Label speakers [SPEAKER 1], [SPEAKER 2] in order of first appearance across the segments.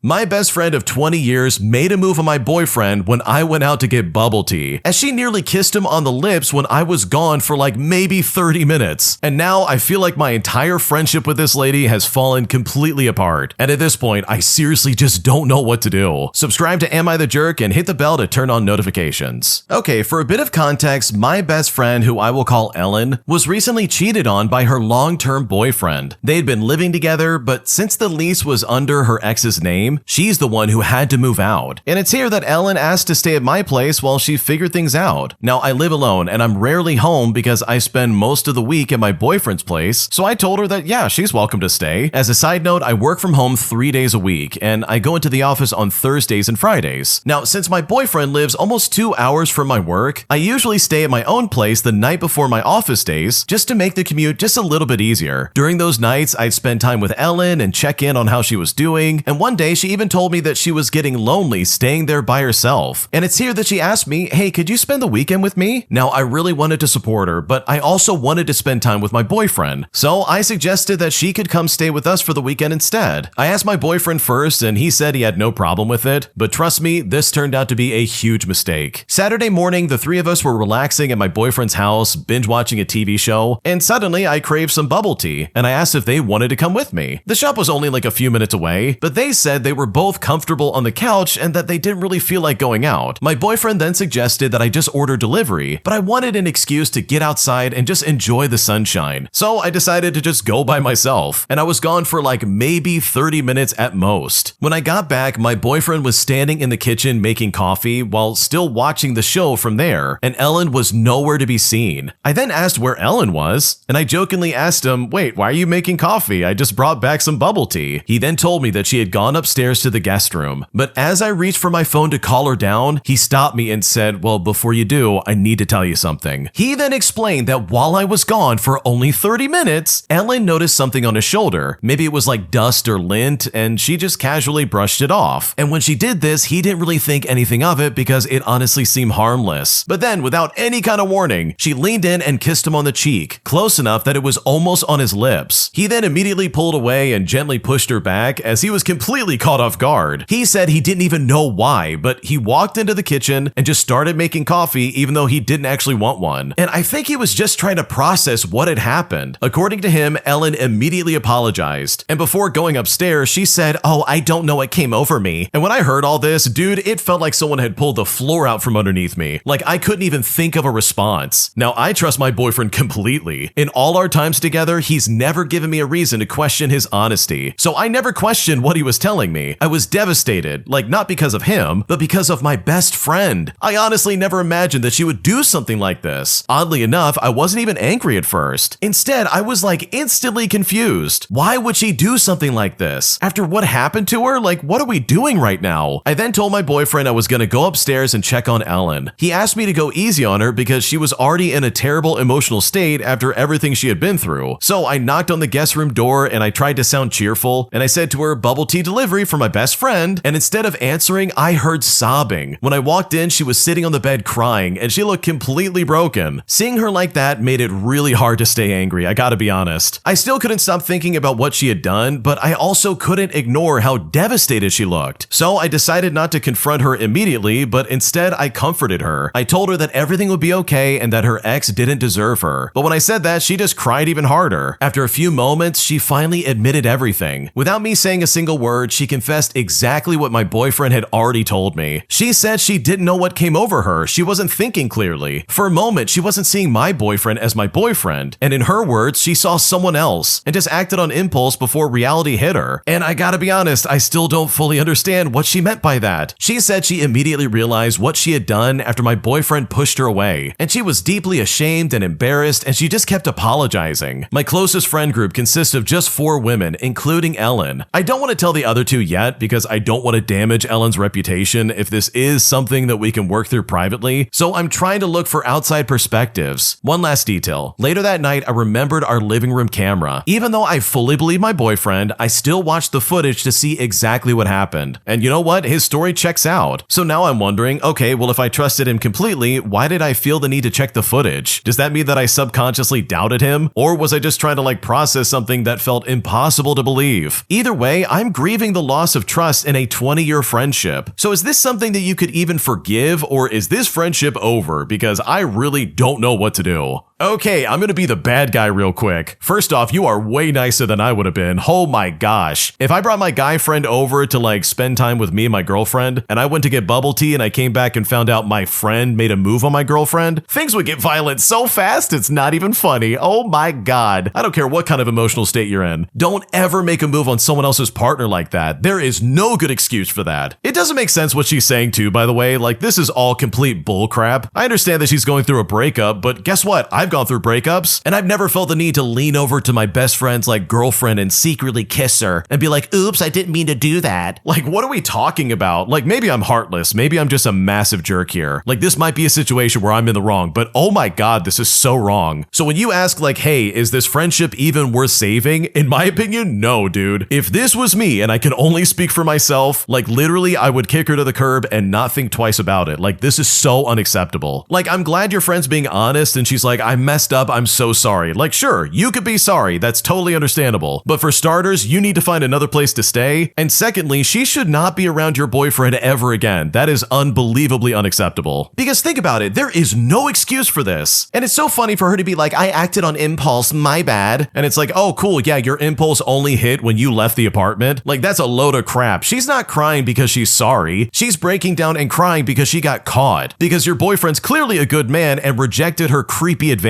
[SPEAKER 1] My best friend of 20 years made a move on my boyfriend when I went out to get bubble tea, as she nearly kissed him on the lips when I was gone for like maybe 30 minutes. And now I feel like my entire friendship with this lady has fallen completely apart. And at this point, I seriously just don't know what to do. Subscribe to Am I the Jerk and hit the bell to turn on notifications. Okay, for a bit of context, my best friend, who I will call Ellen, was recently cheated on by her long-term boyfriend. They'd been living together, but since the lease was under her ex's name, she's the one who had to move out. And it's here that Ellen asked to stay at my place while she figured things out. Now, I live alone and I'm rarely home because I spend most of the week at my boyfriend's place, so I told her that yeah, she's welcome to stay. As a side note, I work from home 3 days a week and I go into the office on Thursdays and Fridays. Now, since my boyfriend lives almost 2 hours from my work, I usually stay at my own place the night before my office days just to make the commute just a little bit easier. During those nights, I'd spend time with Ellen and check in on how she was doing, and one day she even told me that she was getting lonely staying there by herself. And it's here that she asked me, hey, could you spend the weekend with me? Now, I really wanted to support her, but I also wanted to spend time with my boyfriend. So I suggested that she could come stay with us for the weekend instead. I asked my boyfriend first and he said he had no problem with it, but trust me, this turned out to be a huge mistake. Saturday morning, the three of us were relaxing at my boyfriend's house, binge watching a TV show, and suddenly I craved some bubble tea, and I asked if they wanted to come with me. The shop was only like a few minutes away, but they said they were both comfortable on the couch and that they didn't really feel like going out. My boyfriend then suggested that I just order delivery, but I wanted an excuse to get outside and just enjoy the sunshine. So I decided to just go by myself, and I was gone for like maybe 30 minutes at most. When I got back, my boyfriend was standing in the kitchen making coffee while still watching the show from there, and Ellen was nowhere to be seen. I then asked where Ellen was, and I jokingly asked him, wait, why are you making coffee? I just brought back some bubble tea. He then told me that she had gone upstairs to the guest room, but as I reached for my phone to call her down, he stopped me and said, well, before you do, I need to tell you something. He then explained that while I was gone for only 30 minutes, Ellen noticed something on his shoulder. Maybe it was like dust or lint, and she just casually brushed it off. And when she did this, he didn't really think anything of it because it honestly seemed harmless. But then, without any kind of warning, she leaned in and kissed him on the cheek, close enough that it was almost on his lips. He then immediately pulled away and gently pushed her back as he was completely caught off guard. He said he didn't even know why, but he walked into the kitchen and just started making coffee even though he didn't actually want one. And I think he was just trying to process what had happened. According to him, Ellen immediately apologized. And before going upstairs, she said, oh, I don't know what came over me. And when I heard all this, dude, it felt like someone had pulled the floor out from underneath me. Like I couldn't even think of a response. Now, I trust my boyfriend completely. In all our times together, he's never given me a reason to question his honesty. So I never questioned what he was telling me. I was devastated, like not because of him, but because of my best friend. I honestly never imagined that she would do something like this. Oddly enough, I wasn't even angry at first. Instead, I was like instantly confused. Why would she do something like this? After what happened to her, like what are we doing right now? I then told my boyfriend I was gonna go upstairs and check on Ellen. He asked me to go easy on her because she was already in a terrible emotional state after everything she had been through. So I knocked on the guest room door and I tried to sound cheerful, and I said to her, bubble tea delivery for my best friend, and instead of answering, I heard sobbing. When I walked in, she was sitting on the bed crying, and she looked completely broken. Seeing her like that made it really hard to stay angry, I gotta be honest. I still couldn't stop thinking about what she had done, but I also couldn't ignore how devastated she looked. So I decided not to confront her immediately, but instead I comforted her. I told her that everything would be okay and that her ex didn't deserve her. But when I said that, she just cried even harder. After a few moments, she finally admitted everything. Without me saying a single word, she confessed exactly what my boyfriend had already told me. She said she didn't know what came over her. She wasn't thinking clearly. For a moment, she wasn't seeing my boyfriend as my boyfriend. And in her words, she saw someone else and just acted on impulse before reality hit her. And I gotta be honest, I still don't fully understand what she meant by that. She said she immediately realized what she had done after my boyfriend pushed her away. And she was deeply ashamed and embarrassed, and she just kept apologizing. My closest friend group consists of just 4 women, including Ellen. I don't want to tell the other 2 yet because I don't want to damage Ellen's reputation if this is something that we can work through privately, so I'm trying to look for outside perspectives. One last detail. Later that night, I remembered our living room camera. Even though I fully believe my boyfriend, I still watched the footage to see exactly what happened. And you know what? His story checks out. So now I'm wondering, okay, well, if I trusted him completely, why did I feel the need to check the footage? Does that mean that I subconsciously doubted him? Or was I just trying to process something that felt impossible to believe? Either way, I'm grieving the loss of trust in a 20-year friendship. So is this something that you could even forgive, or is this friendship over? Because I really don't know what to do. Okay, I'm gonna be the bad guy real quick. First off, you are way nicer than I would have been. Oh my gosh. If I brought my guy friend over to like spend time with me and my girlfriend, and I went to get bubble tea and I came back and found out my friend made a move on my girlfriend, things would get violent so fast it's not even funny. Oh my god. I don't care what kind of emotional state you're in. Don't ever make a move on someone else's partner like that. There is no good excuse for that. It doesn't make sense what she's saying too, by the way. Like, this is all complete bullcrap. I understand that she's going through a breakup, but guess what? I've gone through breakups, and I've never felt the need to lean over to my best friend's like girlfriend and secretly kiss her and be like, oops, I didn't mean to do that. Like, what are we talking about? Like, maybe I'm heartless. Maybe I'm just a massive jerk here. Like, this might be a situation where I'm in the wrong, but oh my god, this is so wrong. So when you ask like, hey, is this friendship even worth saving? In my opinion, no, dude. If this was me and I can only speak for myself, like literally I would kick her to the curb and not think twice about it. Like, this is so unacceptable. Like, I'm glad your friend's being honest and she's like, I messed up, I'm so sorry. Like, sure, you could be sorry, that's totally understandable. But for starters, you need to find another place to stay. And secondly, she should not be around your boyfriend ever again. That is unbelievably unacceptable. Because think about it, there is no excuse for this. And it's so funny for her to be like, I acted on impulse, my bad. And it's like, oh cool, yeah, your impulse only hit when you left the apartment. Like, that's a load of crap. She's not crying because she's sorry. She's breaking down and crying because she got caught. Because your boyfriend's clearly a good man and rejected her creepy advances.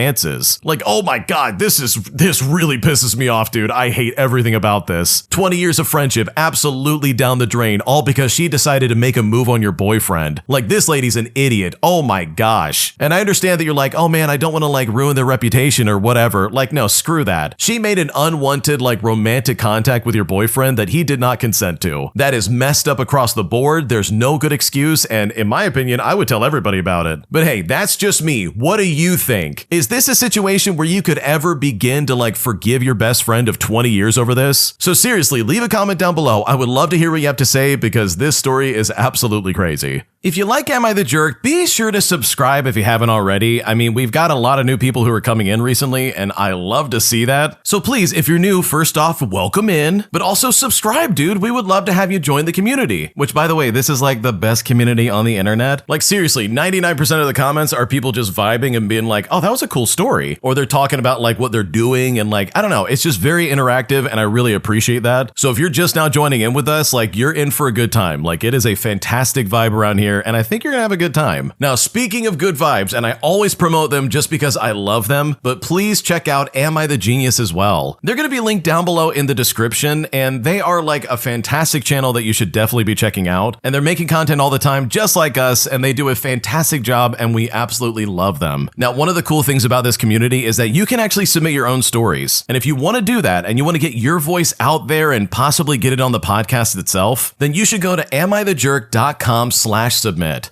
[SPEAKER 1] Like, oh my god, this really pisses me off, dude. I hate everything about this. 20 years of friendship absolutely down the drain, all because she decided to make a move on your boyfriend. Like, this lady's an idiot. Oh my gosh. And I understand that you're like, oh man, I don't want to like ruin their reputation or whatever. Like, no, screw that. She made an unwanted like romantic contact with your boyfriend that he did not consent to. That is messed up across the board. There's no good excuse, and in my opinion, I would tell everybody about it. But hey, that's just me. What do you think? Is this a situation where you could ever begin to like forgive your best friend of 20 years over this? So seriously, leave a comment down below. I would love to hear what you have to say because this story is absolutely crazy. If you like Am I the Jerk, be sure to subscribe if you haven't already. I mean, we've got a lot of new people who are coming in recently, and I love to see that. So please, if you're new, first off, welcome in, but also subscribe, dude. We would love to have you join the community, which by the way, this is like the best community on the internet. Like seriously, 99% of the comments are people just vibing and being like, oh, that was a cool story. Or they're talking about like what they're doing and like, I don't know, it's just very interactive and I really appreciate that. So if you're just now joining in with us, like you're in for a good time. Like it is a fantastic vibe around here and I think you're gonna have a good time. Now, speaking of good vibes, and I always promote them just because I love them, but please check out Am I the Genius as well. They're gonna be linked down below in the description and they are like a fantastic channel that you should definitely be checking out. And they're making content all the time just like us and they do a fantastic job and we absolutely love them. Now, one of the cool things about this community is that you can actually submit your own stories. And if you want to do that and you want to get your voice out there and possibly get it on the podcast itself, then you should go to amithejerk.com/submit.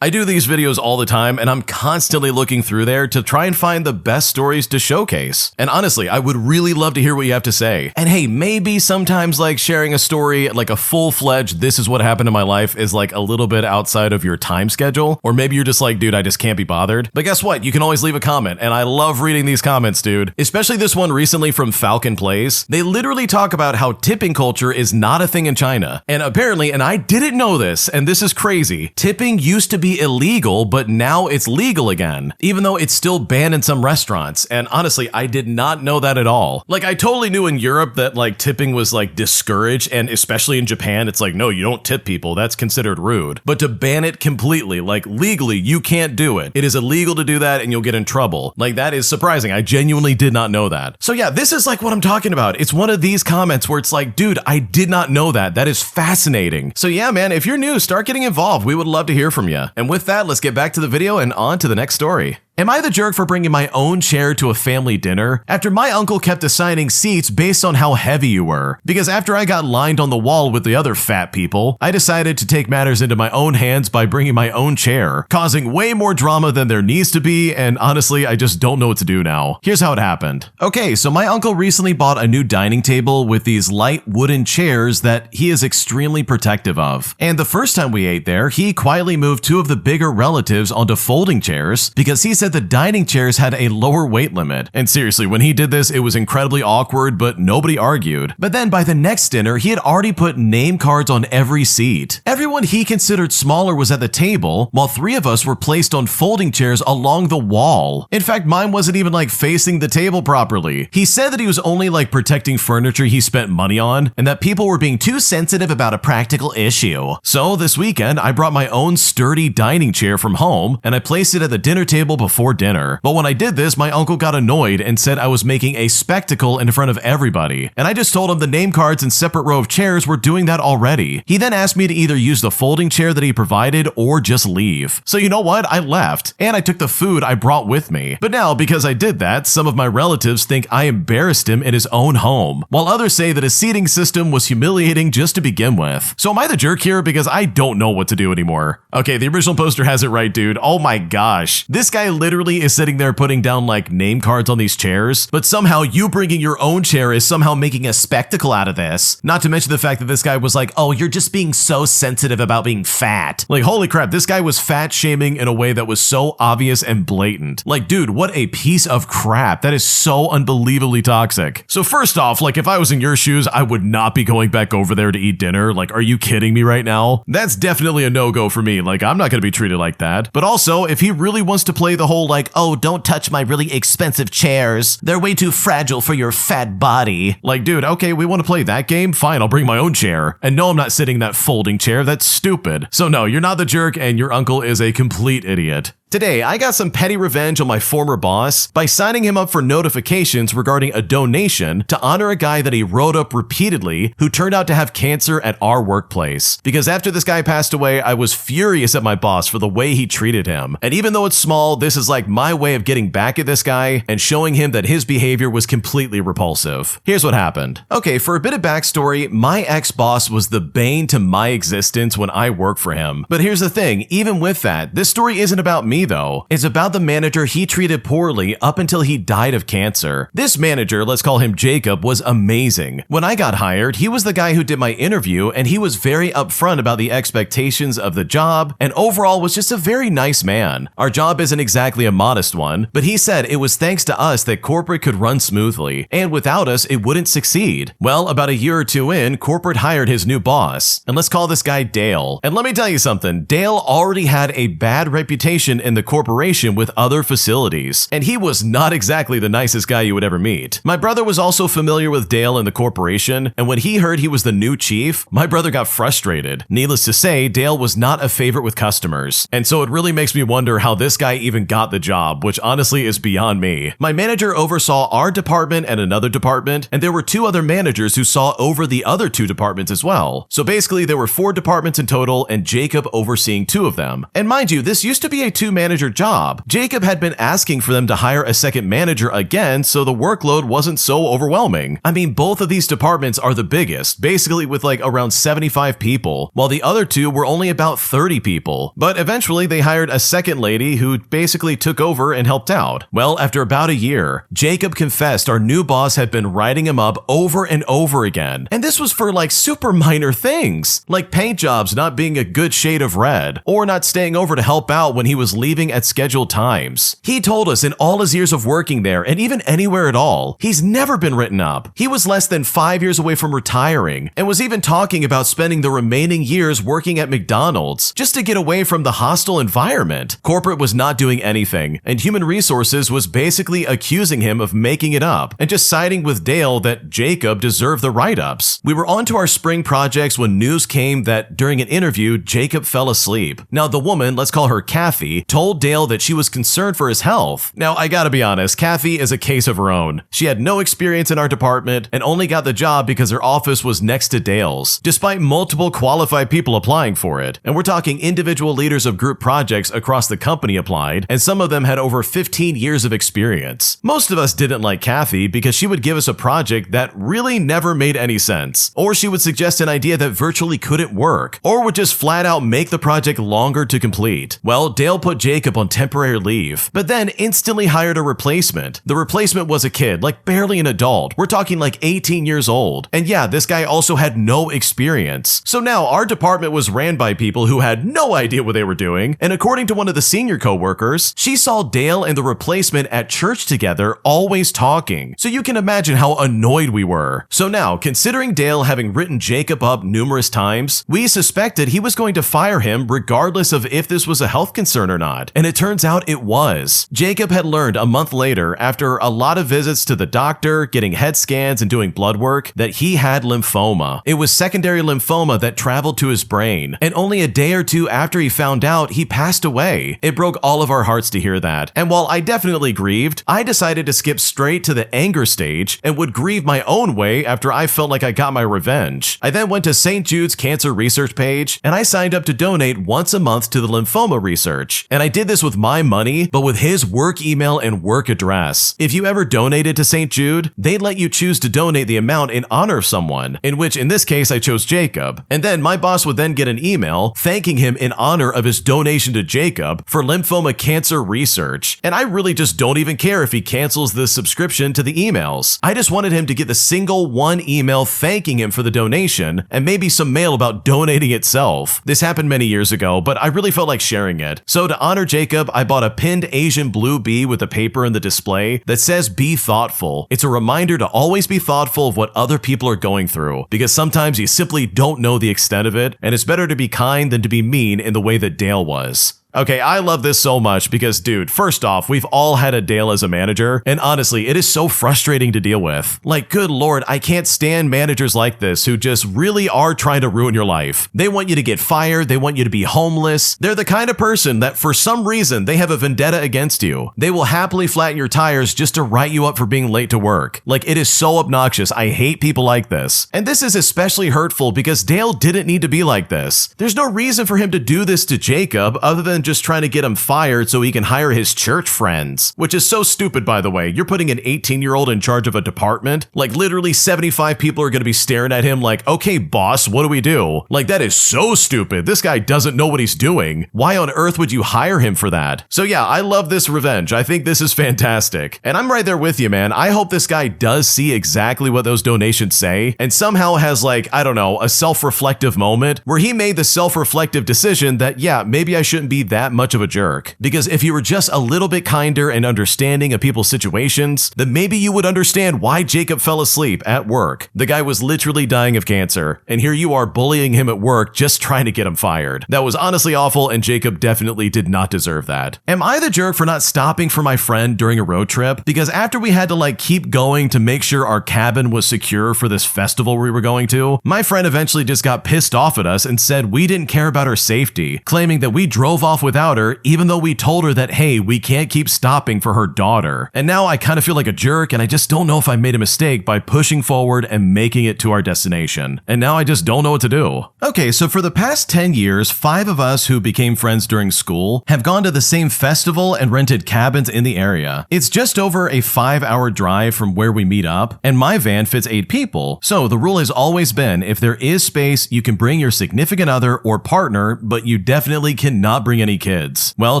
[SPEAKER 1] I do these videos all the time and I'm constantly looking through there to try and find the best stories to showcase. And honestly, I would really love to hear what you have to say. And hey, maybe sometimes like sharing a story, like a full-fledged, this is what happened in my life is like a little bit outside of your time schedule. Or maybe you're just like, dude, I just can't be bothered. But guess what? You can always leave a comment and I love reading these comments, dude. Especially this one recently from Falcon Plays. They literally talk about how tipping culture is not a thing in China. And apparently, and I didn't know this, and this is crazy, tipping used to be illegal, but now it's legal again, even though it's still banned in some restaurants. And honestly, I did not know that at all. Like, I totally knew in Europe that like tipping was like discouraged, and especially in Japan, it's like, no, you don't tip people, that's considered rude. But to ban it completely, like legally, you can't do it. It is illegal to do that and you'll get in trouble. Like, that is surprising. I genuinely did not know that. So yeah, this is like what I'm talking about. It's one of these comments where it's like, dude, I did not know that. That is fascinating. So yeah, man, if you're new, start getting involved. We would love to hear from you. And with that, let's get back to the video and on to the next story. Am I the jerk for bringing my own chair to a family dinner after my uncle kept assigning seats based on how heavy you were? Because after I got lined on the wall with the other fat people, I decided to take matters into my own hands by bringing my own chair, causing way more drama than there needs to be, and honestly, I just don't know what to do now. Here's how it happened. Okay, so my uncle recently bought a new dining table with these light wooden chairs that he is extremely protective of. And the first time we ate there, he quietly moved two of the bigger relatives onto folding chairs because he said said the dining chairs had a lower weight limit. And seriously, when he did this, it was incredibly awkward, but nobody argued. But then by the next dinner, he had already put name cards on every seat. Everyone he considered smaller was at the table, while 3 of us were placed on folding chairs along the wall. In fact, mine wasn't even like facing the table properly. He said that he was only like protecting furniture he spent money on, and that people were being too sensitive about a practical issue. So this weekend, I brought my own sturdy dining chair from home, and I placed it at the dinner table before dinner. But when I did this, my uncle got annoyed and said I was making a spectacle in front of everybody. And I just told him the name cards and separate row of chairs were doing that already. He then asked me to either use the folding chair that he provided or just leave. So you know what? I left, and I took the food I brought with me. But now, because I did that, some of my relatives think I embarrassed him in his own home, while others say that his seating system was humiliating just to begin with. So am I the jerk here? Because I don't know what to do anymore. Okay, the original poster has it right, dude. Oh my gosh. This guy literally is sitting there putting down like name cards on these chairs, but somehow you bringing your own chair is somehow making a spectacle out of this. Not to mention the fact that this guy was like, oh, you're just being so sensitive about being fat. Like, holy crap, this guy was fat shaming in a way that was so obvious and blatant. Like, dude, what a piece of crap. That is so unbelievably toxic. So first off, like if I was in your shoes, I would not be going back over there to eat dinner. Like, are you kidding me right now? That's definitely a no-go for me. Like, I'm not gonna be treated like that. But also, if he really wants to play the whole like, oh, don't touch my really expensive chairs, they're way too fragile for your fat body. Like, dude, okay, we want to play that game? Fine, I'll bring my own chair. And no, I'm not sitting in that folding chair. That's stupid. So no, you're not the jerk, and your uncle is a complete idiot. Today, I got some petty revenge on my former boss by signing him up for notifications regarding a donation to honor a guy that he wrote up repeatedly who turned out to have cancer at our workplace. Because after this guy passed away, I was furious at my boss for the way he treated him. And even though it's small, this is like my way of getting back at this guy and showing him that his behavior was completely repulsive. Here's what happened. Okay, for a bit of backstory, my ex-boss was the bane to my existence when I worked for him. But here's the thing, even with that, this story isn't about me though. It's about the manager he treated poorly up until he died of cancer. This manager, let's call him Jacob, was amazing. When I got hired, he was the guy who did my interview, and he was very upfront about the expectations of the job, and overall was just a very nice man. Our job isn't exactly a modest one, but he said it was thanks to us that corporate could run smoothly, and without us, it wouldn't succeed. Well, about a year or two in, corporate hired his new boss, and let's call this guy Dale. And let me tell you something, Dale already had a bad reputation in the corporation with other facilities, and he was not exactly the nicest guy you would ever meet. My brother was also familiar with Dale in the corporation, and when he heard he was the new chief, my brother got frustrated. Needless to say, Dale was not a favorite with customers, and so it really makes me wonder how this guy even got the job, which honestly is beyond me. My manager oversaw our department and another department, and there were 2 other managers who saw over the other 2 departments as well. So basically, there were 4 departments in total, and Jacob overseeing 2 of them. And mind you, this used to be a 2-manager job. Jacob had been asking for them to hire a second manager again, so the workload wasn't so overwhelming. I mean, both of these departments are the biggest, basically with like around 75 people, while the other 2 were only about 30 people. But eventually they hired a second lady who basically took over and helped out. Well, after about a year, Jacob confessed our new boss had been writing him up over and over again. And this was for like super minor things, like paint jobs not being a good shade of red, or not staying over to help out when he was leaving at scheduled times. He told us in all his years of working there, and even anywhere at all, he's never been written up. He was less than 5 years away from retiring, and was even talking about spending the remaining years working at McDonald's just to get away from the hostile environment. Corporate was not doing anything, and human resources was basically accusing him of making it up, and just siding with Dale that Jacob deserved the write-ups. We were on to our spring projects when news came that during an interview, Jacob fell asleep. Now the woman, let's call her Kathy, told Dale that she was concerned for his health. Now, I gotta be honest, Kathy is a case of her own. She had no experience in our department and only got the job because her office was next to Dale's, despite multiple qualified people applying for it. And we're talking individual leaders of group projects across the company applied, and some of them had over 15 years of experience. Most of us didn't like Kathy because she would give us a project that really never made any sense, or she would suggest an idea that virtually couldn't work, or would just flat out make the project longer to complete. Well, Dale put Jacob on temporary leave, but then instantly hired a replacement. The replacement was a kid, like barely an adult. We're talking like 18 years old. And yeah, this guy also had no experience. So now our department was ran by people who had no idea what they were doing. And according to one of the senior coworkers, she saw Dale and the replacement at church together, always talking. So you can imagine how annoyed we were. So now, considering Dale having written Jacob up numerous times, we suspected he was going to fire him regardless of if this was a health concern or not. And it turns out it was. Jacob had learned a month later, after a lot of visits to the doctor, getting head scans and doing blood work, that he had lymphoma. It was secondary lymphoma that traveled to his brain. And only a day or two after he found out, he passed away. It broke all of our hearts to hear that. And while I definitely grieved, I decided to skip straight to the anger stage and would grieve my own way after I felt like I got my revenge. I then went to St. Jude's cancer research page and I signed up to donate once a month to the lymphoma research. And I did this with my money, but with his work email and work address. If you ever donated to St. Jude, they'd let you choose to donate the amount in honor of someone, in which in this case I chose Jacob. And then my boss would then get an email thanking him in honor of his donation to Jacob for lymphoma cancer research. And I really just don't even care if he cancels the subscription to the emails. I just wanted him to get the single one email thanking him for the donation and maybe some mail about donating itself. This happened many years ago, but I really felt like sharing it. So to honor Jacob, I bought a pinned Asian blue bee with a paper in the display that says "Be thoughtful." It's a reminder to always be thoughtful of what other people are going through, because sometimes you simply don't know the extent of it, and it's better to be kind than to be mean in the way that Dale was. Okay, I love this so much because, dude, first off, we've all had a Dale as a manager, and honestly, it is so frustrating to deal with. Like, good lord, I can't stand managers like this who just really are trying to ruin your life. They want you to get fired, they want you to be homeless. They're the kind of person that for some reason they have a vendetta against you. They will happily flatten your tires just to write you up for being late to work. Like, it is so obnoxious. I hate people like this. And this is especially hurtful because Dale didn't need to be like this. There's no reason for him to do this to Jacob other than just trying to get him fired so he can hire his church friends, which is so stupid, by the way. You're putting an 18-year-old in charge of a department. Like, literally 75 people are going to be staring at him like, okay, boss, what do we do? Like, that is so stupid. This guy doesn't know what he's doing. Why on earth would you hire him for that? So yeah, I love this revenge. I think this is fantastic. And I'm right there with you, man. I hope this guy does see exactly what those donations say and somehow has, like, I don't know, a self-reflective moment where he made the self-reflective decision that, yeah, maybe I shouldn't be that much of a jerk. Because if you were just a little bit kinder and understanding of people's situations, then maybe you would understand why Jacob fell asleep at work. The guy was literally dying of cancer, and here you are bullying him at work just trying to get him fired. That was honestly awful, and Jacob definitely did not deserve that. Am I the jerk for not stopping for my friend during a road trip? Because after we had to like keep going to make sure our cabin was secure for this festival we were going to, my friend eventually just got pissed off at us and said we didn't care about her safety, claiming that we drove off without her even though we told her that, hey, we can't keep stopping for her daughter. And now I kind of feel like a jerk, and I just don't know if I made a mistake by pushing forward and making it to our destination. And now I just don't know what to do. Okay, so for the past 10 years, 5 of us who became friends during school have gone to the same festival and rented cabins in the area. It's just over a 5-hour drive from where we meet up, and my van fits 8 people. So the rule has always been, if there is space, you can bring your significant other or partner, but you definitely cannot bring any kids. Well,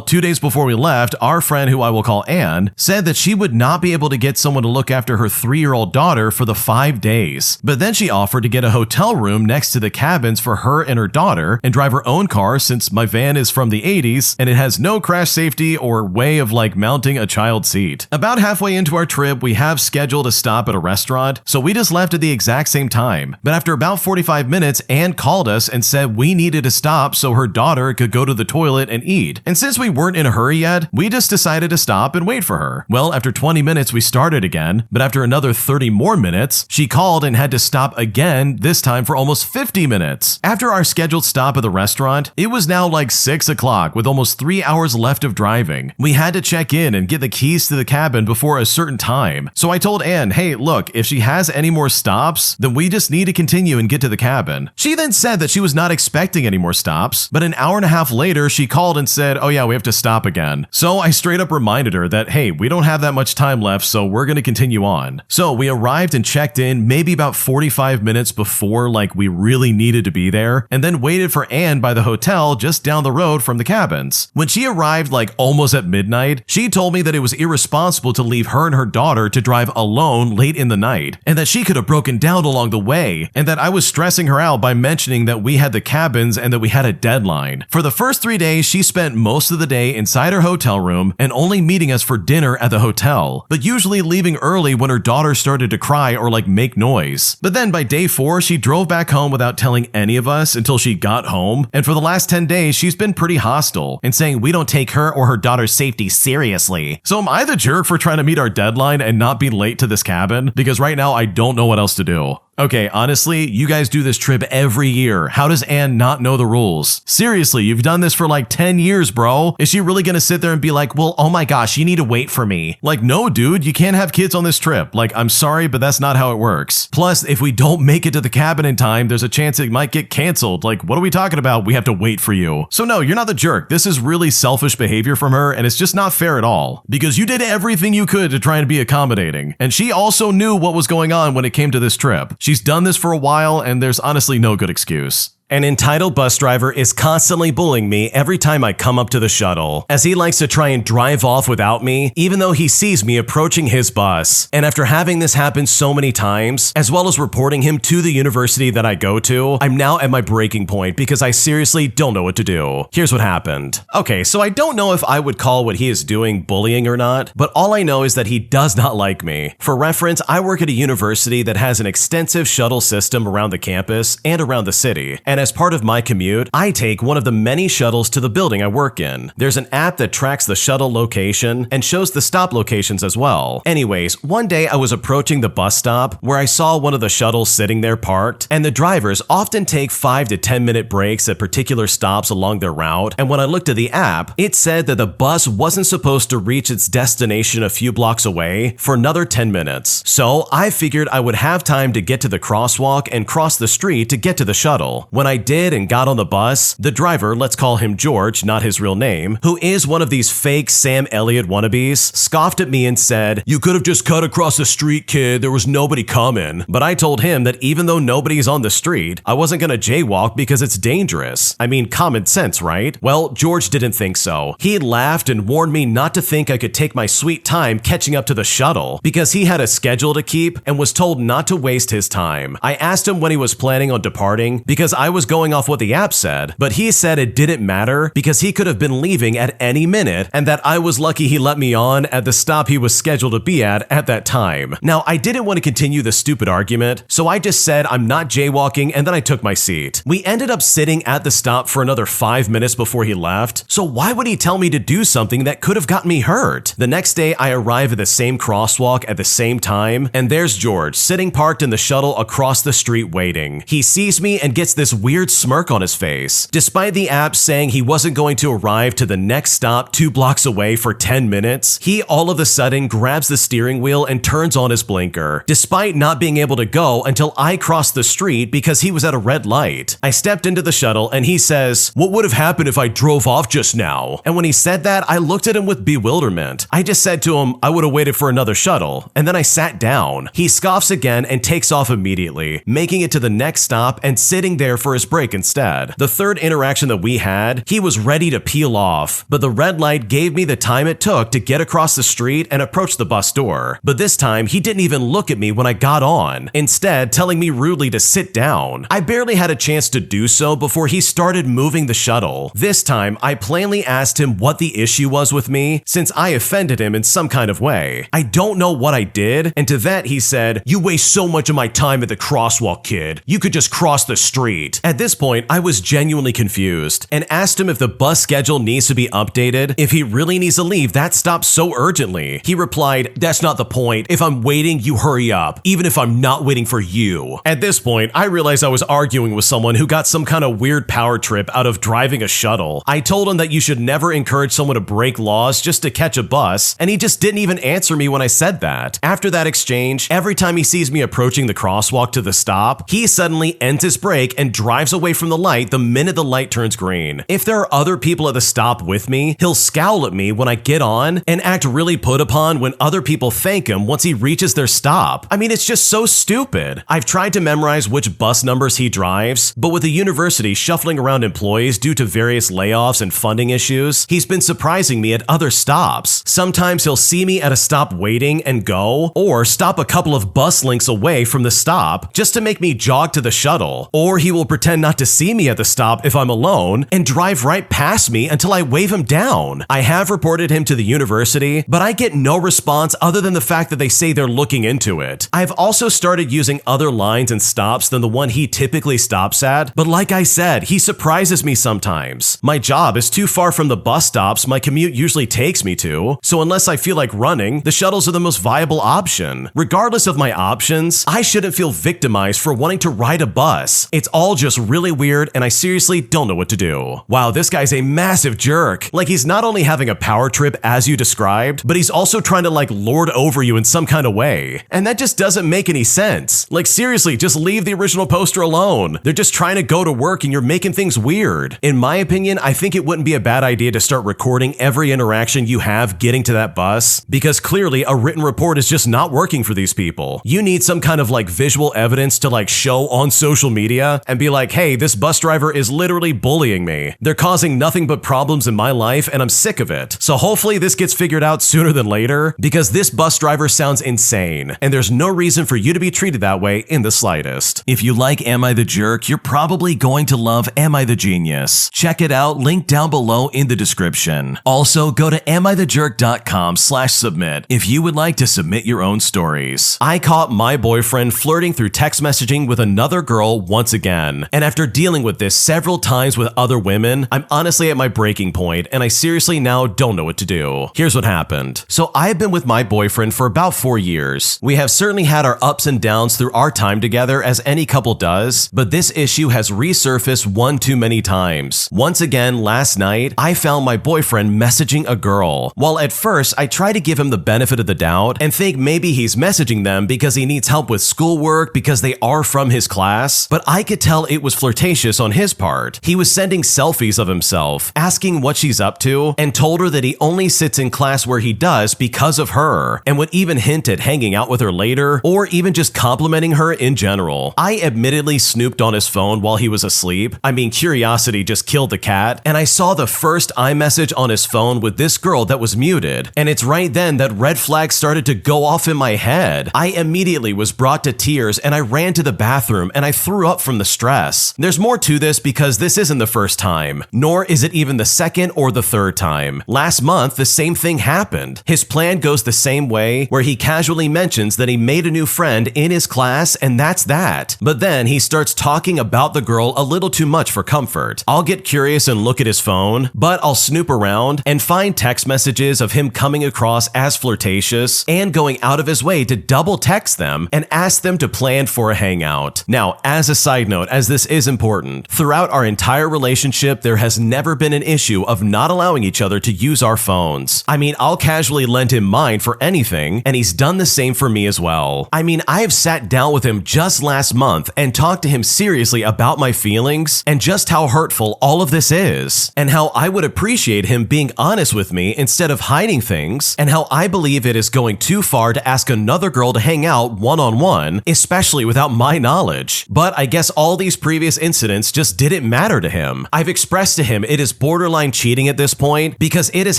[SPEAKER 1] 2 days before we left, our friend, who I will call Anne, said that she would not be able to get someone to look after her 3-year-old daughter for the 5 days. But then she offered to get a hotel room next to the cabins for her and her daughter and drive her own car, since my van is from the 80s and it has no crash safety or way of like mounting a child seat. About halfway into our trip, we have scheduled a stop at a restaurant, so we just left at the exact same time. But after about 45 minutes, Anne called us and said we needed to stop so her daughter could go to the toilet and eat. And since we weren't in a hurry yet, we just decided to stop and wait for her. Well, after 20 minutes, we started again, but after another 30 more minutes, she called and had to stop again, this time for almost 50 minutes. After our scheduled stop at the restaurant, it was now like 6 o'clock with almost 3 hours left of driving. We had to check in and get the keys to the cabin before a certain time. So I told Anne, hey, look, if she has any more stops, then we just need to continue and get to the cabin. She then said that she was not expecting any more stops, but an hour and a half later, she called called and said, oh yeah, we have to stop again. So I straight up reminded her that, hey, we don't have that much time left, so we're gonna continue on. So we arrived and checked in maybe about 45 minutes before like we really needed to be there, and then waited for Anne by the hotel just down the road from the cabins. When she arrived like almost at midnight, she told me that it was irresponsible to leave her and her daughter to drive alone late in the night, and that she could have broken down along the way, and that I was stressing her out by mentioning that we had the cabins and that we had a deadline. For the first 3 days, she spent most of the day inside her hotel room and only meeting us for dinner at the hotel, but usually leaving early when her daughter started to cry or like make noise. But then by day 4, she drove back home without telling any of us until she got home, and for the last 10 days, she's been pretty hostile and saying we don't take her or her daughter's safety seriously. So am I the jerk for trying to meet our deadline and not be late to this cabin? Because right now I don't know what else to do. Okay, honestly, you guys do this trip every year. How does Anne not know the rules? Seriously, you've done this for like 10 years, bro. Is she really gonna sit there and be like, well, oh my gosh, you need to wait for me? Like, no, dude, you can't have kids on this trip. Like, I'm sorry, but that's not how it works. Plus, if we don't make it to the cabin in time, there's a chance it might get canceled. Like, what are we talking about? We have to wait for you. So no, you're not the jerk. This is really selfish behavior from her, and it's just not fair at all. Because you did everything you could to try and be accommodating. And she also knew what was going on when it came to this trip. She's done this for a while, and there's honestly no good excuse. An entitled bus driver is constantly bullying me every time I come up to the shuttle, as he likes to try and drive off without me, even though he sees me approaching his bus. And after having this happen so many times, as well as reporting him to the university that I go to, I'm now at my breaking point because I seriously don't know what to do. Here's what happened. Okay, so I don't know if I would call what he is doing bullying or not, but all I know is that he does not like me. For reference, I work at a university that has an extensive shuttle system around the campus and around the city, and as part of my commute, I take one of the many shuttles to the building I work in. There's an app that tracks the shuttle location and shows the stop locations as well. Anyways, one day I was approaching the bus stop where I saw one of the shuttles sitting there parked, and the drivers often take 5 to 10 minute breaks at particular stops along their route, and when I looked at the app, it said that the bus wasn't supposed to reach its destination a few blocks away for another 10 minutes. So I figured I would have time to get to the crosswalk and cross the street to get to the shuttle. When I did and got on the bus, the driver, let's call him George, not his real name, who is one of these fake Sam Elliott wannabes, scoffed at me and said, "You could have just cut across the street, kid, there was nobody coming." But I told him that even though nobody's on the street, I wasn't gonna jaywalk because it's dangerous. I mean, common sense, right? Well, George didn't think so. He laughed and warned me not to think I could take my sweet time catching up to the shuttle because he had a schedule to keep and was told not to waste his time. I asked him when he was planning on departing because I was going off what the app said, but he said it didn't matter because he could have been leaving at any minute and that I was lucky he let me on at the stop he was scheduled to be at that time. Now, I didn't want to continue the stupid argument, so I just said I'm not jaywalking and then I took my seat. We ended up sitting at the stop for another 5 minutes before he left, so why would he tell me to do something that could have gotten me hurt? The next day, I arrive at the same crosswalk at the same time, and there's George sitting parked in the shuttle across the street waiting. He sees me and gets this weird smirk on his face. Despite the app saying he wasn't going to arrive to the next stop 2 blocks away for 10 minutes, he all of a sudden grabs the steering wheel and turns on his blinker, despite not being able to go until I crossed the street because he was at a red light. I stepped into the shuttle and he says, "What would have happened if I drove off just now?" And when he said that, I looked at him with bewilderment. I just said to him, I would have waited for another shuttle, and then I sat down. He scoffs again and takes off immediately, making it to the next stop and sitting there for his break instead. The third interaction that we had, he was ready to peel off, but the red light gave me the time it took to get across the street and approach the bus door. But this time, he didn't even look at me when I got on, instead telling me rudely to sit down. I barely had a chance to do so before he started moving the shuttle. This time, I plainly asked him what the issue was with me, since I offended him in some kind of way. I don't know what I did, and to that he said, "You waste so much of my time at the crosswalk, kid. You could just cross the street." At this point, I was genuinely confused and asked him if the bus schedule needs to be updated, if he really needs to leave that stop so urgently. He replied, "That's not the point. If I'm waiting, you hurry up, even if I'm not waiting for you." At this point, I realized I was arguing with someone who got some kind of weird power trip out of driving a shuttle. I told him that you should never encourage someone to break laws just to catch a bus, and he just didn't even answer me when I said that. After that exchange, every time he sees me approaching the crosswalk to the stop, he suddenly ends his brake and drives drives away from the light the minute the light turns green. If there are other people at the stop with me, he'll scowl at me when I get on and act really put upon when other people thank him once he reaches their stop. I mean, it's just so stupid. I've tried to memorize which bus numbers he drives, but with the university shuffling around employees due to various layoffs and funding issues, he's been surprising me at other stops. Sometimes he'll see me at a stop waiting and go, or stop a couple of bus links away from the stop just to make me jog to the shuttle. Or he will pretend not to see me at the stop if I'm alone and drive right past me until I wave him down. I have reported him to the university, but I get no response other than the fact that they say they're looking into it. I've also started using other lines and stops than the one he typically stops at, but like I said, he surprises me sometimes. My job is too far from the bus stops my commute usually takes me to, so unless I feel like running, the shuttles are the most viable option. Regardless of my options, I shouldn't feel victimized for wanting to ride a bus. It's all just really weird and I seriously don't know what to do. Wow, this guy's a massive jerk. Like, he's not only having a power trip as you described, but he's also trying to like lord over you in some kind of way. And that just doesn't make any sense. Like, seriously, just leave the original poster alone. They're just trying to go to work and you're making things weird. In my opinion, I think it wouldn't be a bad idea to start recording every interaction you have getting to that bus, because clearly a written report is just not working for these people. You need some kind of like visual evidence to like show on social media and be like, hey, this bus driver is literally bullying me. They're causing nothing but problems in my life and I'm sick of it. So hopefully this gets figured out sooner than later, because this bus driver sounds insane and there's no reason for you to be treated that way in the slightest. If you like Am I the Jerk, you're probably going to love Am I the Genius. Check it out, link down below in the description. Also, go to AmITheJerk.com/submit if you would like to submit your own stories. I caught my boyfriend flirting through text messaging with another girl once again, and after dealing with this several times with other women, I'm honestly at my breaking point and I seriously now don't know what to do. Here's what happened. So I've been with my boyfriend for about 4 years. We have certainly had our ups and downs through our time together, as any couple does, but this issue has resurfaced one too many times. Once again, last night, I found my boyfriend messaging a girl. While at first I try to give him the benefit of the doubt and think maybe he's messaging them because he needs help with schoolwork because they are from his class, but I could tell it was flirtatious on his part. He was sending selfies of himself, asking what she's up to, and told her that he only sits in class where he does because of her, and would even hint at hanging out with her later, or even just complimenting her in general. I admittedly snooped on his phone while he was asleep. I mean, curiosity just killed the cat, and I saw the first iMessage on his phone with this girl that was muted, and it's right then that red flags started to go off in my head. I immediately was brought to tears and I ran to the bathroom and I threw up from the stress. There's more to this because this isn't the first time, nor is it even the second or the third time. Last month, the same thing happened. His plan goes the same way, where he casually mentions that he made a new friend in his class and that's that. But then he starts talking about the girl a little too much for comfort. I'll get curious and look at his phone, but I'll snoop around and find text messages of him coming across as flirtatious and going out of his way to double text them and ask them to plan for a hangout. Now, as a side note, as this is important, throughout our entire relationship, there has never been an issue of not allowing each other to use our phones. I mean, I'll casually lend him mine for anything, and he's done the same for me as well. I mean, I have sat down with him just last month and talked to him seriously about my feelings and just how hurtful all of this is, and how I would appreciate him being honest with me instead of hiding things, and how I believe it is going too far to ask another girl to hang out one-on-one, especially without my knowledge. But I guess all these previous incidents just didn't matter to him. I've expressed to him it is borderline cheating at this point because it has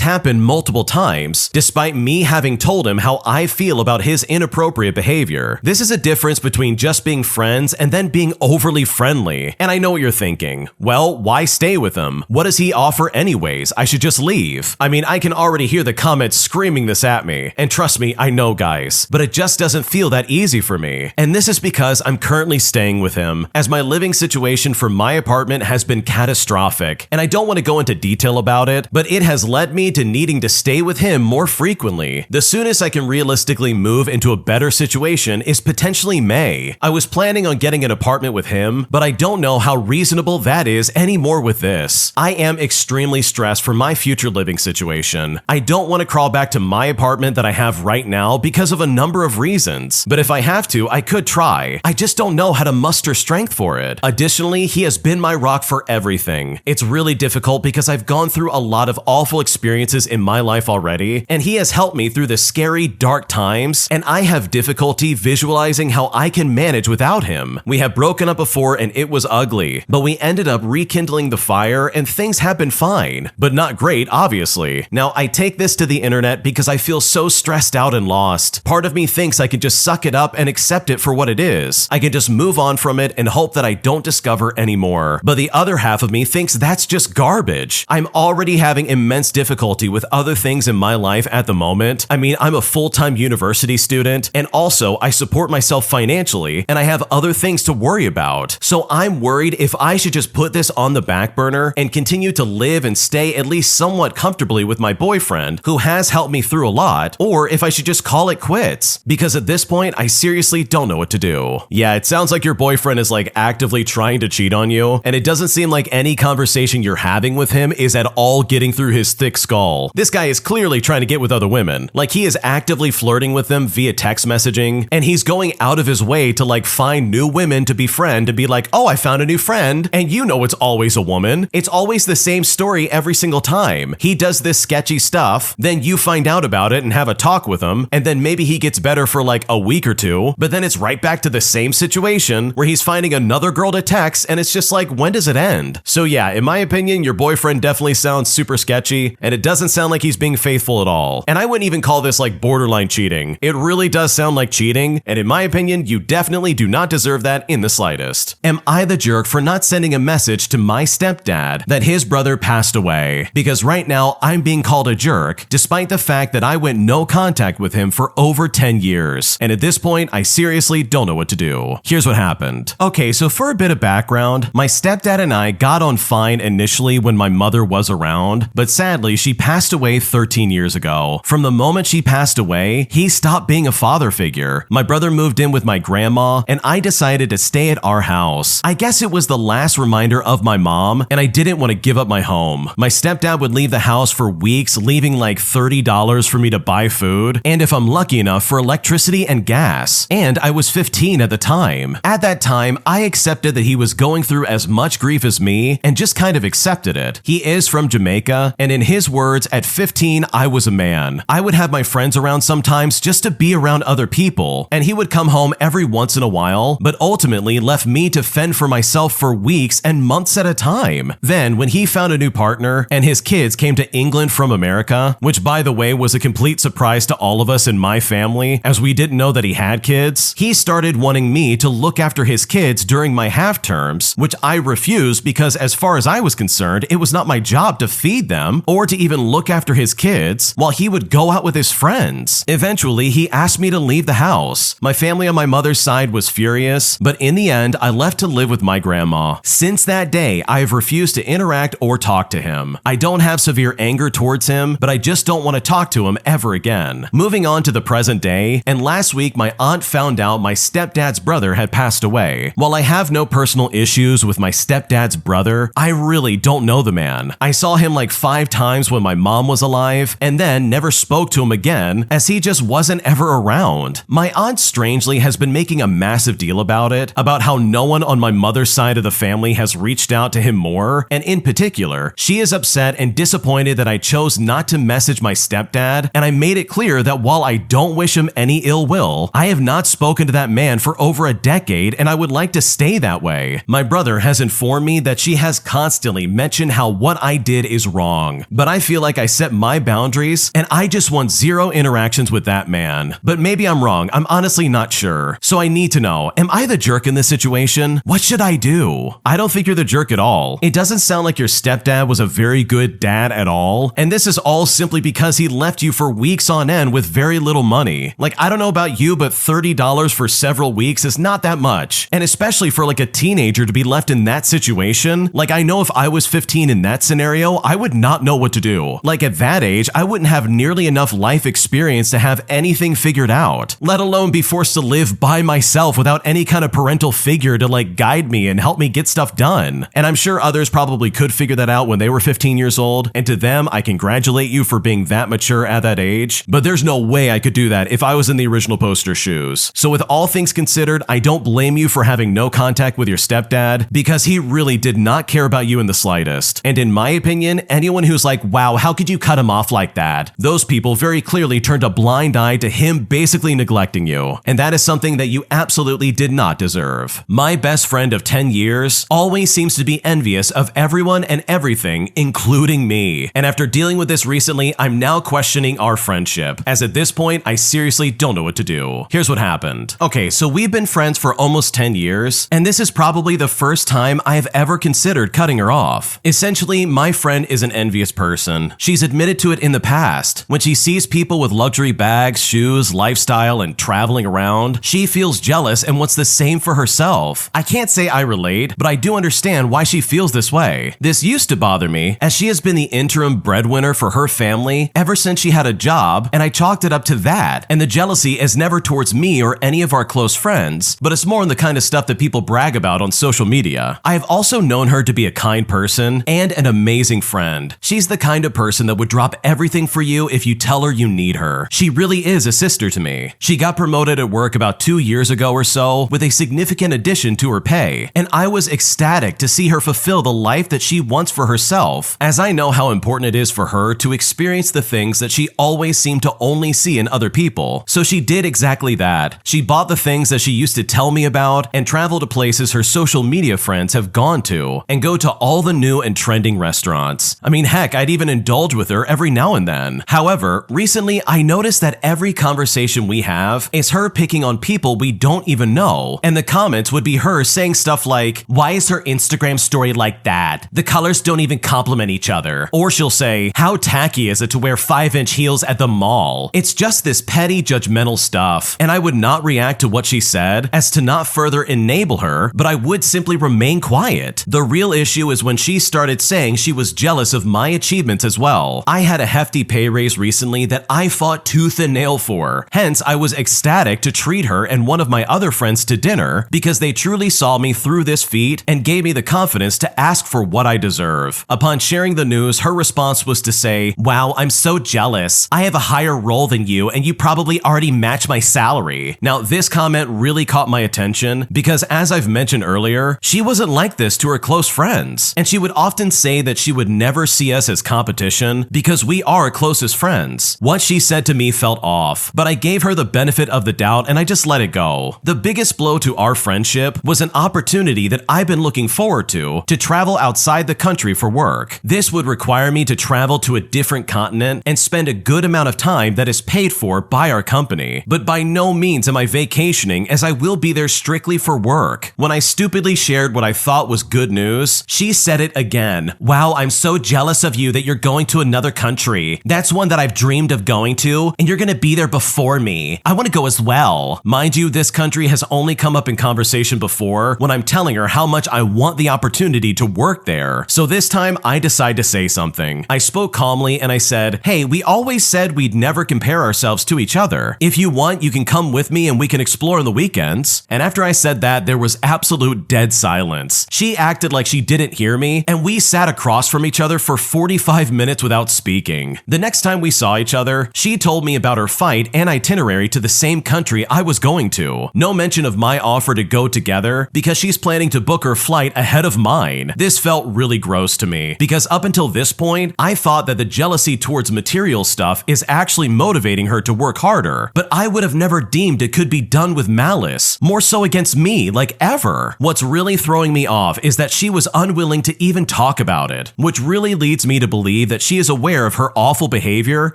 [SPEAKER 1] happened multiple times, despite me having told him how I feel about his inappropriate behavior. This is a difference between just being friends and then being overly friendly. And I know what you're thinking. Well, why stay with him? What does he offer anyways? I should just leave. I mean, I can already hear the comments screaming this at me. And trust me, I know, guys, but it just doesn't feel that easy for me. And this is because I'm currently staying with him, as my living situation for my apartment has been catastrophic. And I don't want to go into detail about it, but it has led me to needing to stay with him more frequently. The soonest I can realistically move into a better situation is potentially May. I was planning on getting an apartment with him, but I don't know how reasonable that is anymore with this. I am extremely stressed for my future living situation. I don't want to crawl back to my apartment that I have right now because of a number of reasons, but if I have to, I could try. I just don't know how to muster strength for it. Additionally, he has been my rock for everything. It's really difficult because I've gone through a lot of awful experiences in my life already, and he has helped me through the scary, dark times, and I have difficulty visualizing how I can manage without him. We have broken up before and it was ugly, but we ended up rekindling the fire and things have been fine, but not great, obviously. Now, I take this to the internet because I feel so stressed out and lost. Part of me thinks I can just suck it up and accept it for what it is. I can just move on from it and hope that I don't discover anymore. But the other half of me thinks that's just garbage. I'm already having immense difficulty with other things in my life at the moment. I mean, I'm a full-time university student, and also I support myself financially, and I have other things to worry about. So I'm worried if I should just put this on the back burner and continue to live and stay at least somewhat comfortably with my boyfriend, who has helped me through a lot, or if I should just call it quits. Because at this point, I seriously don't know what to do. Yeah, it sounds like your boyfriend is like actively trying to cheat on you, and it doesn't seem like any conversation you're having with him is at all getting through his thick skull. This guy is clearly trying to get with other women. Like, he is actively flirting with them via text messaging, and he's going out of his way to like find new women to befriend and be like, oh, I found a new friend, and you know it's always a woman. It's always the same story every single time. He does this sketchy stuff, then you find out about it and have a talk with him, and then maybe he gets better for like a week or two, but then it's right back to the same situation where he's finding another girl to text, and it's just like, when does it end? So yeah, in my opinion, your boyfriend definitely sounds super sketchy, and it doesn't sound like he's being faithful at all. And I wouldn't even call this like borderline cheating. It really does sound like cheating, and in my opinion, you definitely do not deserve that in the slightest. Am I the jerk for not sending a message to my stepdad that his brother passed away? Because right now, I'm being called a jerk, despite the fact that I went no contact with him for over 10 years. And at this point, I seriously don't know what to do. Here's what happened. Okay, so for a bit of background, my stepdad and I got on fine initially when my mother was around, but sadly, she passed away 13 years ago. From the moment she passed away, he stopped being a father figure. My brother moved in with my grandma, and I decided to stay at our house. I guess it was the last reminder of my mom, and I didn't want to give up my home. My stepdad would leave the house for weeks, leaving like $30 for me to buy food, and if I'm lucky enough, for electricity and gas. And I was 15 at the time. At that time, I accepted that he was going through as much grief as me and just kind of accepted it. He is from Jamaica, and in his words, at 15, I was a man. I would have my friends around sometimes just to be around other people, and he would come home every once in a while, but ultimately left me to fend for myself for weeks and months at a time. Then, when he found a new partner and his kids came to England from America, which by the way was a complete surprise to all of us in my family as we didn't know that he had kids, he started wanting me to look after his kids during my half terms, which I refused because as far as I was concerned, it was not my job to feed them or to even look after his kids while he would go out with his friends. Eventually, he asked me to leave the house. My family on my mother's side was furious, but in the end, I left to live with my grandma. Since that day, I have refused to interact or talk to him. I don't have severe anger towards him, but I just don't want to talk to him ever again. Moving on to the present day, and last week my aunt found out my stepdad's brother had passed away. While I have no personal issues with my stepdad's brother, I really don't know the man. I saw him like 5 times when my mom was alive, and then never spoke to him again as he just wasn't ever around. My aunt strangely has been making a massive deal about it, about how no one on my mother's side of the family has reached out to him more, and in particular, she is upset and disappointed that I chose not to message my stepdad, and I made it clear that while I don't wish him any ill will, I have not spoken to that man for over a decade and I would like to stay that way. My brother has informed me that she has constantly mentioned how what I did is wrong, but I feel like I set my boundaries and I just want zero interactions with that man. But maybe I'm wrong, I'm honestly not sure. So I need to know, am I the jerk in this situation? What should I do? I don't think you're the jerk at all. It doesn't sound like your stepdad was a very good dad at all, and this is all simply because he left you for weeks on end with very little money. Like, I don't know about you, but $30 for several weeks is not that much. And especially for like a teenager to be left in that situation, like I know if I was 15 in that scenario, I would not know what to do. Like at that age, I wouldn't have nearly enough life experience to have anything figured out, let alone be forced to live by myself without any kind of parental figure to like guide me and help me get stuff done. And I'm sure others probably could figure that out when they were 15 years old, and to them, I congratulate you for being that mature at that age, but there's no way I could do that if I was in the original poster's shoes. So with all things considered, I don't blame you for having no contact back with your stepdad because he really did not care about you in the slightest. And in my opinion, anyone who's like, wow, how could you cut him off like that? Those people very clearly turned a blind eye to him basically neglecting you. And that is something that you absolutely did not deserve. My best friend of 10 years always seems to be envious of everyone and everything, including me. And after dealing with this recently, I'm now questioning our friendship, as at this point, I seriously don't know what to do. Here's what happened. Okay, so we've been friends for almost 10 years, and this is probably the first time I have ever considered cutting her off. Essentially, my friend is an envious person. She's admitted to it in the past. When she sees people with luxury bags, shoes, lifestyle, and traveling around, she feels jealous and wants the same for herself. I can't say I relate, but I do understand why she feels this way. This used to bother me, as she has been the interim breadwinner for her family ever since she had a job, and I chalked it up to that. And the jealousy is never towards me or any of our close friends, but it's more on the kind of stuff that people brag about on social media. I have also known her to be a kind person and an amazing friend. She's the kind of person that would drop everything for you if you tell her you need her. She really is a sister to me. She got promoted at work about 2 years ago or so with a significant addition to her pay, and I was ecstatic to see her fulfill the life that she wants for herself, as I know how important it is for her to experience the things that she always seemed to only see in other people. So she did exactly that. She bought the things that she used to tell me about and traveled to places her social media friends have gone to, and go to all the new and trending restaurants. I mean, heck, I'd even indulge with her every now and then. However, recently I noticed that every conversation we have is her picking on people we don't even know, and the comments would be her saying stuff like, why is her Instagram story like that? The colors don't even complement each other. Or she'll say, how tacky is it to wear 5-inch heels at the mall? It's just this petty, judgmental stuff, and I would not react to what she said as to not further enable her, but I would simply remain quiet. The real issue is when she started saying she was jealous of my achievements as well. I had a hefty pay raise recently that I fought tooth and nail for. Hence, I was ecstatic to treat her and one of my other friends to dinner because they truly saw me through this feat and gave me the confidence to ask for what I deserve. Upon sharing the news, her response was to say, wow, I'm so jealous. I have a higher role than you and you probably already match my salary. Now, this comment really caught my attention because, as I've mentioned earlier, she wasn't like this to her close friends, and she would often say that she would never see us as competition because we are closest friends. What she said to me felt off, but I gave her the benefit of the doubt and I just let it go. The biggest blow to our friendship was an opportunity that I've been looking forward to travel outside the country for work. This would require me to travel to a different continent and spend a good amount of time that is paid for by our company. But by no means am I vacationing, as I will be there strictly for work. When I stupidly shared what I thought was good news, she said it again. Wow, I'm so jealous of you that you're going to another country. That's one that I've dreamed of going to, and you're gonna be there before me. I want to go as well. Mind you, this country has only come up in conversation before when I'm telling her how much I want the opportunity to work there. So this time I decide to say something. I spoke calmly and I said, hey, we always said we'd never compare ourselves to each other. If you want, you can come with me and we can explore on the weekends. And after I said that, there was absolute dead silence. She acted like she didn't hear me, and we sat across from each other for 45 minutes without speaking. The next time we saw each other, she told me about her flight and itinerary to the same country I was going to. No mention of my offer to go together because she's planning to book her flight ahead of mine. This felt really gross to me because up until this point, I thought that the jealousy towards material stuff is actually motivating her to work harder, but I would have never deemed it could be done with malice, more so against me, like ever. What's really throwing me off is that she was unwilling to even talk about it, which really leads me to believe that she is aware of her awful behavior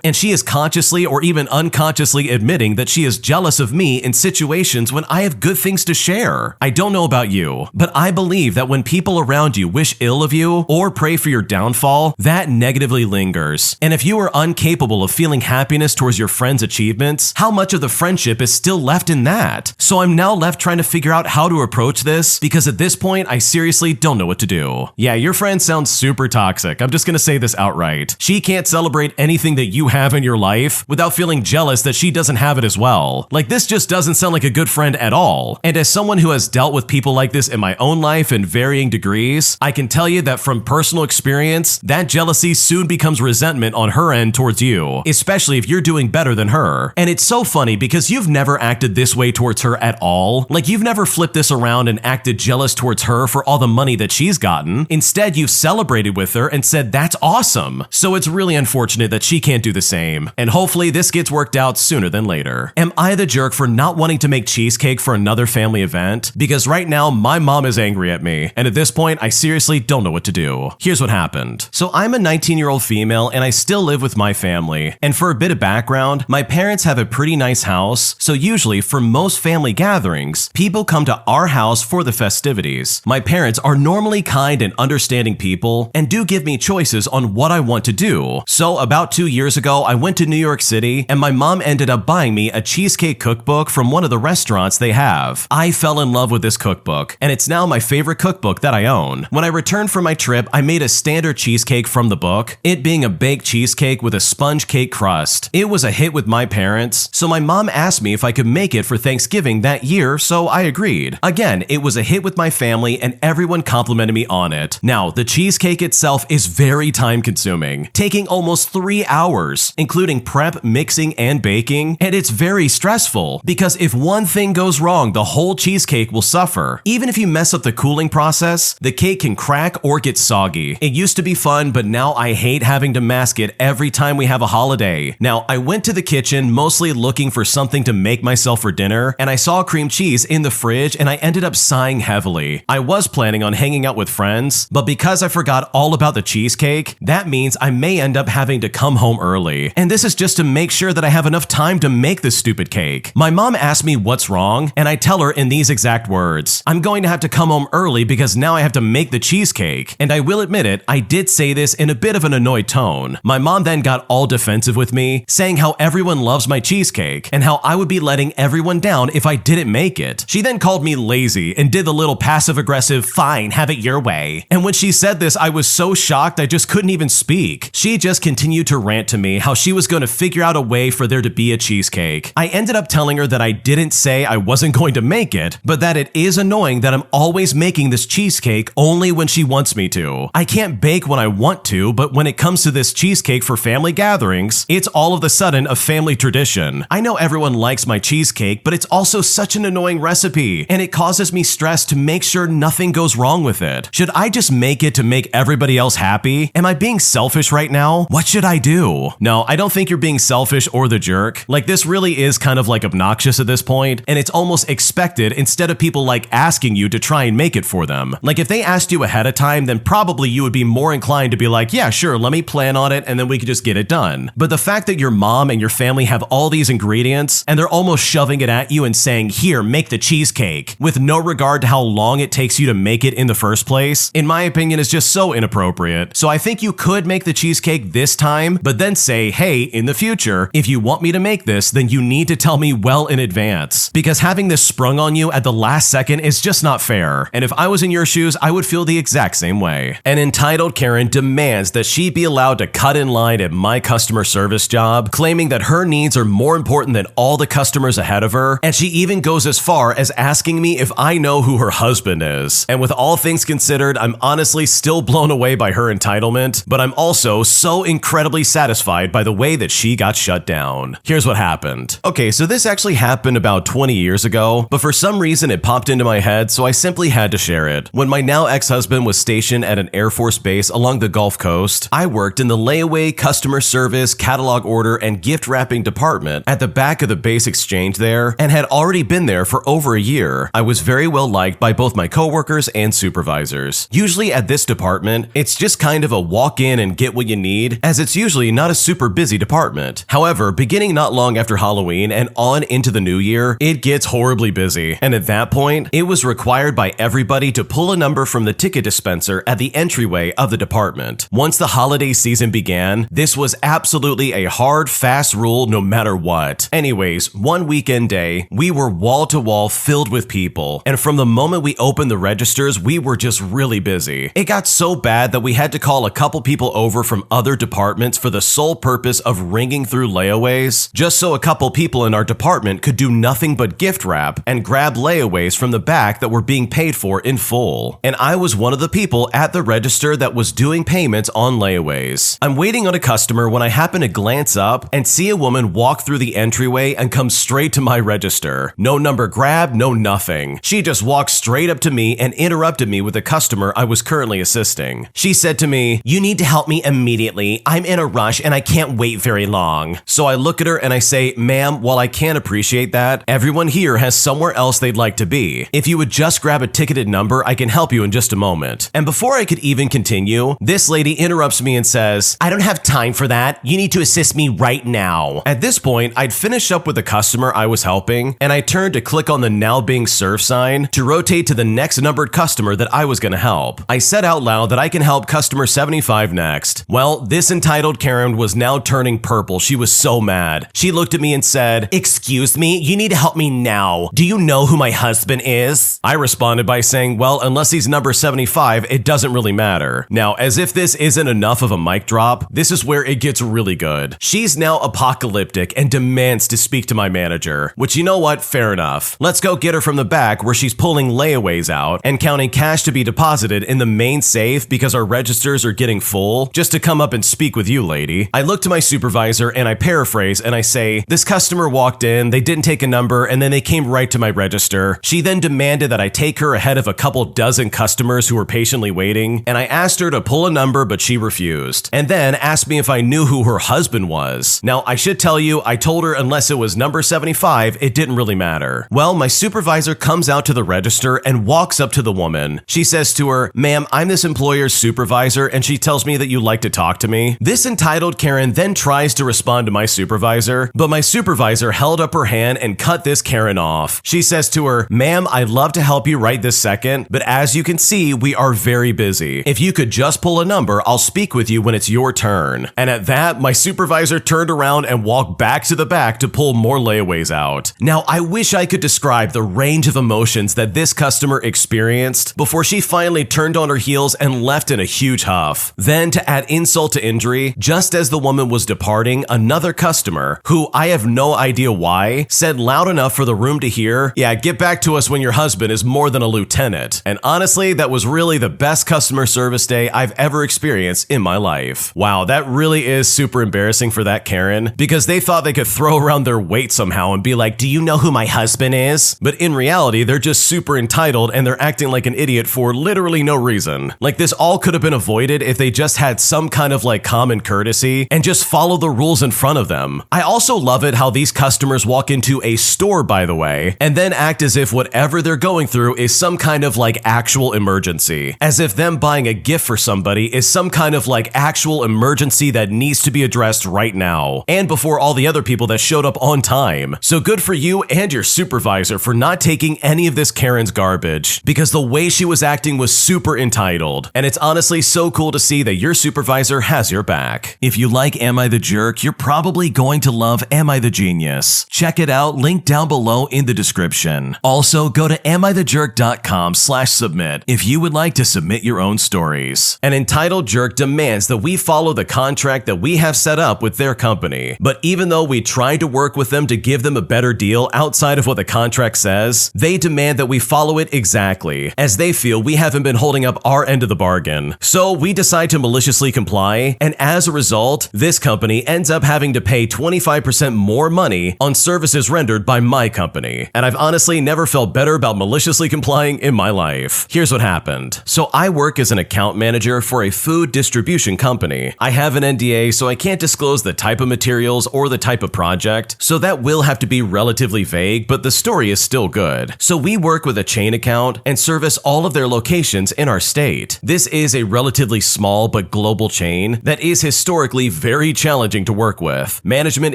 [SPEAKER 1] and she is consciously or even unconsciously admitting that she is jealous of me in situations when I have good things to share. I don't know about you, but I believe that when people around you wish ill of you or pray for your downfall, that negatively lingers. And if you are incapable of feeling happiness towards your friend's achievements, how much of the friendship is still left in that? So I'm now left trying to figure out how to approach this because at this point, I seriously don't know what to do. Yeah, your friend sounds super toxic. I'm just gonna say this outright. She can't celebrate anything that you have in your life without feeling jealous that she doesn't have it as well. Like, this just doesn't sound like a good friend at all. And as someone who has dealt with people like this in my own life in varying degrees, I can tell you that from personal experience, that jealousy soon becomes resentment on her end towards you, especially if you're doing better than her. And it's so funny because you've never acted this way towards her at all. Like, you've never flipped this around around and acted jealous towards her for all the money that she's gotten. Instead, you've celebrated with her and said that's awesome. So it's really unfortunate that she can't do the same. And hopefully this gets worked out sooner than later. Am I the jerk for not wanting to make cheesecake for another family event? Because right now, my mom is angry at me. And at this point, I seriously don't know what to do. Here's what happened. So I'm a 19-year-old female and I still live with my family. And for a bit of background, my parents have a pretty nice house. So usually for most family gatherings, people come to our house for the festivities. My parents are normally kind and understanding people and do give me choices on what I want to do. So about 2 years ago, I went to New York City and my mom ended up buying me a cheesecake cookbook from one of the restaurants they have. I fell in love with this cookbook and it's now my favorite cookbook that I own. When I returned from my trip, I made a standard cheesecake from the book, it being a baked cheesecake with a sponge cake crust. It was a hit with my parents, so my mom asked me if I could make it for Thanksgiving that year, so I agreed. Again, it was a hit with my family and everyone complimented me on it. Now, the cheesecake itself is very time consuming, taking almost 3 hours, including prep, mixing, and baking, and it's very stressful because if one thing goes wrong, the whole cheesecake will suffer. Even if you mess up the cooling process, the cake can crack or get soggy. It used to be fun, but now I hate having to mask it every time we have a holiday. Now, I went to the kitchen mostly looking for something to make myself for dinner, and I saw cream cheese in the fridge and I ended up sighing heavily. I was planning on hanging out with friends, but because I forgot all about the cheesecake, that means I may end up having to come home early. And this is just to make sure that I have enough time to make this stupid cake. My mom asked me what's wrong, and I tell her in these exact words, I'm going to have to come home early because now I have to make the cheesecake. And I will admit it, I did say this in a bit of an annoyed tone. My mom then got all defensive with me, saying how everyone loves my cheesecake and how I would be letting everyone down if I didn't make it. She then called me lazy and did the little passive-aggressive, fine, have it your way. And when she said this, I was so shocked I just couldn't even speak. She just continued to rant to me how she was going to figure out a way for there to be a cheesecake. I ended up telling her that I didn't say I wasn't going to make it, but that it is annoying that I'm always making this cheesecake only when she wants me to. I can't bake when I want to, but when it comes to this cheesecake for family gatherings, it's all of a sudden a family tradition. I know everyone likes my cheesecake, but it's also such an annoying recipe, and it causes me stress to make sure nothing goes wrong with it. Should I just make it to make everybody else happy? Am I being selfish right now? What should I do? No, I don't think you're being selfish or the jerk. Like, this really is kind of like obnoxious at this point, and it's almost expected instead of people like asking you to try and make it for them. Like, if they asked you ahead of time, then probably you would be more inclined to be like, yeah, sure, let me plan on it and then we could just get it done. But the fact that your mom and your family have all these ingredients and they're almost shoving it at you and saying, here, make the cheesecake, with no regard to how long it takes you to make it in the first place, in my opinion, is just so inappropriate. So I think you could make the cheesecake this time, but then say, hey, in the future, if you want me to make this, then you need to tell me well in advance, because having this sprung on you at the last second is just not fair. And if I was in your shoes, I would feel the exact same way. An entitled Karen demands that she be allowed to cut in line at my customer service job, claiming that her needs are more important than all the customers ahead of her, and she even goes as far as asking me if I know who her husband is. And with all things considered, I'm honestly still blown away by her entitlement, but I'm also so incredibly satisfied by the way that she got shut down. Here's what happened. Okay, so this actually happened about 20 years ago, but for some reason it popped into my head, so I simply had to share it. When my now ex-husband was stationed at an Air Force base along the Gulf Coast, I worked in the layaway, customer service, catalog order, and gift wrapping department at the back of the base exchange there, and had already been there for over a year. I was very well liked by both my coworkers and supervisors. Usually at this department, it's just kind of a walk in and get what you need, as it's usually not a super busy department. However, beginning not long after Halloween and on into the new year, it gets horribly busy, and at that point, it was required by everybody to pull a number from the ticket dispenser at the entryway of the department. Once the holiday season began, this was absolutely a hard, fast rule no matter what. Anyways, one weekend day, we were wall to wall filled with people, and from the moment we opened the registers, we were just really busy. It got so bad that we had to call a couple people over from other departments for the sole purpose of ringing through layaways, just so a couple people in our department could do nothing but gift wrap and grab layaways from the back that were being paid for in full. And I was one of the people at the register that was doing payments on layaways. I'm waiting on a customer when I happen to glance up and see a woman walk through the entryway and come straight to my register. No number grab, no nothing. She just walked straight up to me and interrupted me with the customer I was currently assisting. She said to me, "You need to help me immediately. I'm in a rush and I can't wait very long." So I look at her and I say, "Ma'am, while I can appreciate that, everyone here has somewhere else they'd like to be. If you would just grab a ticketed number, I can help you in just a moment." And before I could even continue, this lady interrupts me and says, "I don't have time for that. You need to assist me right now." At this point, I'd finished up with the customer I was helping, and I turned to click on the now being served sign to rotate to the next numbered customer that I was going to help. I said out loud that I can help customer 75 next. Well, this entitled Karen was now turning purple. She was so mad. She looked at me and said, "Excuse me, you need to help me now. Do you know who my husband is?" I responded by saying, "Well, unless he's number 75, it doesn't really matter." Now, as if this isn't enough of a mic drop, this is where it gets really good. She's now apocalyptic and demands to speak to my manager, which, you know what, fair enough. Let's go get her from the back where she's pulling layaways out and counting cash to be deposited in the main safe because our registers are getting full, just to come up and speak with you, lady. I look to my supervisor and I paraphrase and I say, "This customer walked in, they didn't take a number, and then they came right to my register. She then demanded that I take her ahead of a couple dozen customers who were patiently waiting, and I asked her to pull a number, but she refused, and then asked me if I knew who her husband was. Now, I should tell you, I told her unless it was number 75, it didn't really matter. Well, my supervisor comes out to the register and walks up to the woman. She says to her, "Ma'am, I'm this employer's supervisor, and she tells me that you like to talk to me." This entitled Karen then tries to respond to my supervisor, but my supervisor held up her hand and cut this Karen off. She says to her, "Ma'am, I'd love to help you right this second, but as you can see, we are very busy. If you could just pull a number, I'll speak with you when it's your turn." And at that, my supervisor turned around and walked back to the back to pull more layaways out. Now, I wish I could describe the range of emotions that this customer experienced before she finally turned on her heels and left in a huge huff. Then, to add insult to injury, just as the woman was departing, another customer, who I have no idea why, said loud enough for the room to hear, "Yeah, get back to us when your husband is more than a lieutenant." And honestly, that was really the best customer service day I've ever experienced in my life. Wow, that really is super embarrassing for that Karen, because they thought they could throw around their weight somehow and be like, "Do you know who my husband is?" But in reality, they're just super entitled and they're acting like an idiot for literally no reason. Like, this all could have been avoided if they just had some kind of like common courtesy and just follow the rules in front of them. I also love it how these customers walk into a store, by the way, and then act as if whatever they're going through is some kind of like actual emergency. As if them buying a gift for somebody is some kind of like actual emergency that needs to be addressed right now, and before all the other people that showed up on time. So good for you and your supervisor for not taking any of this Karen's garbage, because the way she was acting was super entitled, and it's honestly so cool to see that your supervisor has your back. If you like Am I the Jerk, you're probably going to love Am I the Genius. Check it out, link down below in the description. Also, go to AmITheJerk.com/submit if you would like to submit your own stories. An entitled jerk demands that we follow the contract that we have set up with their company. But even though we try to work with them to give them a better deal outside of what the contract says, they demand that we follow it exactly, as they feel we haven't been holding up our end of the bargain. So we decide to maliciously comply, and as a result, this company ends up having to pay 25% more money on services rendered by my company. And I've honestly never felt better about maliciously complying in my life. Here's what happened. So I work as an account manager for a food distribution company. I have an NDA, so I can't disclose the type of materials or the type of project, so that will have to be relatively vague, but the story is still good. So we work with a chain account and service all of their locations in our state. This is a relatively small but global chain that is historically very challenging to work with. Management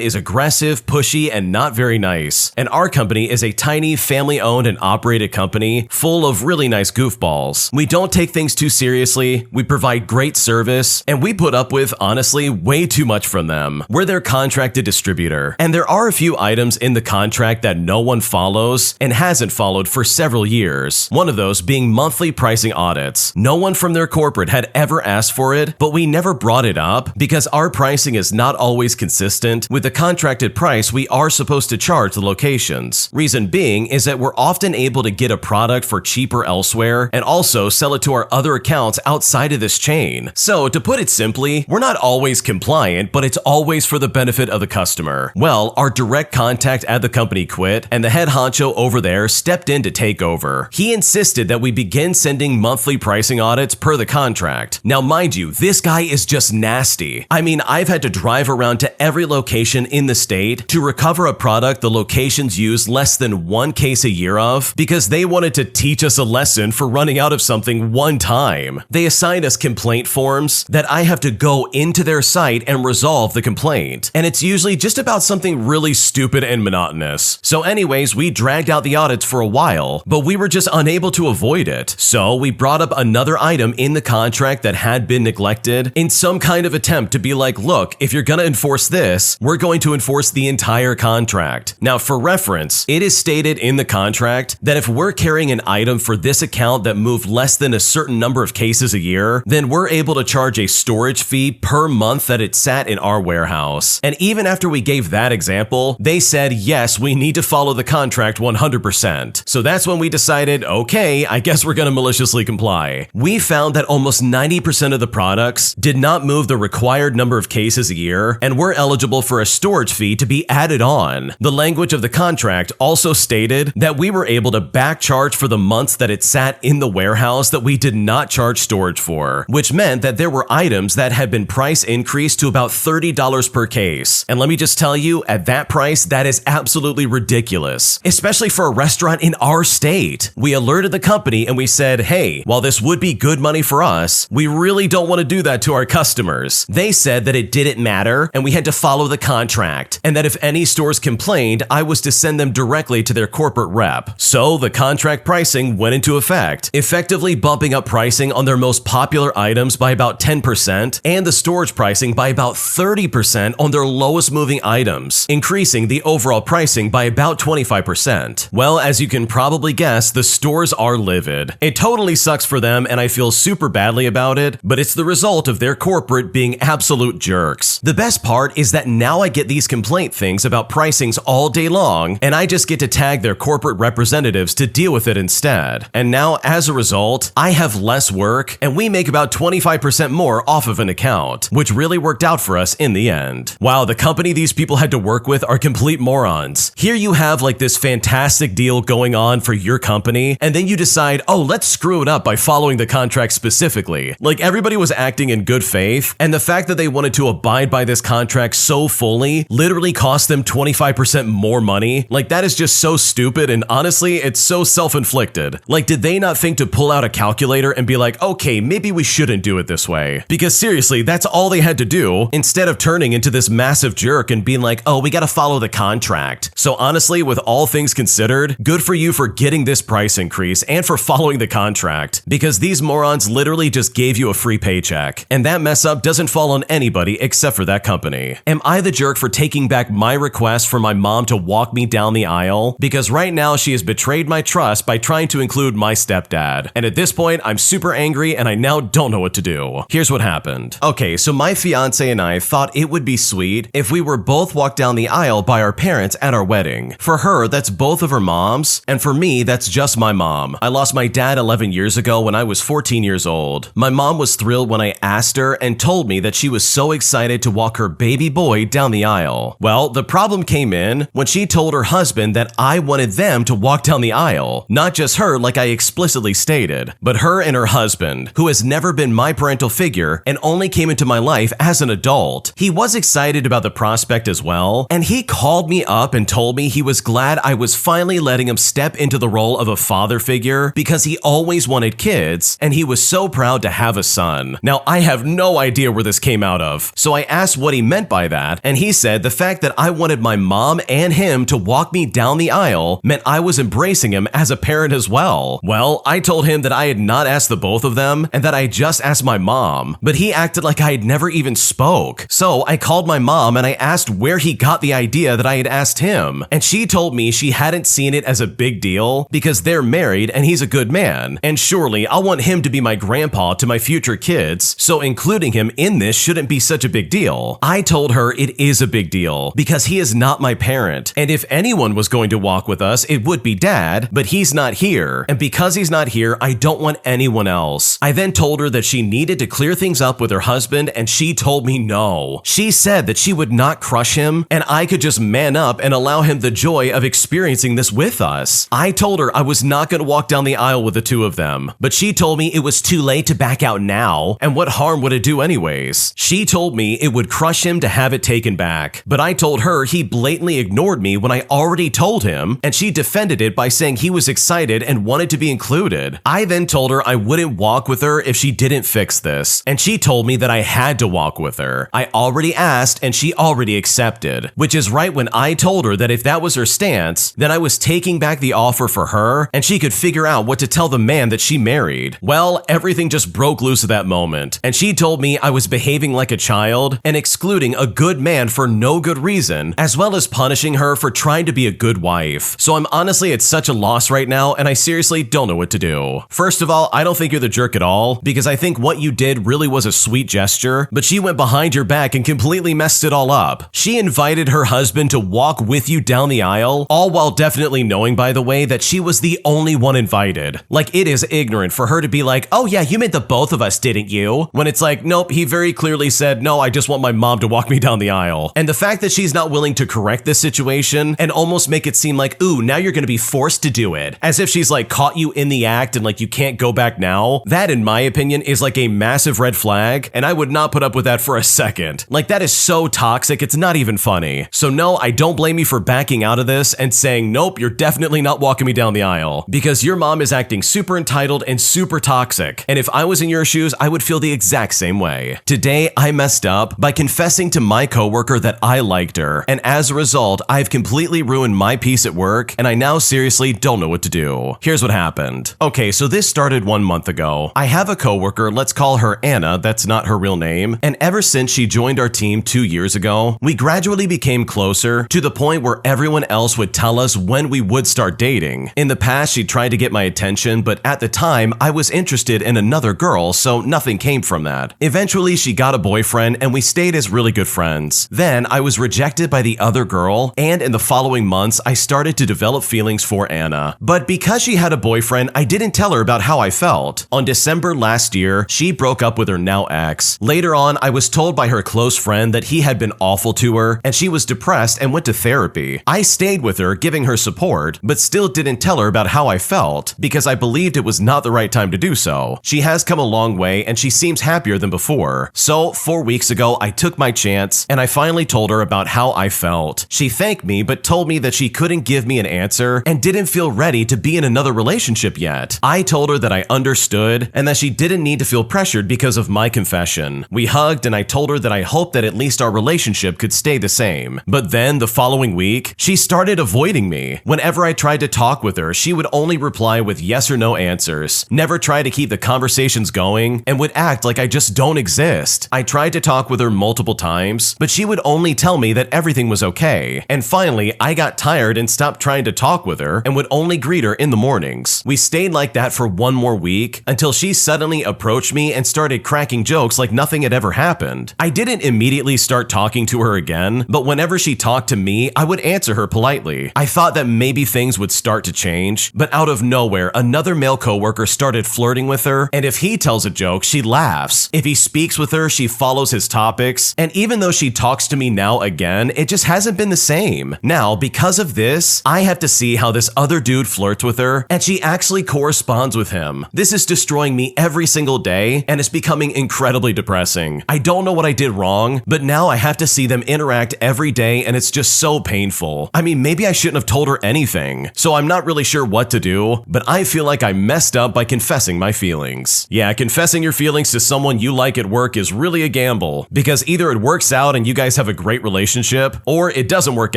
[SPEAKER 1] is aggressive, pushy, and not very nice. And our company is a tiny family-owned and operated company full of really nice goofballs. We don't take things too seriously, we provide great service, and we put up with, honestly, way too much from them. We're their contracted distributor, and there are a few items in the contract that no one follows and hasn't followed for several years. One of those being monthly pricing audits. No one from their corporate had ever asked for it, but we never brought it up because our pricing is not always consistent with the contracted price we are supposed to charge the locations. Reason being is that we're often able to get a product for cheaper elsewhere and also sell it to our other accounts outside of this chain. So to put it simply, we're not always compliant, but it's always for the benefit of the customer. Well, our direct contact at the company quit, and the head honcho over there stepped stepped in to take over. He insisted that we begin sending monthly pricing audits per the contract. Now mind you, this guy is just nasty. I mean, I've had to drive around to every location in the state to recover a product the locations use less than 1 case a year of because they wanted to teach us a lesson for running out of something one time. They assigned us complaint forms that I have to go into their site and resolve the complaint. And it's usually just about something really stupid and monotonous. So anyways, we dragged out the audits for a while, but we were just unable to avoid it. So we brought up another item in the contract that had been neglected in some kind of attempt to be like, look, if you're gonna enforce this, we're going to enforce the entire contract. Now for reference, it is stated in the contract that if we're carrying an item for this account that moved less than a certain number of cases a year, then we're able to charge a storage fee per month that it sat in our warehouse. And even after we gave that example, they said, yes, we need to follow the contract 100%. So that's when we decided, okay, I guess we're gonna maliciously comply. We found that almost 90% of the products did not move the required number of cases a year and were eligible for a storage fee to be added on. The language of the contract also stated that we were able to back charge for the months that it sat in the warehouse that we did not charge storage for, which meant that there were items that had been price increased to about $30 per case. And let me just tell you, at that price, that is absolutely ridiculous, especially for a restaurant in our state. We alerted the company and we said, hey, while this would be good money for us, we really don't want to do that to our customers. They said that it didn't matter and we had to follow the contract, and that if any stores complained, I was to send them directly to their corporate rep. So the contract pricing went into effect, effectively bumping up pricing on their most popular items by about 10% and the storage pricing by about 30% on their lowest moving items, increasing the overall pricing by about 25%. Well, as you can probably guess, the stores are livid. It totally sucks for them and I feel super badly about it, but it's the result of their corporate being absolute jerks. The best part is that now I get these complaint things about pricings all day long, and I just get to tag their corporate representatives to deal with it instead. And now, as a result, I have less work, and we make about 25% more off of an account, which really worked out for us in the end. Wow, the company these people had to work with are complete morons. Here you have like this fantastic deal going on for your company, and then you decide, oh, let's screw it up by following the contract specifically. Like everybody was acting in good faith, and the fact that they wanted to abide by this contract so fully literally cost them 25% more money. Like that is just so stupid, and honestly, it's so self-inflicted. Like, did they not think to pull out a calculator and be like, okay, maybe we shouldn't do it this way? Because seriously, that's all they had to do, instead of turning into this massive jerk and being like, oh, we gotta follow the contract. So honestly, with all things considered, good for you for getting this price increase and for following the contract, because these morons literally just gave you a free paycheck. And that mess up doesn't fall on anybody except for that company. Am I the jerk for taking back my request for my mom to walk me down the aisle? Because right now she has betrayed my trust by trying to include my stepdad. And at this point, I'm super angry and I now don't know what to do. Here's what happened. Okay, so my fiance and I thought it would be sweet if we were both walked down the aisle by our parents at our wedding. For her, that's both of her moms, and for me, that's just my mom. I lost my dad 11 years ago when I was 14 years old. My mom was thrilled when I asked her and told me that she was so excited to walk her baby boy down the aisle. Well, the problem came in when she told her husband that I wanted them to walk down the aisle. Not just her, like I explicitly stated, but her and her husband, who has never been my parental figure and only came into my life as an adult. He was excited about the prospect as well, and he called me up and told me he was glad I was finally letting him step into the role of a father figure because he always wanted kids and he was so proud to have a son. Now, I have no idea where this came out of, so I asked what he meant by that, and he said the fact that I wanted my mom and him to walk me down the aisle meant I was embracing him as a parent as well. Well, I told him that I had not asked the both of them and that I just asked my mom, but he acted like I had never even spoke. So I called my mom and I asked where he got the idea that I had asked him, and she told me she hadn't seen it as a big deal because they're married and he's a good man, and surely I'll want him to be my grandpa to my future kids, so including him in this shouldn't be such a big deal. I told her it is a big deal because he is not my parent, and if anyone was going to walk with us, it would be dad, but he's not here, and because he's not here, I don't want anyone else. I then told her that she needed to clear things up with her husband, and she told me no. She said that she would not crush him, and I could just man up and allow him the joy of experiencing this with us. this. I told her I was not going to walk down the aisle with the two of them, but she told me it was too late to back out now, and what harm would it do anyways? She told me it would crush him to have it taken back, but I told her he blatantly ignored me when I already told him, and she defended it by saying he was excited and wanted to be included. I then told her I wouldn't walk with her if she didn't fix this, and she told me that I had to walk with her. I already asked and she already accepted, which is right when I told her that if that was her stance, then I was taking back the offer for her and she could figure out what to tell the man that she married. Well, everything just broke loose at that moment, and she told me I was behaving like a child and excluding a good man for no good reason, as well as punishing her for trying to be a good wife. So I'm honestly at such a loss right now, and I seriously don't know what to do. First of all, I don't think you're the jerk at all, because I think what you did really was a sweet gesture, but she went behind your back and completely messed it all up. She invited her husband to walk with you down the aisle, all while definitely knowing, by the way, that she was the only one invited. Like, it is ignorant for her to be like, oh yeah, you meant the both of us, didn't you? When it's like, nope, he very clearly said, no, I just want my mom to walk me down the aisle. And the fact that she's not willing to correct this situation and almost make it seem like, ooh, now you're gonna be forced to do it, as if she's like caught you in the act and like you can't go back now, that in my opinion is like a massive red flag, and I would not put up with that for a second. Like, that is so toxic, it's not even funny. So no, I don't blame you for backing out of this and saying, nope, you're definitely not walking me down the aisle, because your mom is acting super entitled and super toxic, and if I was in your shoes, I would feel the exact same way. Today, I messed up by confessing to my coworker that I liked her, and as a result, I've completely ruined my peace at work, and I now seriously don't know what to do. Here's what happened. Okay, so this started 1 month ago. I have a coworker, let's call her Anna, that's not her real name, and ever since she joined our team 2 years ago, we gradually became closer to the point where everyone else would tell us when we would start dating. In the past, she tried to get my attention, but at the time, I was interested in another girl, so nothing came from that. Eventually, she got a boyfriend, and we stayed as really good friends. Then, I was rejected by the other girl, and in the following months, I started to develop feelings for Anna. But because she had a boyfriend, I didn't tell her about how I felt. On December last year, she broke up with her now ex. Later on, I was told by her close friend that he had been awful to her, and she was depressed and went to therapy. I stayed with her, giving her support, but still didn't tell her about how I felt, because I believed it was not the right time to do so. She has come a long way, and she seems happier than before. So, 4 weeks ago, I took my chance, and I finally told her about how I felt. She thanked me, but told me that she couldn't give me an answer and didn't feel ready to be in another relationship yet. I told her that I understood and that she didn't need to feel pressured because of my confession. We hugged, and I told her that I hoped that at least our relationship could stay the same. But then, the following week, she started avoiding me. Whenever I tried to talk with her, she would only reply with yes or no answers, never try to keep the conversations going, and would act like I just don't exist. I tried to talk with her multiple times, but she would only tell me that everything was okay. And finally, I got tired and stopped trying to talk with her and would only greet her in the mornings. We stayed like that for one more week until she suddenly approached me and started cracking jokes like nothing had ever happened. I didn't immediately start talking to her again, but whenever she talked to me, I would answer her politely. I thought that maybe things would start to change, but out of nowhere, another male coworker started flirting with her, and if he tells a joke, she laughs. If he speaks with her, she follows his topics, and even though she talks to me now again, it just hasn't been the same. Now, because of this, I have to see how this other dude flirts with her, and she actually corresponds with him. This is destroying me every single day, and it's becoming incredibly depressing. I don't know what I did wrong, but now I have to see them interact every day, and it's just so painful. I mean, maybe I shouldn't have told her anything, so I'm not really sure what to do, but I feel like I messed up by confessing my feelings. Yeah, confessing your feelings to someone you like at work is really a gamble, because either it works out and you guys have a great relationship, or it doesn't work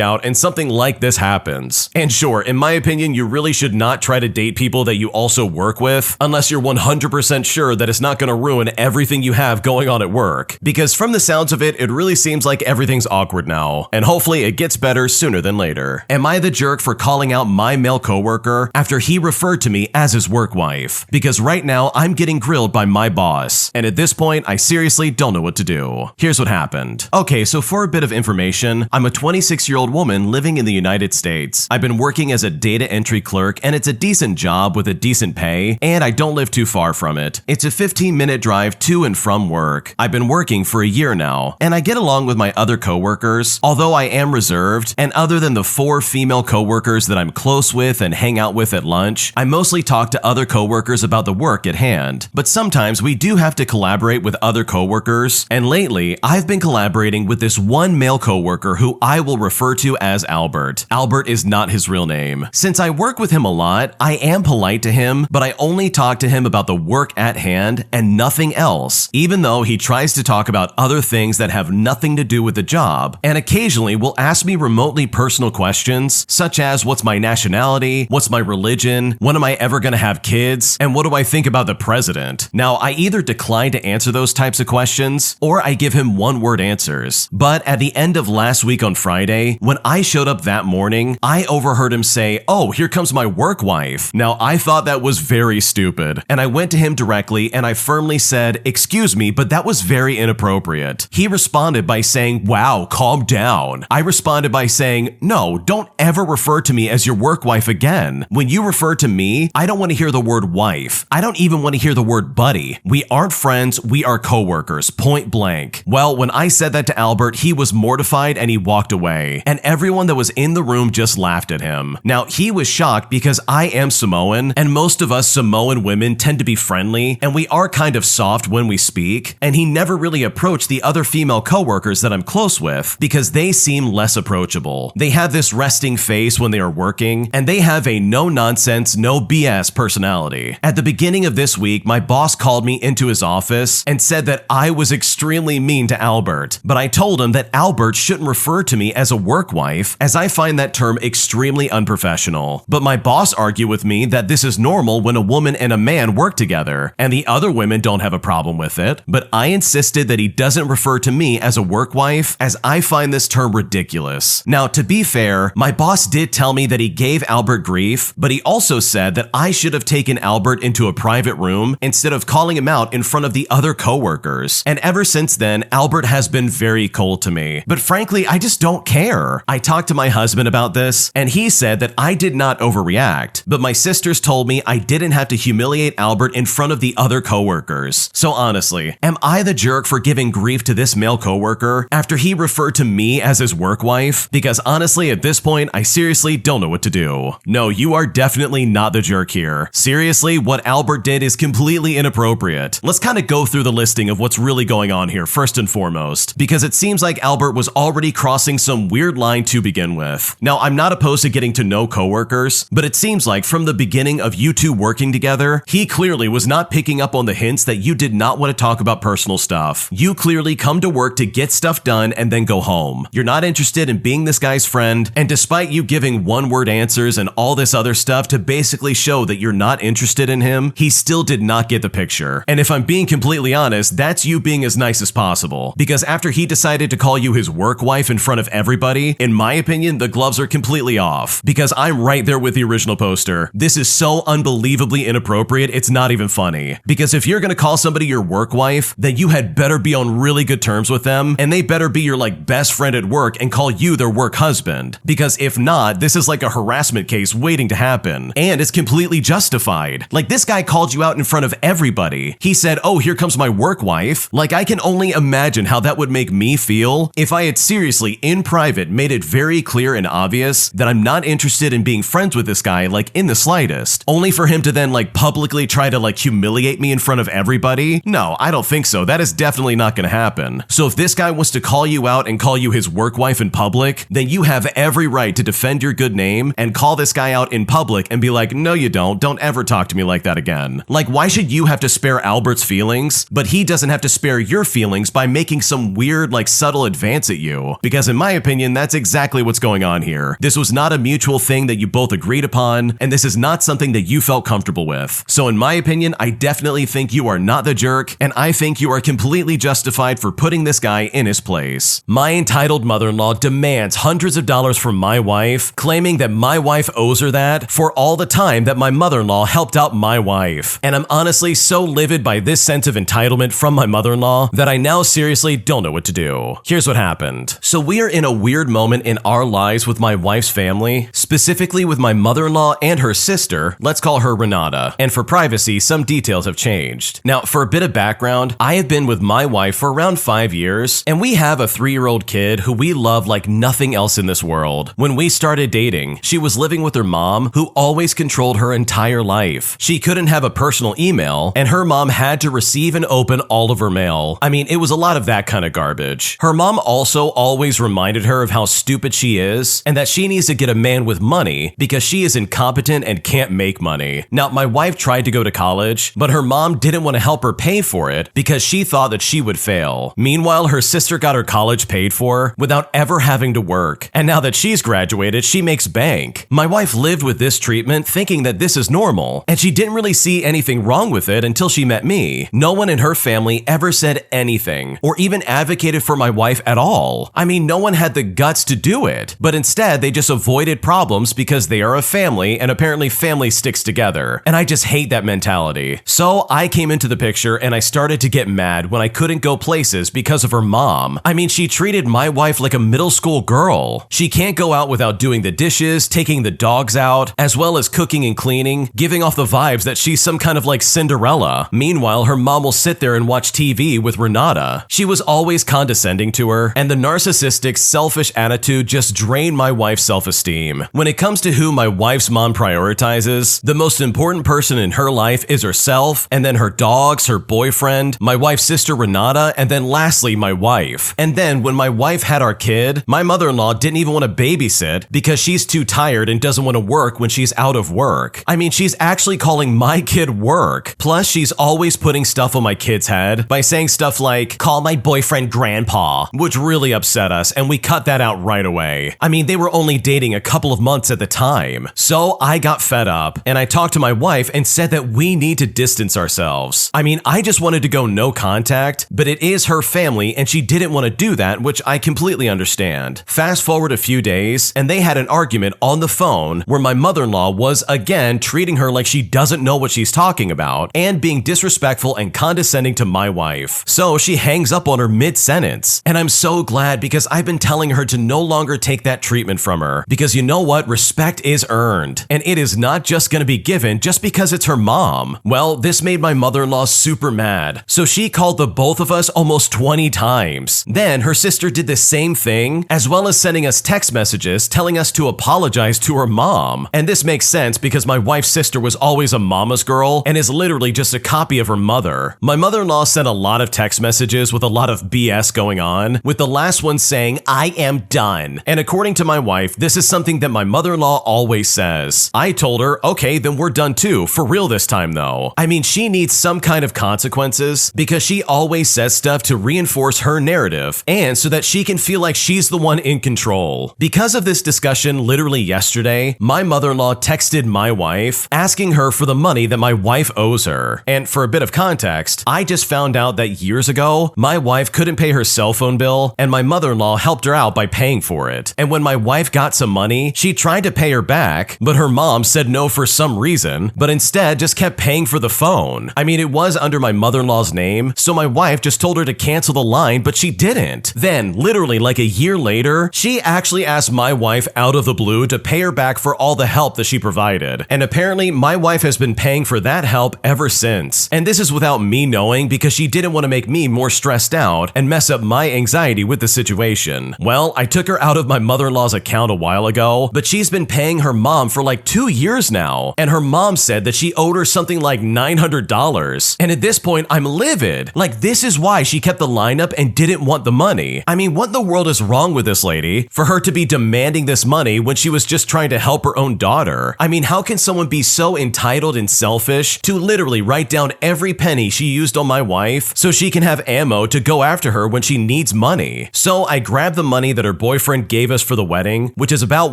[SPEAKER 1] out and something like this happens. And sure, in my opinion, you really should not try to date people that you also work with, unless you're 100% sure that it's not going to ruin everything you have going on at work. Because from the sounds of it, it really seems like everything's awkward now, and hopefully it gets better sooner than later. Am I the jerk for calling out my male coworker after he referred to me as his work wife? Because right now, I'm getting grilled by my boss, and at this point, I seriously don't know what to do. Here's what happened. Okay, so for a bit of information, I'm a 26-year-old woman living in the United States. I've been working as a data entry clerk, and it's a decent job with a decent pay, and I don't live too far from it. It's a 15-minute drive to and from work. I've been working for a year now, and I get along with my other coworkers, although I am reserved, and other than the 4 female coworkers that I'm close close with and hang out with at lunch, I mostly talk to other coworkers about the work at hand. But sometimes we do have to collaborate with other coworkers, and lately I've been collaborating with this one male coworker who I will refer to as Albert. Albert is not his real name. Since I work with him a lot, I am polite to him, but I only talk to him about the work at hand and nothing else, even though he tries to talk about other things that have nothing to do with the job, and occasionally will ask me remotely personal questions, such as what's my nationality, what's my religion, when am I ever going to have kids, and what do I think about the president? Now, I either decline to answer those types of questions, or I give him one-word answers. But at the end of last week on Friday, when I showed up that morning, I overheard him say, "Oh, here comes my work wife." Now, I thought that was very stupid, and I went to him directly and I firmly said, "Excuse me, but that was very inappropriate." He responded by saying, "Wow, calm down." I responded by saying, "No, don't ever refer to me as your work wife again. When you refer to me, I don't want to hear the word wife. I don't even want to hear the word buddy. We aren't friends, we are coworkers, point blank." Well, when I said that to Albert, he was mortified and he walked away, and everyone that was in the room just laughed at him. Now, he was shocked because I am Samoan, and most of us Samoan women tend to be friendly, and we are kind of soft when we speak, and he never really approached the other female coworkers that I'm close with because they seem less approachable. They have this resting face when they are working, and they have a no-nonsense, no BS personality. At the beginning of this week, my boss called me into his office and said that I was extremely mean to Albert, but I told him that Albert shouldn't refer to me as a work wife, as I find that term extremely unprofessional. But my boss argued with me that this is normal when a woman and a man work together, and the other women don't have a problem with it, but I insisted that he doesn't refer to me as a work wife, as I find this term ridiculous. Now, to be fair, my boss did tell me that he gave Albert grief, but he also said that I should have taken Albert into a private room instead of calling him out in front of the other coworkers. And ever since then, Albert has been very cold to me. But frankly, I just don't care. I talked to my husband about this, and he said that I did not overreact, but my sisters told me I didn't have to humiliate Albert in front of the other coworkers. So honestly, am I the jerk for giving grief to this male coworker after he referred to me as his work wife? Because honestly, at this point, I seriously don't know what to do. No, you are definitely not the jerk here. Seriously, what Albert did is completely inappropriate. Let's kind of go through the listing of what's really going on here first and foremost, because it seems like Albert was already crossing some weird line to begin with. Now, I'm not opposed to getting to know coworkers, but it seems like from the beginning of you two working together, he clearly was not picking up on the hints that you did not want to talk about personal stuff. You clearly come to work to get stuff done and then go home. You're not interested in being this guy's friend, and despite you giving one-word answers and all this other stuff to basically show that you're not interested in him, he still did not get the picture. And if I'm being completely honest, that's you being as nice as possible. Because after he decided to call you his work wife in front of everybody, in my opinion, the gloves are completely off. Because I'm right there with the original poster. This is so unbelievably inappropriate, it's not even funny. Because if you're gonna call somebody your work wife, then you had better be on really good terms with them, and they better be your best friend at work and call you their work husband. Because if not, this is like a harassment case waiting to happen. And it's completely justified. This guy called you out in front of everybody. He said, "Oh, here comes my work wife." I can only imagine how that would make me feel if I had seriously, in private, made it very clear and obvious that I'm not interested in being friends with this guy, in the slightest. Only for him to then, publicly try to, humiliate me in front of everybody? No, I don't think so. That is definitely not gonna happen. So if this guy wants to call you out and call you his work wife in public, then you have every right to defend your good name and call this guy out in public and be like, "No, you don't. Don't ever talk to me like that again." Why should you have to spare Albert's feelings, but he doesn't have to spare your feelings by making some weird, subtle advance at you? Because in my opinion, that's exactly what's going on here. This was not a mutual thing that you both agreed upon, and this is not something that you felt comfortable with. So in my opinion, I definitely think you are not the jerk, and I think you are completely justified for putting this guy in his place. My entitled mother-in-law demands hundreds of dollars from my wife, claiming that my wife owes her that for all the time that my mother-in-law helped out my wife. And I'm honestly so livid by this sense of entitlement from my mother-in-law that I now seriously don't know what to do. Here's what happened. So we are in a weird moment in our lives with my wife's family, specifically with my mother-in-law and her sister. Let's call her Renata. And for privacy, some details have changed. Now, for a bit of background, I have been with my wife for around 5 years, and we have a 3-year-old kid who we love like nothing else in this world. When we started dating, she was living with her mom, who always controlled her entire life. She couldn't have a personal email, and her mom had to receive and open all of her mail. I mean, it was a lot of that kind of garbage. Her mom also always reminded her of how stupid she is, and that she needs to get a man with money because she is incompetent and can't make money. Now, my wife tried to go to college, but her mom didn't want to help her pay for it because she thought that she would fail. Meanwhile, her sister got her college paid for without ever having to work, and now that she's graduated, she makes bank. My wife lived with this treatment thinking that this is normal, and she didn't really see anything wrong with it until she met me. No one in her family ever said anything or even advocated for my wife at all. I mean, no one had the guts to do it, but instead they just avoided problems because they are a family, and apparently family sticks together. And I just hate that mentality. So I came into the picture and I started to get mad when I couldn't go places because of her mom. I mean, she treated my wife like a middle school girl. She can't go out without doing the dishes, taking the dogs out, as well as cooking and cleaning, giving off the vibes that she's some kind of like Cinderella. Meanwhile, her mom will sit there and watch TV with Renata. She was always condescending to her, and the narcissistic, selfish attitude just drained my wife's self-esteem. When it comes to who my wife's mom prioritizes, the most important person in her life is herself, and then her dogs, her boyfriend, my wife's sister Renata, and then lastly, my wife. And then when my wife had our kid, my mother-in-law didn't even want to babysit because she's too tired and doesn't want to work when she's out of work. I mean, she's actually calling my kid work. Plus, she's always putting stuff on my kid's head by saying stuff like, "Call my boyfriend grandpa," which really upset us, and we cut that out right away. I mean, they were only dating a couple of months at the time. So I got fed up, and I talked to my wife and said that we need to distance ourselves. I mean, I just wanted to go no contact, but it is her family, and she didn't want to do that, which I completely understand. Fast forward a few days, and they had an argument on the phone where my mother-in-law was again treating her like she doesn't know what she's talking about and being disrespectful and condescending to my wife. So she hangs up on her mid-sentence, and I'm so glad because I've been telling her to no longer take that treatment from her, because you know what? Respect is earned, and it is not just going to be given just because it's her mom. Well, this made my mother-in-law super mad, so she called the both of us almost 20 times. Then her sister did the same thing, as well as sending us text messages telling us to apologize to her mom. And this makes sense because my wife's sister was always a mama's girl and is literally just a copy of her mother. My mother-in-law sent a lot of text messages with a lot of BS going on, with the last one saying, "I am done." And according to my wife, this is something that my mother-in-law always says. I told her, okay, then we're done too, for real this time though. I mean, she needs some kind of consequences because she always says stuff to reinforce her narrative and so that she can feel like she's the one in control. Because of this discussion literally yesterday, my mother-in-law texted my wife asking her for the money that my wife owes her. And for a bit of context, I just found out that years ago, my wife couldn't pay her cell phone bill and my mother-in-law helped her out by paying for it. And when my wife got some money, she tried to pay her back, but her mom said no for some reason, but instead just kept paying for the phone. I mean, it was under my mother-in-law's name, so my wife just told her to cancel the line, but she didn't. Then, literally like a year later, she actually asked my wife out of the blue to pay her back for all the help that she provided. And apparently, my wife has been paying for that help ever since. And this is without me knowing because she didn't want to make me more stressed out and mess up my anxiety with the situation. Well, I took her out of my mother-in-law's account a while ago, but she's been paying her mom for like 2 years now. And her mom said that she owed her something like $900. And at this point, I'm livid. Like, this is why she kept the line up and didn't want the money. I mean, what in the world is wrong with this lady for her to be demanding this money when she was just trying to help her own daughter? I mean, how can someone be so entitled and selfish to literally write down every penny she used on my wife so she can have ammo to go after her when she needs money? So I grabbed the money that her boyfriend gave us for the wedding, which is about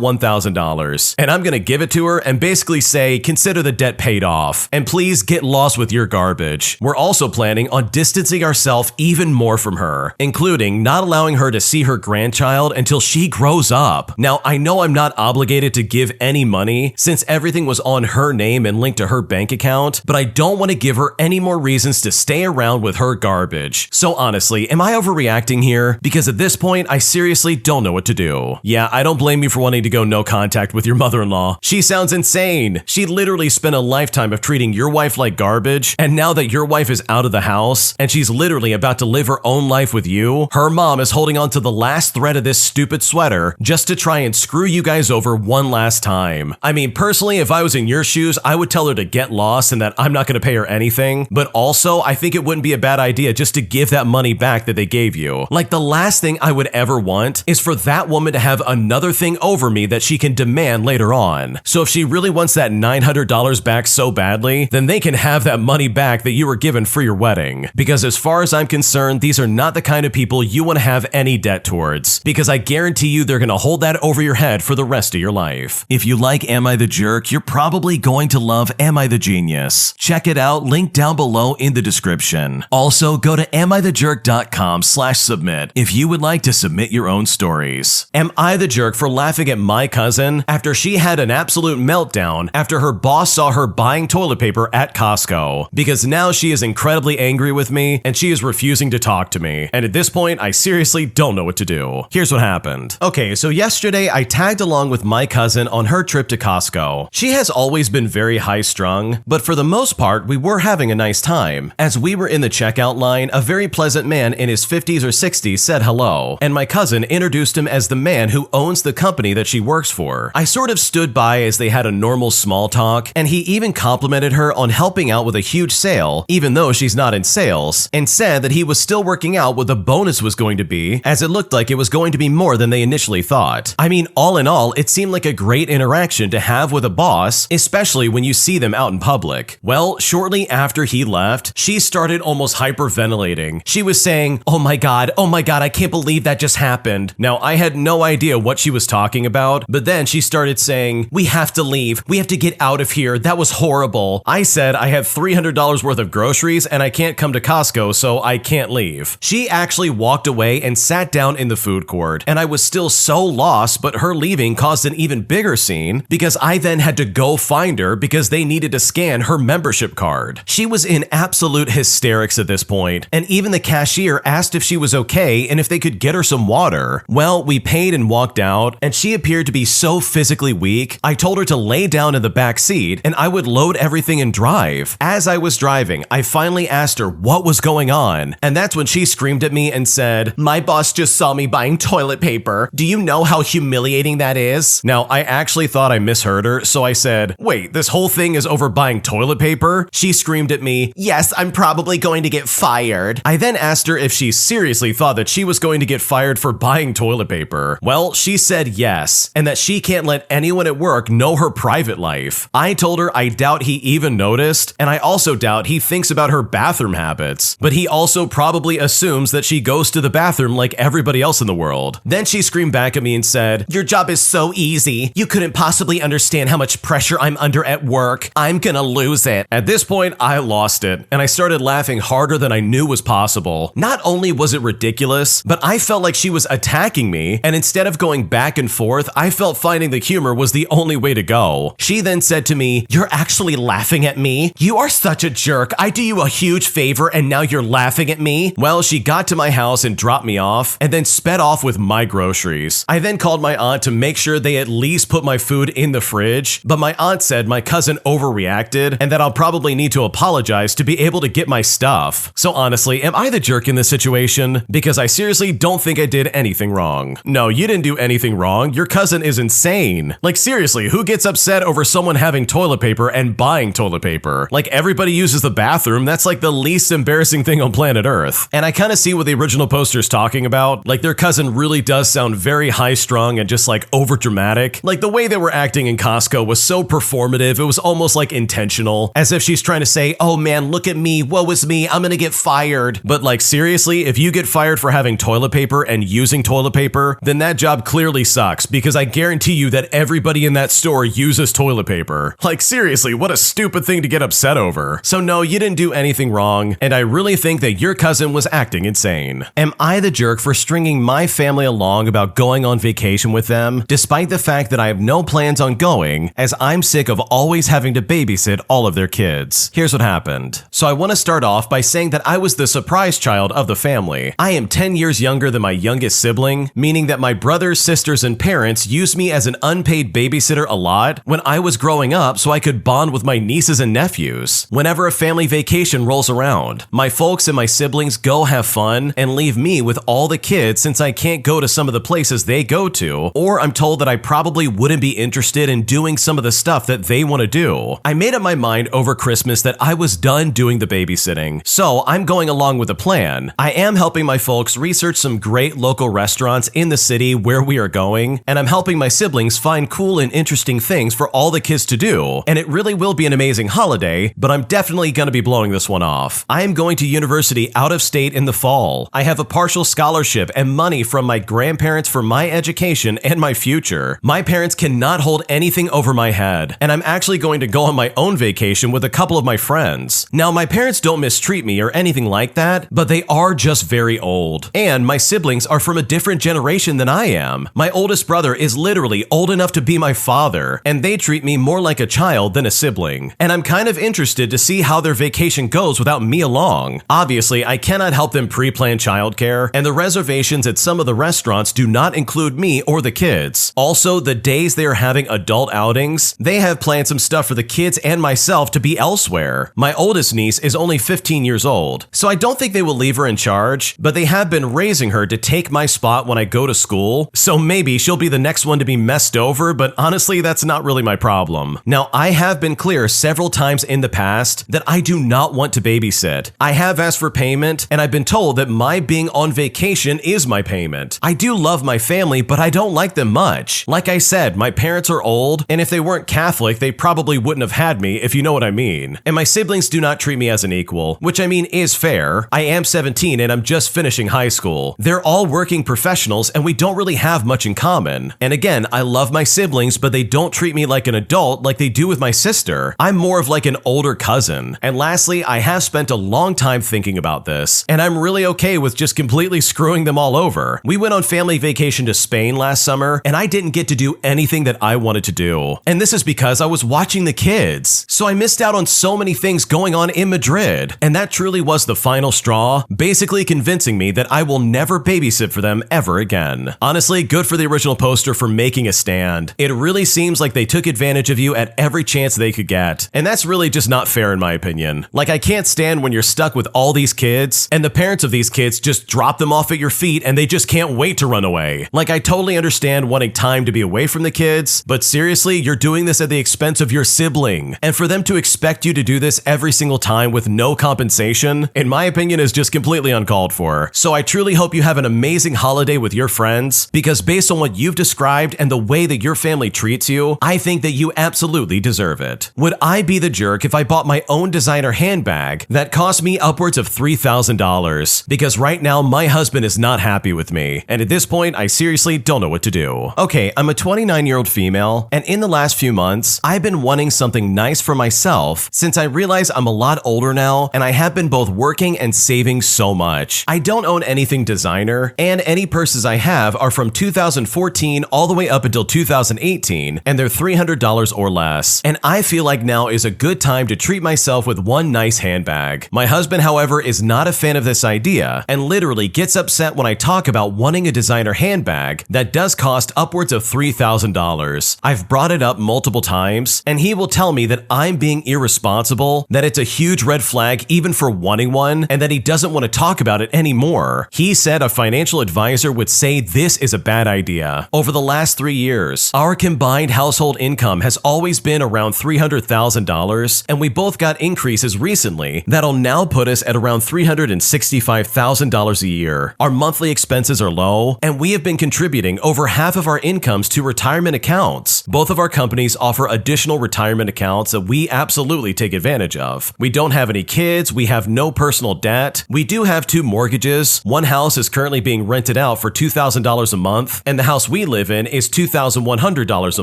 [SPEAKER 1] $1,000, and I'm gonna give it to her and basically say, consider the debt paid off, and please get lost with your garbage. We're also planning on distancing ourselves even more from her, including not allowing her to see her grandchild until she grows up. Now, I know I'm not obligated to give any money since everything was on her name and linked to her bank account, but I don't want to give her any more reasons to stay around with her garbage. So honestly, am I overreacting here? Because at this point, I seriously don't know what to do. Yeah, I don't blame you for wanting to go no contact with your mother-in-law. She sounds insane. She literally spent a lifetime of treating your wife like garbage, and now that your wife is out of the house and she's literally about to live her own life with you, her mom is holding on to the last thread of this stupid sweater just to try and screw you guys over over one last time. I mean, personally, if I was in your shoes, I would tell her to get lost and that I'm not going to pay her anything. But also, I think it wouldn't be a bad idea just to give that money back that they gave you. Like, the last thing I would ever want is for that woman to have another thing over me that she can demand later on. So if she really wants that $900 back so badly, then they can have that money back that you were given for your wedding. Because as far as I'm concerned, these are not the kind of people you want to have any debt towards. Because I guarantee you they're going to hold that over your head for the rest of your life. If you like Am I the Jerk, you're probably going to love Am I the Genius. Check it out, link down below in the description. Also, go to amithejerk.com/submit if you would like to submit your own stories. Am I the jerk for laughing at my cousin after she had an absolute meltdown after her boss saw her buying toilet paper at Costco? Because now she is incredibly angry with me and she is refusing to talk to me. And at this point, I seriously don't know what to do. Here's what happened. Okay, so yesterday I tagged along with my cousin on her trip to Costco. She has always been very high-strung, but for the most part, we were having a nice time. As we were in the checkout line, a very pleasant man in his 50s or 60s said hello, and my cousin introduced him as the man who owns the company that she works for. I sort of stood by as they had a normal small talk, and he even complimented her on helping out with a huge sale, even though she's not in sales, and said that he was still working out what the bonus was going to be, as it looked like it was going to be more than they initially thought. I mean, all in all, it seemed like a great interaction to have with a boss, especially when you see them out in public. Well, shortly after he left, she started almost hyperventilating. She was saying, oh my god, I can't believe that just happened. Now, I had no idea what she was talking about, but then she started saying, we have to leave. We have to get out of here. That was horrible. I said I have $300 worth of groceries and I can't come to Costco, so I can't leave. She actually walked away and sat down in the food court, and I was still so lost, but her leaving caused an even bigger scene because I then had to go find her because they needed to scan her membership card. She was in absolute hysterics at this point, and even the cashier asked if she was okay and if they could get her some water. Well, we paid and walked out, and she appeared to be so physically weak, I told her to lay down in the back seat and I would load everything and drive. As I was driving, I finally asked her what was going on, and that's when she screamed at me and said, my boss just saw me buying toilet paper. Do you know how humiliating that is? Now, I actually thought I misheard her, so I said, wait, this whole thing is over buying toilet paper? She screamed at me, yes, I'm probably going to get fired. I then asked her if she seriously thought that she was going to get fired for buying toilet paper. Well, she said yes, and that she can't let anyone at work know her private life. I told her I doubt he even noticed, and I also doubt he thinks about her bathroom habits, but he also probably assumes that she goes to the bathroom like everybody else in the world. Then she screamed back at me and said, your job is so easy. You couldn't possibly understand how much pressure I'm under at work. I'm gonna lose it. At this point, I lost it, and I started laughing harder than I knew was possible. Not only was it ridiculous, but I felt like she was attacking me, and instead of going back and forth, I felt finding the humor was the only way to go. She then said to me, you're actually laughing at me? You are such a jerk. I do you a huge favor and now you're laughing at me? Well, she got to my house and dropped me off, and then sped off with my groceries. I then called my aunt to make sure they at least put my food in the fridge, but my aunt said my cousin overreacted and that I'll probably need to apologize to be able to get my stuff. So honestly, am I the jerk in this situation? Because I seriously don't think I did anything wrong. No, you didn't do anything wrong. Your cousin is insane. Like seriously, who gets upset over someone having toilet paper and buying toilet paper? Like everybody uses the bathroom. That's like the least embarrassing thing on planet Earth. And I kind of see what the original poster's talking about. Like their cousin really does sound very high-strung and just like over-dramatic. Like the way they were acting in Costco was so performative. It was almost like intentional, as if she's trying to say, oh man, look at me, woe is me, I'm gonna get fired. But like seriously, if you get fired for having toilet paper and using toilet paper, then that job clearly sucks, because I guarantee you that everybody in that store uses toilet paper. Like seriously, what a stupid thing to get upset over. So no, you didn't do anything wrong, and I really think that your cousin was acting insane. Am I the jerk for stringing my family along about going on vacation with them, despite the fact that I have no plans on going, as I'm sick of always having to babysit all of their kids? Here's what happened. So I want to start off by saying that I was the surprise child of the family. I am 10 years younger than my youngest sibling, meaning that my brothers, sisters, and parents used me as an unpaid babysitter a lot when I was growing up so I could bond with my nieces and nephews. Whenever a family vacation rolls around, my folks and my siblings go have fun and leave me with all the kids since I can't go to some of the places they go to, or I'm told that I probably wouldn't be interested in doing some of the stuff that they want to do. I made up my mind over Christmas that I was done doing the babysitting, so I'm going along with the plan. I am helping my folks research some great local restaurants in the city where we are going, and I'm helping my siblings find cool and interesting things for all the kids to do, and it really will be an amazing holiday, but I'm definitely going to be blowing this one off. I am going to university out of state in the fall. I have a partial scholarship and money from my grandparents for my education and my future. My parents cannot hold anything over my head, and I'm actually going to go on my own vacation with a couple of my friends. Now, my parents don't mistreat me or anything like that, but they are just very old, and my siblings are from a different generation than I am. My oldest brother is literally old enough to be my father, and they treat me more like a child than a sibling, and I'm kind of interested to see how their vacation goes without me along. Obviously, I cannot help them pre-plan childcare, and the reservations at some of the restaurants do not include me or the kids. Also, the days they are having adult outings, they have planned some stuff for the kids and myself to be elsewhere. My oldest niece is only 15 years old, so I don't think they will leave her in charge, but they have been raising her to take my spot when I go to school, so maybe she'll be the next one to be messed over, but honestly, that's not really my problem. Now, I have been clear several times in the past that I do not want to babysit. I have asked for payment, and I've been told that my being on vacation is my payment. I do love my family, but I don't like them much. Like I said, my parents are old, and if they weren't Catholic, they probably wouldn't have had me, if you know what I mean. And my siblings do not treat me as an equal, which I mean is fair. I am 17 and I'm just finishing high school. They're all working professionals and we don't really have much in common. And again, I love my siblings, but they don't treat me like an adult like they do with my sister. I'm more of like an older cousin. And lastly, I have spent a long time thinking about this, and I'm really okay with just completely screwing them all over. We went on family vacation to Spain last summer, and I didn't get to do anything that I wanted to do. And this is because I was watching the kids. So I missed out on so many things going on in Madrid, and that truly was the final straw, basically convincing me that I will never babysit for them ever again. Honestly, good for the original poster for making a stand. It really seems like they took advantage of you at every chance they could get, and that's really just not fair in my opinion. Like, I can't stand when you're stuck with all these kids, and the parents of these kids just drop them off at your feet and they just can't wait to run away. Like, I totally understand wanting time to be away from the kids, but seriously, you're doing this at the expense of your sibling, and for them to expect you to do this every single time with no compensation, in my opinion, is just completely uncalled for. So I truly hope you have an amazing holiday with your friends, because based on what you've described and the way that your family treats you, I think that you absolutely deserve it. Would I be the jerk if I bought my own designer handbag that cost me upwards of $3,000? Because right now my husband is not happy with me, and at this point I seriously don't know what to do. Okay, I'm a 29-year-old female, and in the last few months, I've been wanting something nice for myself since I realize I'm a lot older now and I have been both working and saving so much. I don't own anything designer, and any purses I have are from 2014 all the way up until 2018, and they're $300 or less. And I feel like now is a good time to treat myself with one nice handbag. My husband, however, is not a fan of this idea and literally gets upset when I talk about wanting a designer handbag that does cost upwards of $3,000. I've brought it up multiple times, and he will tell me that I'm being irresponsible, that it's a huge red flag even for wanting one, and that he doesn't want to talk about it anymore. He said a financial advisor would say this is a bad idea. Over the last 3 years, our combined household income has always been around $300,000, and we both got increases recently that'll now put us at around $365,000 a year. Our monthly expenses are low, and we have been contributing over half of our incomes to retirement accounts. Both of our companies offer additional retirement accounts that we absolutely take advantage of. We don't have any kids, we have no personal debt. We do have 2 mortgages. One house is currently being rented out for $2,000 a month, and the house we live in is $2,100 a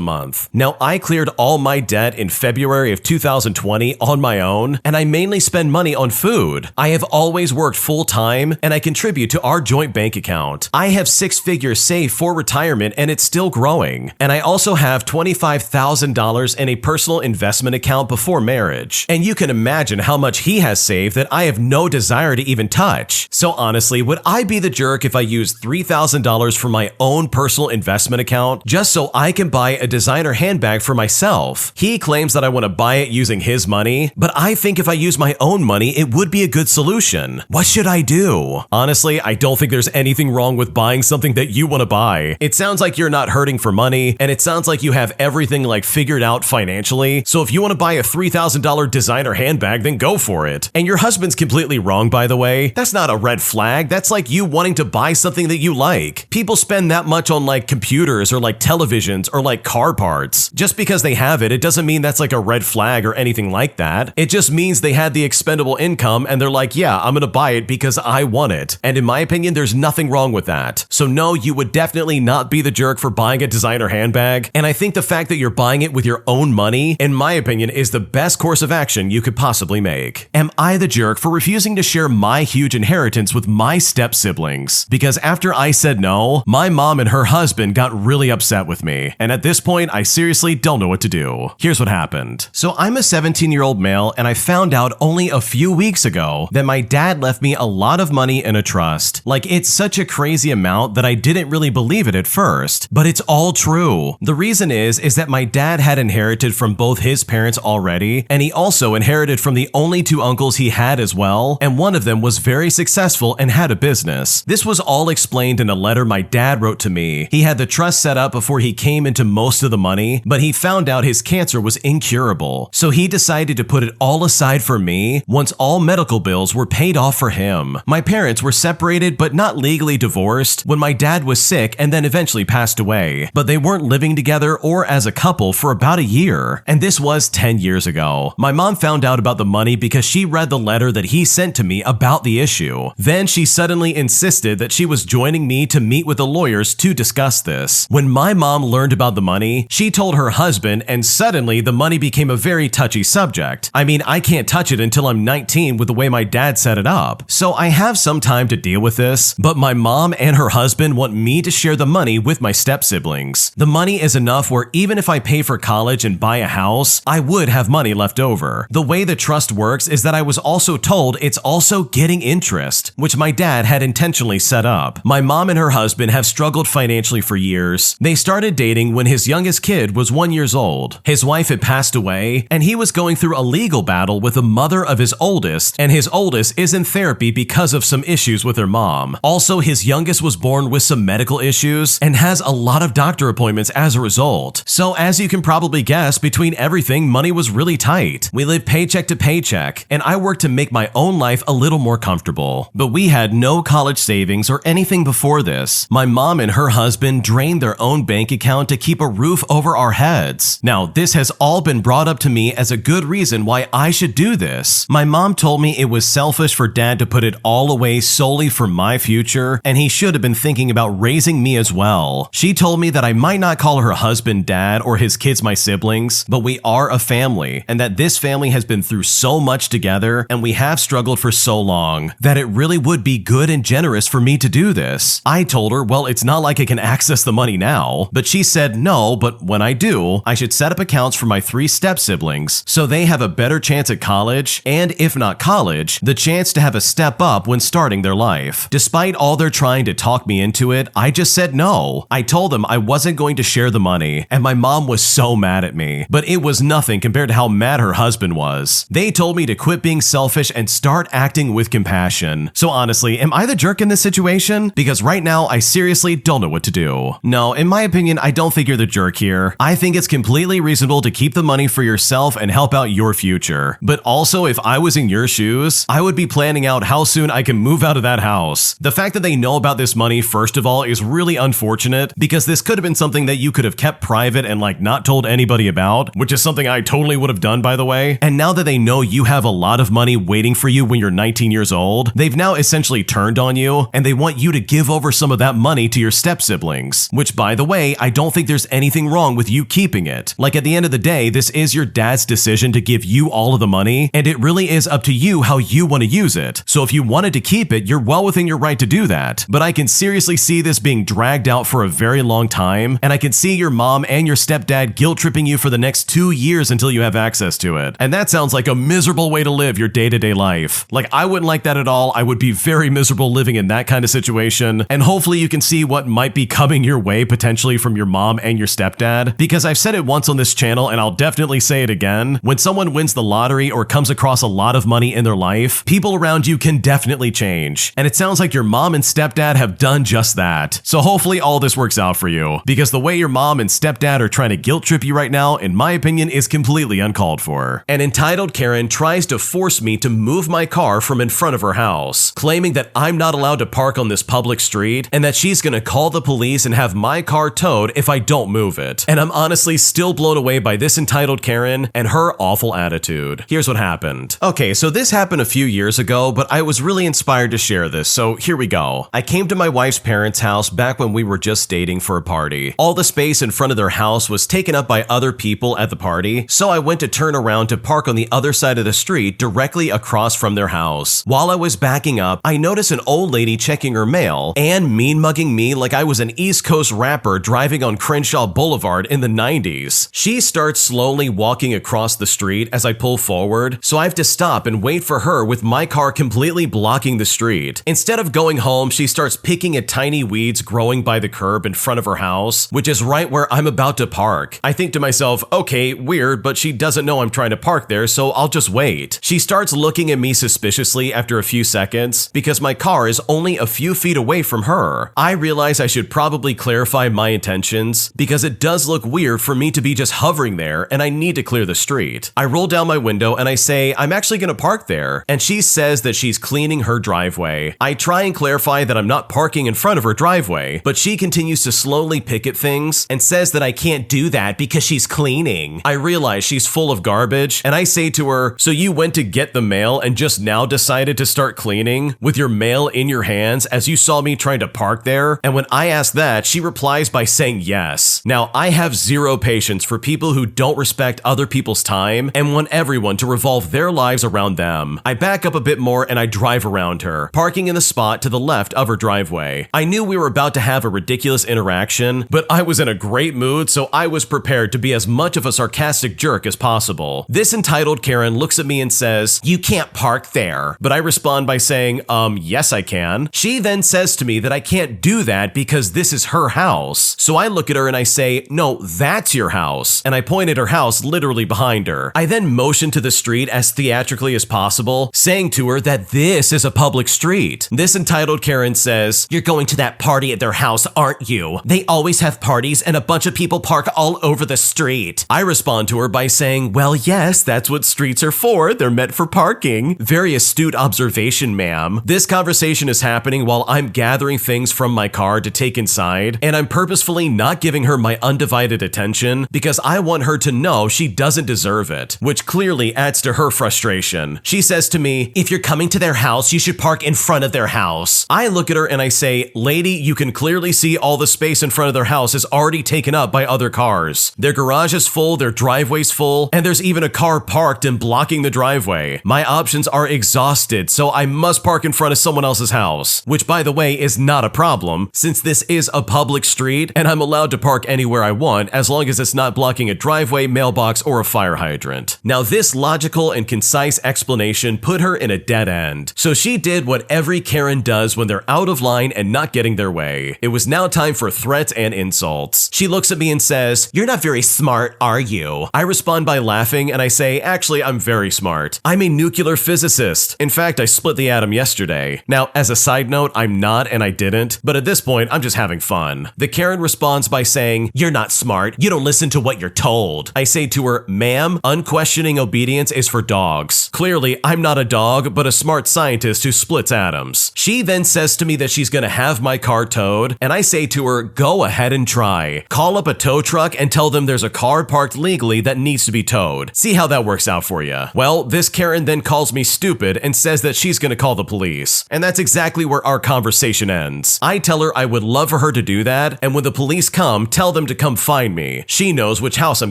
[SPEAKER 1] month. Now, I cleared all my debt in February of 2020 on my own, and I mainly spend money on food. I have always worked full-time, and I contribute to our joint bank account. I have 6 figures saved for retirement, and it's still growing. And I also have $25,000 in a personal investment account before marriage. And you can imagine how much he has saved that I have no desire to even touch. So honestly, would I be the jerk if I used $3,000 from my own personal investment account just so I can buy a designer handbag for myself? He claims that I want to buy it using his money, but I think if I use my own money, it would be a good solution. What should I do? Honestly, I don't think there's anything wrong with buying something that you want to buy. It sounds like you're not hurting hurting for money, and it sounds like you have everything like figured out financially. So if you want to buy a $3,000 designer handbag, then go for it. And your husband's completely wrong, by the way. That's not a red flag. That's like you wanting to buy something that you like. People spend that much on like computers or like televisions or like car parts. Just because they have it, it doesn't mean that's like a red flag or anything like that. It just means they had the expendable income and they're like, yeah, I'm gonna buy it because I want it. And in my opinion, there's nothing wrong with that. So no, you would definitely not be the jerk for buying a designer handbag. And I think the fact that you're buying it with your own money, in my opinion, is the best course of action you could possibly make. Am I the jerk for refusing to share my huge inheritance with my step siblings? Because after I said no, my mom and her husband got really upset with me. And at this point, I seriously don't know what to do. Here's what happened. So I'm a 17-year-old male, and I found out only a few weeks ago that my dad left me a lot of money in a trust. Like, it's such a crazy amount that I didn't really believe it at first, but it's all true. The reason is that my dad had inherited from both his parents already, and he also inherited from the only two uncles he had as well, and one of them was very successful and had a business. This was all explained in a letter my dad wrote to me. He had the trust set up before he came into most of the money, but he found out his cancer was incurable. So he decided to put it all aside for me once all medical bills were paid off for him. My parents were separated but not legally divorced when my dad was sick and then eventually passed away, but they weren't living together or as a couple for about a year. And this was 10 years ago. My mom found out about the money because she read the letter that he sent to me about the issue. Then she suddenly insisted that she was joining me to meet with the lawyers to discuss this. When my mom learned about the money, she told her husband, and suddenly the money became a very touchy subject. I mean, I can't touch it until I'm 19 with the way my dad set it up. So I have some time to deal with this, but my mom and her husband want me to share the money with my step siblings. The money is enough where even if I pay for college and buy a house, I would have money left over. The way the trust works is that I was also told it's also getting interest, which my dad had intentionally set up. My mom and her husband have struggled financially for years. They started dating when his youngest kid was 1 year old. His wife had passed away, and he was going through a legal battle with the mother of his oldest, and his oldest is in therapy because of some issues with her mom. Also, his youngest was born with some medical issues and has a lot of doctor appointments as a result. So as you can probably guess, between everything, money was really tight. We lived paycheck to paycheck, and I worked to make my own life a little more comfortable. But we had no college savings or anything before this. My mom and her husband drained their own bank account to keep a roof over our heads. Now, this has all been brought up to me as a good reason why I should do this. My mom told me it was selfish for dad to put it all away solely for my future, and he should have been thinking about raising me as well. She told me that I might not call her husband dad or his kids my siblings, but we are a family, and that this family has been through so much together, and we have struggled for so long, that it really would be good and generous for me to do this. I told her, well, it's not like I can access the money now, but she said no, but when I do, I should set up accounts for my 3 step siblings so they have a better chance at college, and if not college, the chance to have a step up when starting their life. Despite all their trying to talk me into it, I just said no. I told them I wasn't going to share the money, and my mom was so mad at me, but it was nothing compared to how mad her husband was. They told me to quit being selfish and start acting with compassion. So honestly, am I the jerk in this situation? Because right now, I seriously don't know what to do. No, in my opinion, I don't think you're the jerk here. I think it's completely reasonable to keep the money for yourself and help out your future. But also, if I was in your shoes, I would be planning out how soon I can move out of that house. The fact that they know about this money, first of all, is really unfortunate because this could have been something that you could have kept private and like not told anybody about, which is something I totally would have done, by the way. And now that they know you have a lot of money waiting for you when you're 19 years old, they've now essentially turned on you and they want you to give over some of that money to your step siblings, which, by the way, I don't think there's anything wrong with you keeping it. Like, at the end of the day, this is your dad's decision to give you all of the money, and it really is up to you how you want to use it. So if you wanted to keep it, you're well within your right to do that. But I can seriously see this being dragged out for a very long time, and I can see your mom and your stepdad guilt-tripping you for the next 2 years until you have access to it. And that sounds like a miserable way to live your day-to-day life. Like, I wouldn't like that at all. I would be very miserable living in that kind of situation, and hopefully you can see what might be coming your way potentially from your mom and your stepdad, because I've said it once on this channel and I'll definitely say it again. When someone wins the lottery or comes across a lot of money in their life, people around you can definitely change. And it sounds like your mom and stepdad have done just that. So hopefully all this works out for you. you, because the way your mom and stepdad are trying to guilt trip you right now, in my opinion, is completely uncalled for. An entitled Karen tries to force me to move my car from in front of her house, claiming that I'm not allowed to park on this public street and that she's gonna call the police and have my car towed if I don't move it. And I'm honestly still blown away by this entitled Karen and her awful attitude. Here's what happened. Okay, so this happened a few years ago, but I was really inspired to share this, so here we go. I came to my wife's parents' house back when we were just dating for a party. All the space in front of their house was taken up by other people at the party, so I went to turn around to park on the other side of the street directly across from their house. While I was backing up, I noticed an old lady checking her mail and mean-mugging me like I was an East Coast rapper driving on Crenshaw Boulevard in the 90s. She starts slowly walking across the street as I pull forward, so I have to stop and wait for her with my car completely blocking the street. Instead of going home, she starts picking at tiny weeds growing by the curb in front of her house, which is right where I'm about to park. I think to myself, okay, weird, but she doesn't know I'm trying to park there, so I'll just wait. She starts looking at me suspiciously after a few seconds because my car is only a few feet away from her. I realize I should probably clarify my intentions because it does look weird for me to be just hovering there and I need to clear the street. I roll down my window and I say, I'm actually gonna park there, and she says that she's cleaning her driveway. I try and clarify that I'm not parking in front of her driveway, but she continues to slowly pick at things and says that I can't do that because she's cleaning. I realize she's full of garbage and I say to her, so you went to get the mail and just now decided to start cleaning with your mail in your hands as you saw me trying to park there? And when I ask that, she replies by saying yes. Now, I have zero patience for people who don't respect other people's time and want everyone to revolve their lives around them. I back up a bit more and I drive around her, parking in the spot to the left of her driveway. I knew we were about to have a ridiculous interaction, but I was in a great mood, so I was prepared to be as much of a sarcastic jerk as possible. This entitled Karen looks at me and says, you can't park there. But I respond by saying, yes I can. She then says to me that I can't do that because this is her house. So I look at her and I say, no, that's your house. And I point at her house literally behind her. I then motion to the street as theatrically as possible, saying to her that this is a public street. This entitled Karen says, you're going to that party at their house, aren't you? They always have parties and a bunch of people park all over the street. I respond to her by saying, well, yes, that's what streets are for. They're meant for parking. Very astute observation, ma'am. This conversation is happening while I'm gathering things from my car to take inside, and I'm purposefully not giving her my undivided attention because I want her to know she doesn't deserve it, which clearly adds to her frustration. She says to me, if you're coming to their house, you should park in front of their house. I look at her and I say, lady, you can clearly see all the space in front of their house is already taken up by other cars. Their garage is full, their driveway's full, and there's even a car parked and blocking the driveway. My options are exhausted, so I must park in front of someone else's house, which by the way is not a problem since this is a public street and I'm allowed to park anywhere I want as long as it's not blocking a driveway, mailbox, or a fire hydrant. Now this logical and concise explanation put her in a dead end. So she did what every Karen does when they're out of line and not getting their way. It was now time for threats and insults. She looks at me and says, you're not very smart, are you? I respond by laughing and I say, actually, I'm very smart. I'm a nuclear physicist. In fact, I split the atom yesterday. Now, as a side note, I'm not and I didn't, but at this point, I'm just having fun. The Karen responds by saying, you're not smart. You don't listen to what you're told. I say to her, ma'am, unquestioning obedience is for dogs. Clearly, I'm not a dog, but a smart scientist who splits atoms. She then says to me that she's gonna have my car towed, and I say to her, go ahead and try. Call up a tow truck and tell them there's a car parked legally that needs to be towed. See how that works out for you. Well, this Karen then calls me stupid and says that she's gonna call the police. And that's exactly where our conversation ends. I tell her I would love for her to do that, and when the police come, tell them to come find me. She knows which house I'm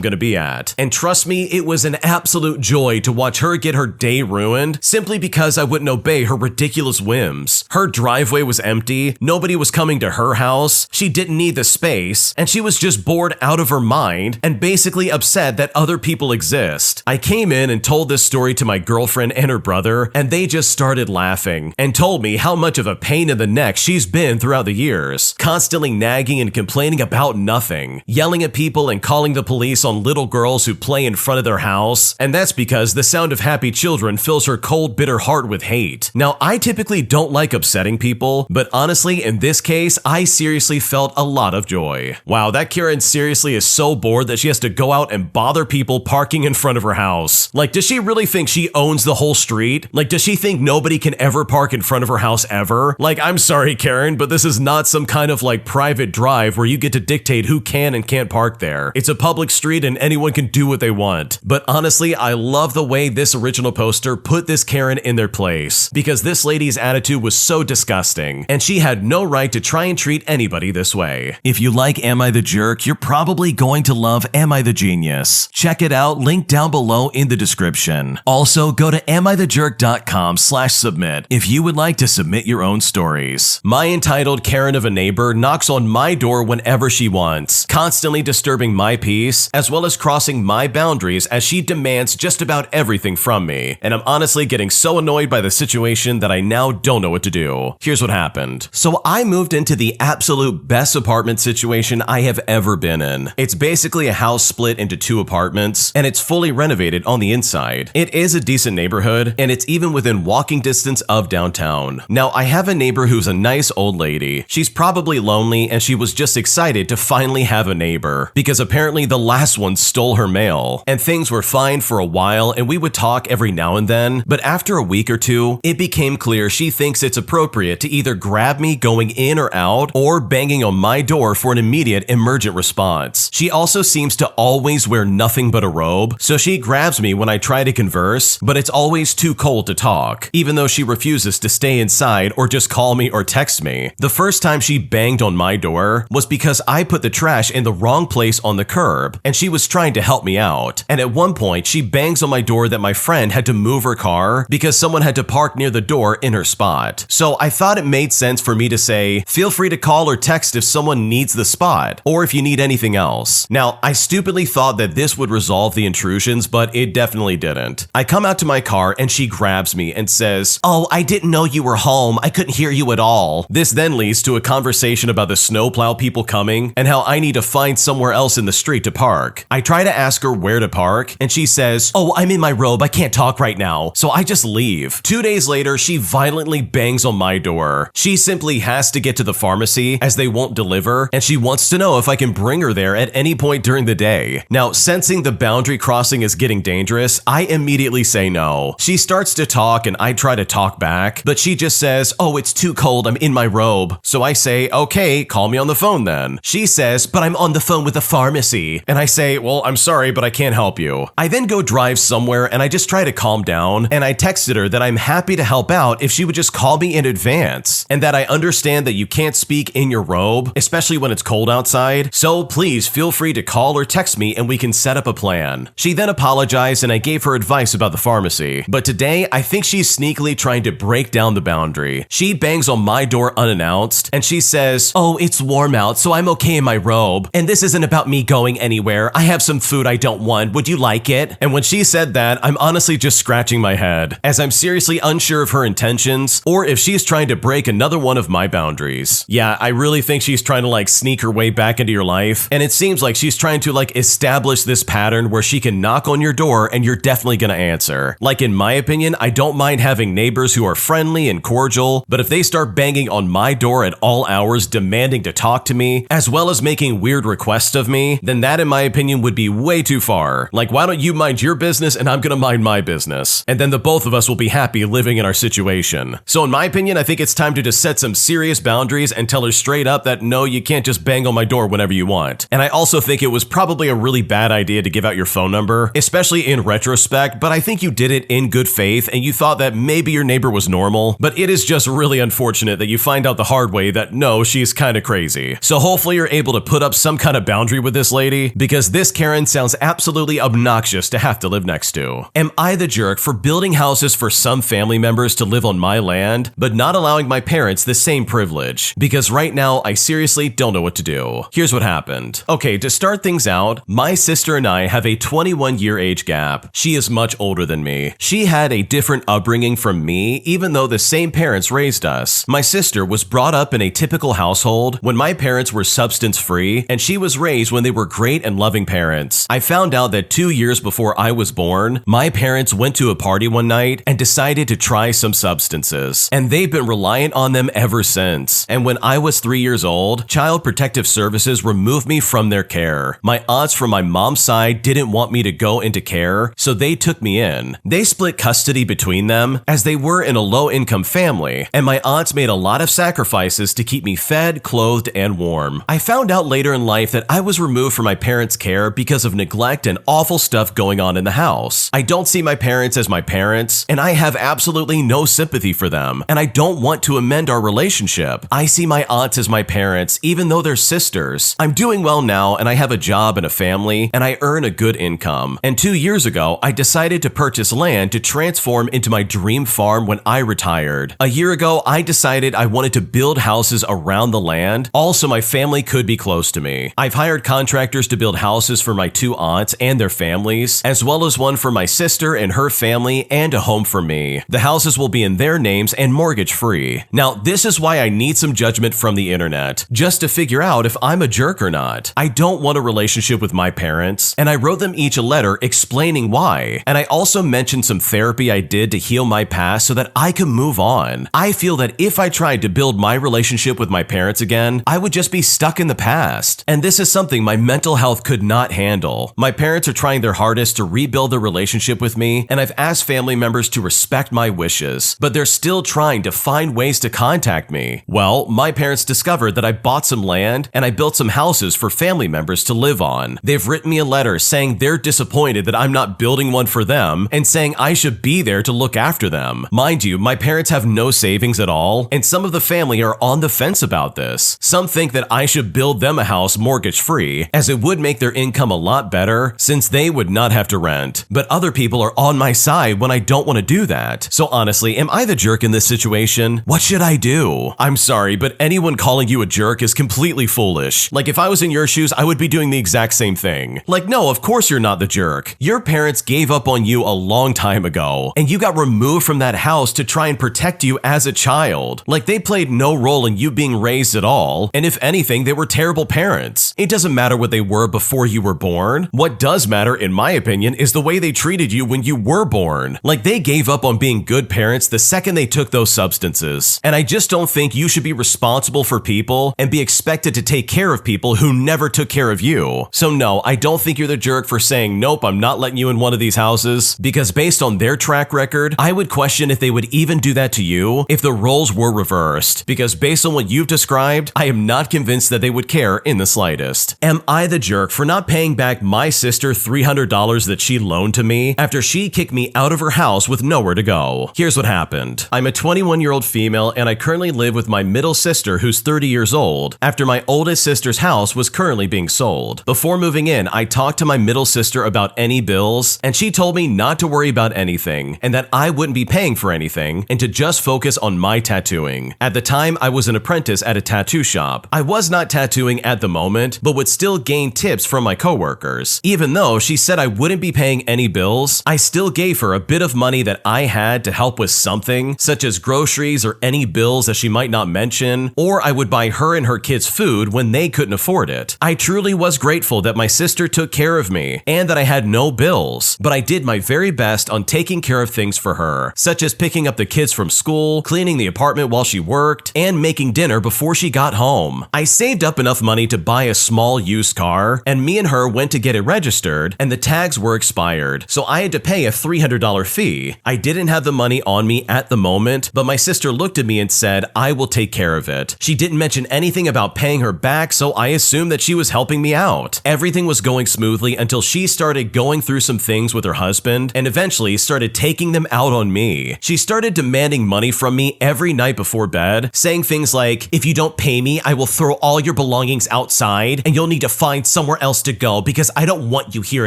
[SPEAKER 1] gonna be at. And trust me, it was an absolute joy to watch her get her day ruined simply because I wouldn't obey her ridiculous whims. Her driveway was empty, nobody was coming to her house, she didn't need the space, and she was just bored out of her mind and basically upset that other people exist. I came in and told this story to my girlfriend and her brother, and they just started laughing and told me how much of a pain in the neck she's been throughout the years, constantly nagging and complaining about nothing, yelling at people and calling the police on little girls who play in front of their house, and that's because the sound of happy children fills her cold, bitter heart with hate. Now, I typically don't like upsetting people, but honestly, in this case, I seriously felt a lot of joy. Wow, that Karen seriously is so bored that she has to go out and bother people parking in front of her house. Like, does she really think she owns the whole street? Like, does she think nobody can ever park in front of her house ever? Like, I'm sorry, Karen, but this is not some kind of like private drive where you get to dictate who can and can't park there. It's a public street and anyone can do what they want. But honestly, I love the way this original poster put this Karen in their place, because this lady's attitude was so disgusting, and she had no right to try and treat anybody this way. If you like Am I the Jerk, you're probably going to love Am I the Genius. Check it out, link down below in the description. Also, go to AmITheJerk.com/submit if you would like to submit your own stories. My entitled Karen of a neighbor knocks on my door whenever she wants, constantly disturbing my peace, as well as crossing my boundaries as she demands just about everything from me. And I'm honestly getting so annoyed by the situation that I now don't know what to do. Here's what happened. So I moved into the absolute best apartment situation I have ever been in. It's basically a house split into 2 apartments, and it's fully renovated on the inside. It is a decent neighborhood, and it's even within walking distance of downtown. Now, I have a neighbor who's a nice old lady. She's probably lonely, and she was just excited to finally have a neighbor, because apparently the last one stole her mail, and things were fine for a while, and we would talk every now and then, but after a week or two, it became clear she thinks it's appropriate to either grab me going in or out, or banging on my door for an immediate emergent response. She also seems to always wear nothing but a robe, so she grabs me when I try to converse, but it's always too cold to talk, even though she refuses to stay inside or just call me or text me. The first time she banged on my door was because I put the trash in the wrong place on the curb, and she was trying to help me out. And at one point, she bangs on my door that my friend had to move her car because someone had to park near the door in her spot. So I thought it made sense for me to say, feel free to call or text if someone needs the spot, or if you need anything else. Now, I stupidly thought that this would resolve the intrusions, but it definitely didn't. I come out to my car and she grabs me and says, "Oh, I didn't know you were home. I couldn't hear you at all." This then leads to a conversation about the snowplow people coming and how I need to find somewhere else in the street to park. I try to ask her where to park, and she says, "Oh, I'm in my robe. I can't talk right now." So I just leave. 2 days later, she violently bangs on my door. She simply has to get to the pharmacy as they won't deliver, and she wants to know if I can bring her there at any point during the day. Now, sensing the boundary crossing is getting dangerous, I immediately say no. She starts to talk and I try to talk back, but she just says, "Oh, it's too cold. I'm in my robe." So I say, "Okay, call me on the phone then." She says, "But I'm on the phone with the pharmacy." And I say, "Well, I'm sorry, but I can't help you." I then go drive somewhere and I just try to calm down, and I texted her that I'm happy to help out if she would just call me in advance, and that I understand that you can't speak in your robe, especially when it's cold outside, so please feel free to call or text me and we can set up a plan. She then apologized and I gave her advice about the pharmacy, but today I think she's sneakily trying to break down the boundary. She bangs on my door unannounced and she says, "Oh, it's warm out, so I'm okay in my robe, and this isn't about me going anywhere. I have some food I don't want. Would you like it?" And when she said that, I'm honestly just scratching my head, as I'm seriously unsure of her intentions or if she's trying to break another one of my boundaries. Yeah, I really think she's trying to like sneak her way back into your life, and it seems like she's trying to like establish this pattern where she can knock on your door and you're definitely gonna answer. Like, in my opinion, I don't mind having neighbors who are friendly and cordial, but if they start banging on my door at all hours demanding to talk to me, as well as making weird requests of me, then that in my opinion would be way too far. Like, why don't you mind your business and I'm gonna mind my business, and then the both of us will be happy living in our situation. So in my opinion, I think it's time to just set some serious boundaries and tell her straight up that no, you can't just bang on my door whenever you want. And I also think it was probably a really bad idea to give out your phone number, especially in retrospect, but I think you did it in good faith and you thought that maybe your neighbor was normal, but it is just really unfortunate that you find out the hard way that no, she's kind of crazy. So hopefully you're able to put up some kind of boundary with this lady, because this Karen sounds absolutely obnoxious to have to live next to. Am I the jerk for building houses for some family members to live on my land, but not allowing my parents the same privilege? Because right now, I seriously don't know what to do. Here's what happened. Okay, to start things out, my sister and I have a 21-year age gap. She is much older than me. She had a different upbringing from me, even though the same parents raised us. My sister was brought up in a typical household when my parents were substance-free, and she was raised when they were great and loving parents. I found out that 2 years before I was born, my parents went to a party one night and decided to try some substances, and they've been reliant on them ever since. And when I was 3 years old, old, Child Protective Services removed me from their care. My aunts from my mom's side didn't want me to go into care, so they took me in. They split custody between them as they were in a low-income family, and my aunts made a lot of sacrifices to keep me fed, clothed, and warm. I found out later in life that I was removed from my parents' care because of neglect and awful stuff going on in the house. I don't see my parents as my parents, and I have absolutely no sympathy for them, and I don't want to amend our relationship. I see my aunts as my parents, even though they're sisters. I'm doing well now, and I have a job and a family, and I earn a good income. And 2 years ago, I decided to purchase land to transform into my dream farm when I retired. A year ago, I decided I wanted to build houses around the land, also my family could be close to me. I've hired contractors to build houses for my 2 aunts and their families, as well as one for my sister and her family and a home for me. The houses will be in their names and mortgage free. Now, this is why I need some judgment from the internet, just to figure out if I'm a jerk or not. I don't want a relationship with my parents, and I wrote them each a letter explaining why. And I also mentioned some therapy I did to heal my past so that I could move on. I feel that if I tried to build my relationship with my parents again, I would just be stuck in the past. And this is something my mental health could not handle. My parents are trying their hardest to rebuild the relationship with me, and I've asked family members to respect my wishes, but they're still trying to find ways to contact me. Well, my parents discovered that I bought some land and I built some houses for family members to live on. They've written me a letter saying they're disappointed that I'm not building one for them and saying I should be there to look after them. Mind you, my parents have no savings at all, and some of the family are on the fence about this. Some think that I should build them a house mortgage-free, as it would make their income a lot better since they would not have to rent. But other people are on my side when I don't want to do that. So honestly, am I the jerk in this situation? What should I do? I'm sorry, but anyone calling you a jerk is completely foolish. Like, if I was in your shoes, I would be doing the exact same thing. Like, no, of course you're not the jerk. Your parents gave up on you a long time ago, and you got removed from that house to try and protect you as a child. Like, they played no role in you being raised at all, and if anything, they were terrible parents. It doesn't matter what they were before you were born. What does matter, in my opinion, is the way they treated you when you were born. Like, they gave up on being good parents the second they took those substances. And I just don't think you should be responsible for people and be expected to take care of people who never took care of you. So no, I don't think you're the jerk for saying, nope, I'm not letting you in one of these houses, because based on their track record, I would question if they would even do that to you if the roles were reversed, because based on what you've described, I am not convinced that they would care in the slightest. Am I the jerk for not paying back my sister $300 that she loaned to me after she kicked me out of her house with nowhere to go? Here's what happened. I'm a 21-year-old female, and I currently live with my middle sister who's 30 years old after my oldest sister's house was currently being sold. Before moving in, I talked to my middle sister about any bills, and she told me not to worry about anything and that I wouldn't be paying for anything and to just focus on my tattooing. At the time, I was an apprentice at a tattoo shop. I was not tattooing at the moment, but would still gain tips from my coworkers. Even though she said I wouldn't be paying any bills, I still gave her a bit of money that I had to help with something, such as groceries or any bills that she might not mention, or I would buy her and her kids food when they couldn't afford it. I truly was grateful that my sister took care of me and that I had no bills, but I did my very best on taking care of things for her, such as picking up the kids from school, cleaning the apartment while she worked, and making dinner before she got home. I saved up enough money to buy a small used car, and me and her went to get it registered, and the tags were expired, so I had to pay a $300 fee. I didn't have the money on me at the moment, but my sister looked at me and said, I will take care of it. She didn't mention anything about paying her back, so I assumed that she was helping me out. Everything was going smoothly until she started going through some things with her husband and eventually started taking them out on me. She started demanding money from me every night before bed, saying things like, if you don't pay me, I will throw all your belongings outside and you'll need to find somewhere else to go because I don't want you here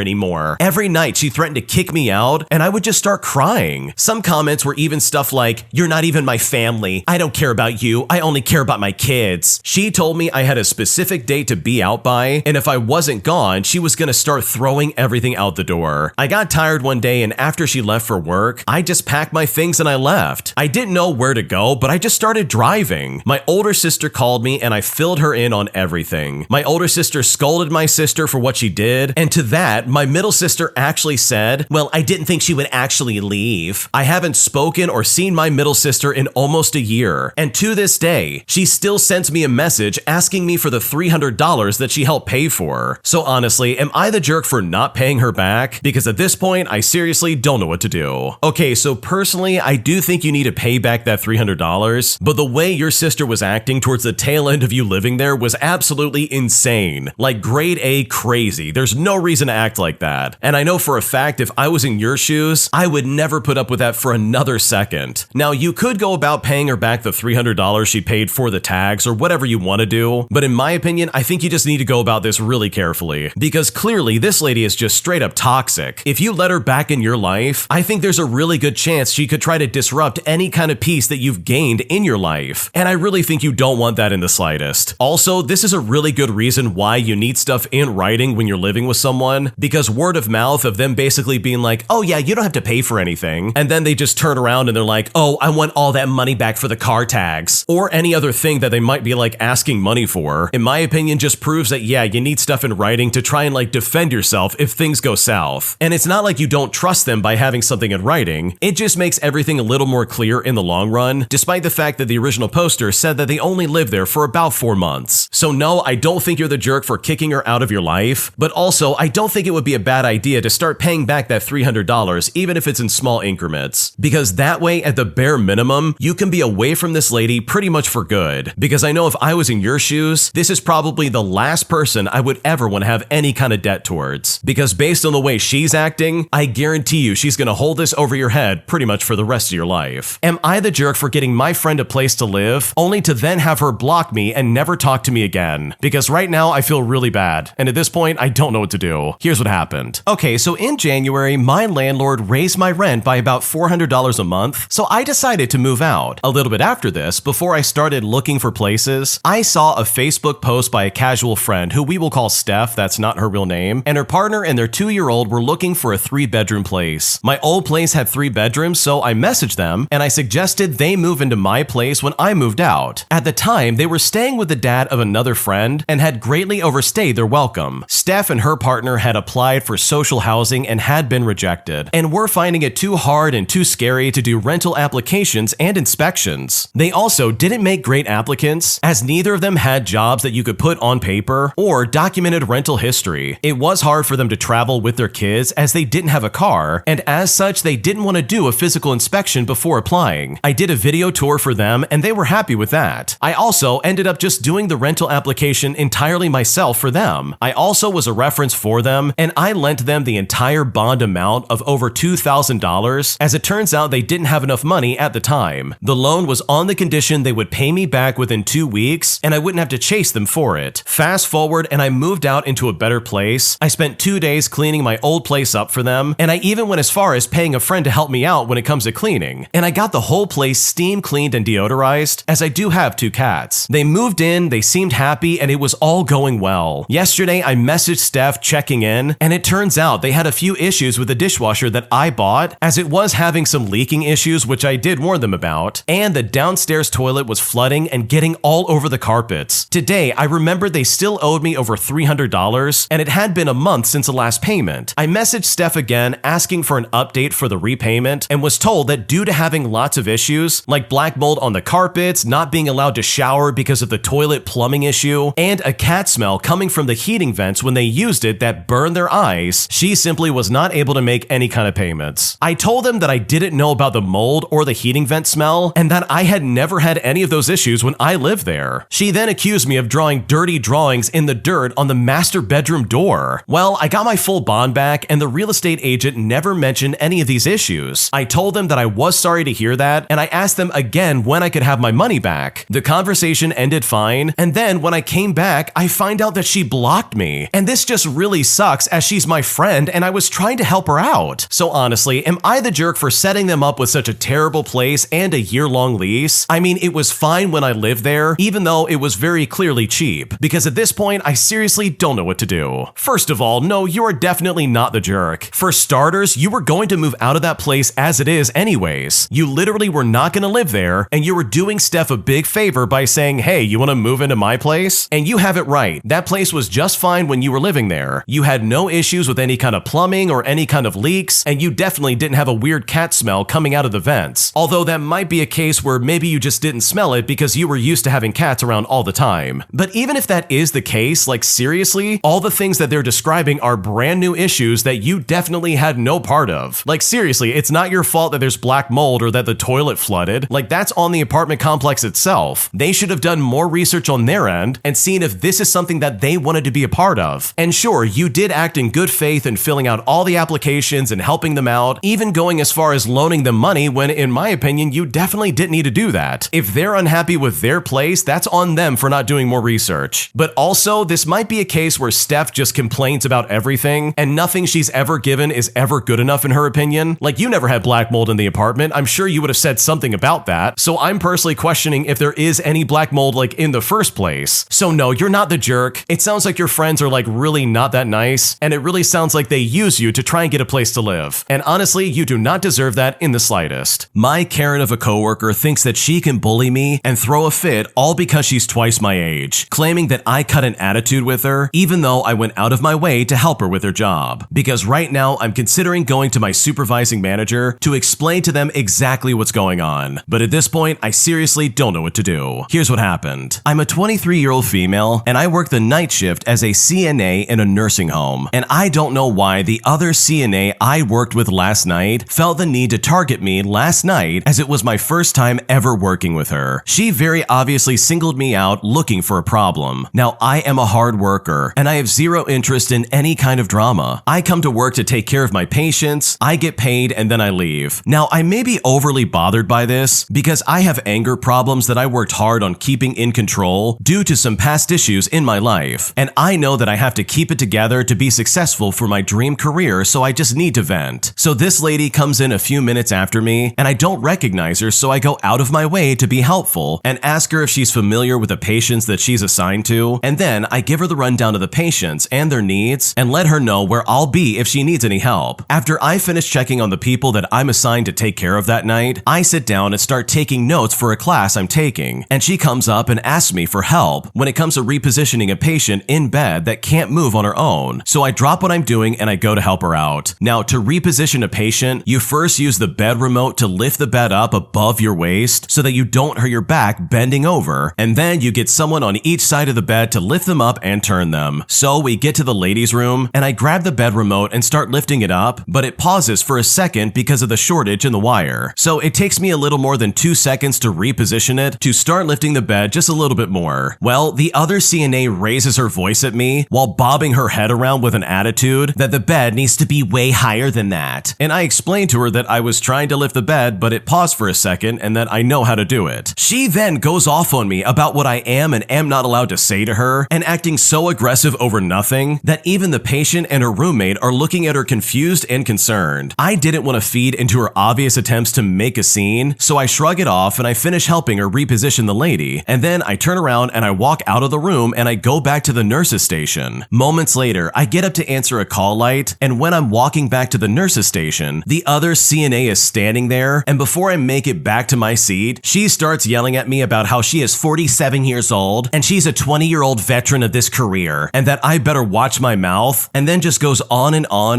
[SPEAKER 1] anymore. Every night she threatened to kick me out and I would just start crying. Some comments were even stuff like, you're not even my family. I don't care about you. I only care about my kids. She told me I had a specific date to be out by, and if I wasn't gone, she was gonna start throwing everything out the door. I got tired one day, and after she left for work, I just packed my things and I left. I didn't know where to go, but I just started driving. My older sister called me and I filled her in on everything. My older sister scolded my sister for what she did, and to that, my middle sister actually said, well, I didn't think she would actually leave. I haven't spoken or seen my middle sister in almost a year, and to this day, she still sends me a message asking me for the $300 that she helped pay for. So honestly, am I the jerk for not paying her back? Because at this point, I seriously don't know what to do. Okay, so personally, I do think you need to pay back that $300, but the way your sister was acting towards the tail end of you living there was absolutely insane. Like grade A crazy. There's no reason to act like that. And I know for a fact if I was in your shoes, I would never put up with that for another second. Now, you could go about paying her back the $300 she paid for the tags or whatever you want to do, but in my opinion, I think you just need to go about this really carefully, because clearly this lady is just straight up toxic. If you let her back in your life, I think there's a really good chance she could try to disrupt any kind of peace that you've gained in your life, and I really think you don't want that in the slightest. Also, this is a really good reason why you need stuff in writing when you're living with someone, because word of mouth of them basically being like, oh yeah, you don't have to pay for anything, and then they just turn around and they're like, oh, I want all that money back for the car tags, or any other thing that they might be like asking money for, in my opinion, just proves that yeah, you need stuff in writing to try and like defend yourself if things go south. And it's not like you don't trust them by having something in writing, it just makes everything a little more clear in the long run, despite the fact that the original poster said that they only lived there for about 4 months. So no, I don't think you're the jerk for kicking her out of your life, but also I don't think it would be a bad idea to start paying back that $300 even if it's in small increments, because that way at the bare minimum, you can be away from this lady pretty much for good. Because I know if I was in your shoes, this is probably the last person I would ever want to have any kind of debt towards, because based on the way she's acting, I guarantee you she's gonna hold this over your head pretty much for the rest of your life. Am I the jerk for getting my friend a place to live, only to then have her block me and never talk to me again? Because right now I feel really bad, and at this point I don't know what to do. Here's what happened. Okay, so in January, my landlord raised my rent by about $400 a month, so I decided to move out. A little bit after this, before I started looking for places, I saw a Facebook post by a casual friend who we will call Steph, that's not her real name, and her partner and their 2-year-old were looking for a 3-bedroom place. My old place had 3 bedrooms, so I messaged them and I suggested they move into my place when I moved out. At the time, they were staying with the dad of another friend and had greatly overstayed their welcome. Steph and her partner had applied for social housing and had been rejected, and were finding it too hard and too scary to do rental applications and inspections. They also didn't make great applicants, as neither of them had jobs that you could put on paper or documented rental history. It was hard for them to travel with their kids as they didn't have a car, and as such they didn't want to do a physical inspection before applying. I did a video tour for them and they were happy with that. I also ended up just doing the rental application entirely myself for them. I also was a reference for them, and I lent them the entire bond amount of over $2,000, as it turns out they didn't have enough money at the time. The loan was on the condition they would pay me back within 2 weeks and I wouldn't have to chase them for it. Fast forward and I moved out into a better place. I spent 2 days cleaning my old place up for them, and I even went as far as paying a friend to help me out when it comes to cleaning. And I got the whole place steam cleaned and deodorized, as I do have 2 cats. They moved in, they seemed happy, and it was all going well. Yesterday I messaged Steph checking in, and it turns out they had a few issues with the dishwasher that I bought, as it was having some leaking issues, which I did warn them about, and the downstairs toilet was flooding and getting all over the carpets. Today I remembered they still owed me over $300, and it had been a month since the last payment. I messaged Steph again asking for an update for the repayment, and was told that due to having lots of issues, like black mold on the carpets, not being allowed to shower because of the toilet plumbing issue, and a cat smell coming from the heating vents when they used it that burned their eyes, she simply was not able to make any kind of payments. I told them that I didn't know about the mold or the heating vent smell, and that I had never had any of those issues when I lived there. She then accused me of drawing dirty drawings in the dirt on the master bedroom door. Well, I got my full bond back, and the real estate agent never mentioned any of these issues. I told them that I was sorry to hear that, and I asked them again when I could have my money back. The conversation ended fine, and then when I came back, I find out that she blocked me. And this just really sucks, as she's my friend and I was trying to help her out. So honestly, am I the jerk for setting them up with such a terrible place and a year-long lease? I mean, it was fine when I lived there, even though it was very clearly cheap, because at this point, I seriously don't know what to do. First of all, no, you are definitely not the jerk. For starters, you were going to move out of that place as it is anyways. You literally were not going to live there, and you were doing Steph a big favor by saying, hey, you want to move into my place? And you have it right. That place was just fine when you were living there. You had no issues with any kind of plumbing or any kind of leaks, and you definitely didn't have a weird cat smell coming out of the vents. Although that might be a case where maybe you just didn't smell it because you were used to having cats cats around all the time. But even if that is the case, like seriously, all the things that they're describing are brand new issues that you definitely had no part of. Like seriously, it's not your fault that there's black mold or that the toilet flooded. Like that's on the apartment complex itself. They should have done more research on their end and seen if this is something that they wanted to be a part of. And sure, you did act in good faith in filling out all the applications and helping them out, even going as far as loaning them money when, in my opinion, you definitely didn't need to do that. If they're unhappy with their place, that's on them for not doing more research. But also, this might be a case where Steph just complains about everything and nothing she's ever given is ever good enough in her opinion. Like you never had black mold in the apartment. I'm sure you would have said something about that. So I'm personally questioning if there is any black mold like in the first place. So no, you're not the jerk. It sounds like your friends are like really not that nice, and it really sounds like they use you to try and get a place to live. And honestly, you do not deserve that in the slightest. My Karen of a coworker thinks that she can bully me and throw a fit all because she's twice my age, claiming that I cut an attitude with her even though I went out of my way to help her with her job. Because right now I'm considering going to my supervising manager to explain to them exactly what's going on. But at this point, I seriously don't know what to do. Here's what happened. I'm a 23-year-old female and I work the night shift as a CNA in a nursing home. And I don't know why the other CNA I worked with last night felt the need to target me last night as it was my first time ever working with her. She very obviously singled me out looking for a problem. Now, I am a hard worker and I have zero interest in any kind of drama. I come to work to take care of my patients, I get paid, and then I leave. Now, I may be overly bothered by this because I have anger problems that I worked hard on keeping in control due to some past issues in my life. And I know that I have to keep it together to be successful for my dream career, so I just need to vent. So this lady comes in a few minutes after me and I don't recognize her, so I go out of my way to be helpful and ask her if she's familiar with the patients that she's assigned to, and then I give her the rundown of the patients and their needs and let her know where I'll be if she needs any help. After I finish checking on the people that I'm assigned to take care of that night, I sit down and start taking notes for a class I'm taking, and she comes up and asks me for help when it comes to repositioning a patient in bed that can't move on her own. So I drop what I'm doing and I go to help her out. Now, to reposition a patient, you first use the bed remote to lift the bed up above your waist so that you don't hurt your back bending over, and then you get someone on each side of the bed to lift them up and turn them. So we get to the ladies' room and I grab the bed remote and start lifting it up, but it pauses for a second because of the shortage in the wire. So it takes me a little more than 2 seconds to reposition it to start lifting the bed just a little bit more. Well, the other CNA raises her voice at me while bobbing her head around with an attitude that the bed needs to be way higher than that. And I explained to her that I was trying to lift the bed, but it paused for a second and that I know how to do it. She then goes off on me about what I am and am not allowed to say to her, and acting so aggressive over nothing that even the patient and her roommate are looking at her confused and concerned. I didn't want to feed into her obvious attempts to make a scene, so I shrug it off and I finish helping her reposition the lady, and then I turn around and I walk out of the room and I go back to the nurse's station. Moments later, I get up to answer a call light, and when I'm walking back to the nurse's station, the other CNA is standing there, and before I make it back to my seat, she starts yelling at me about how she is 47 years old and she's a 20-year-old veteran of this career and that I better watch my mouth, and then just goes on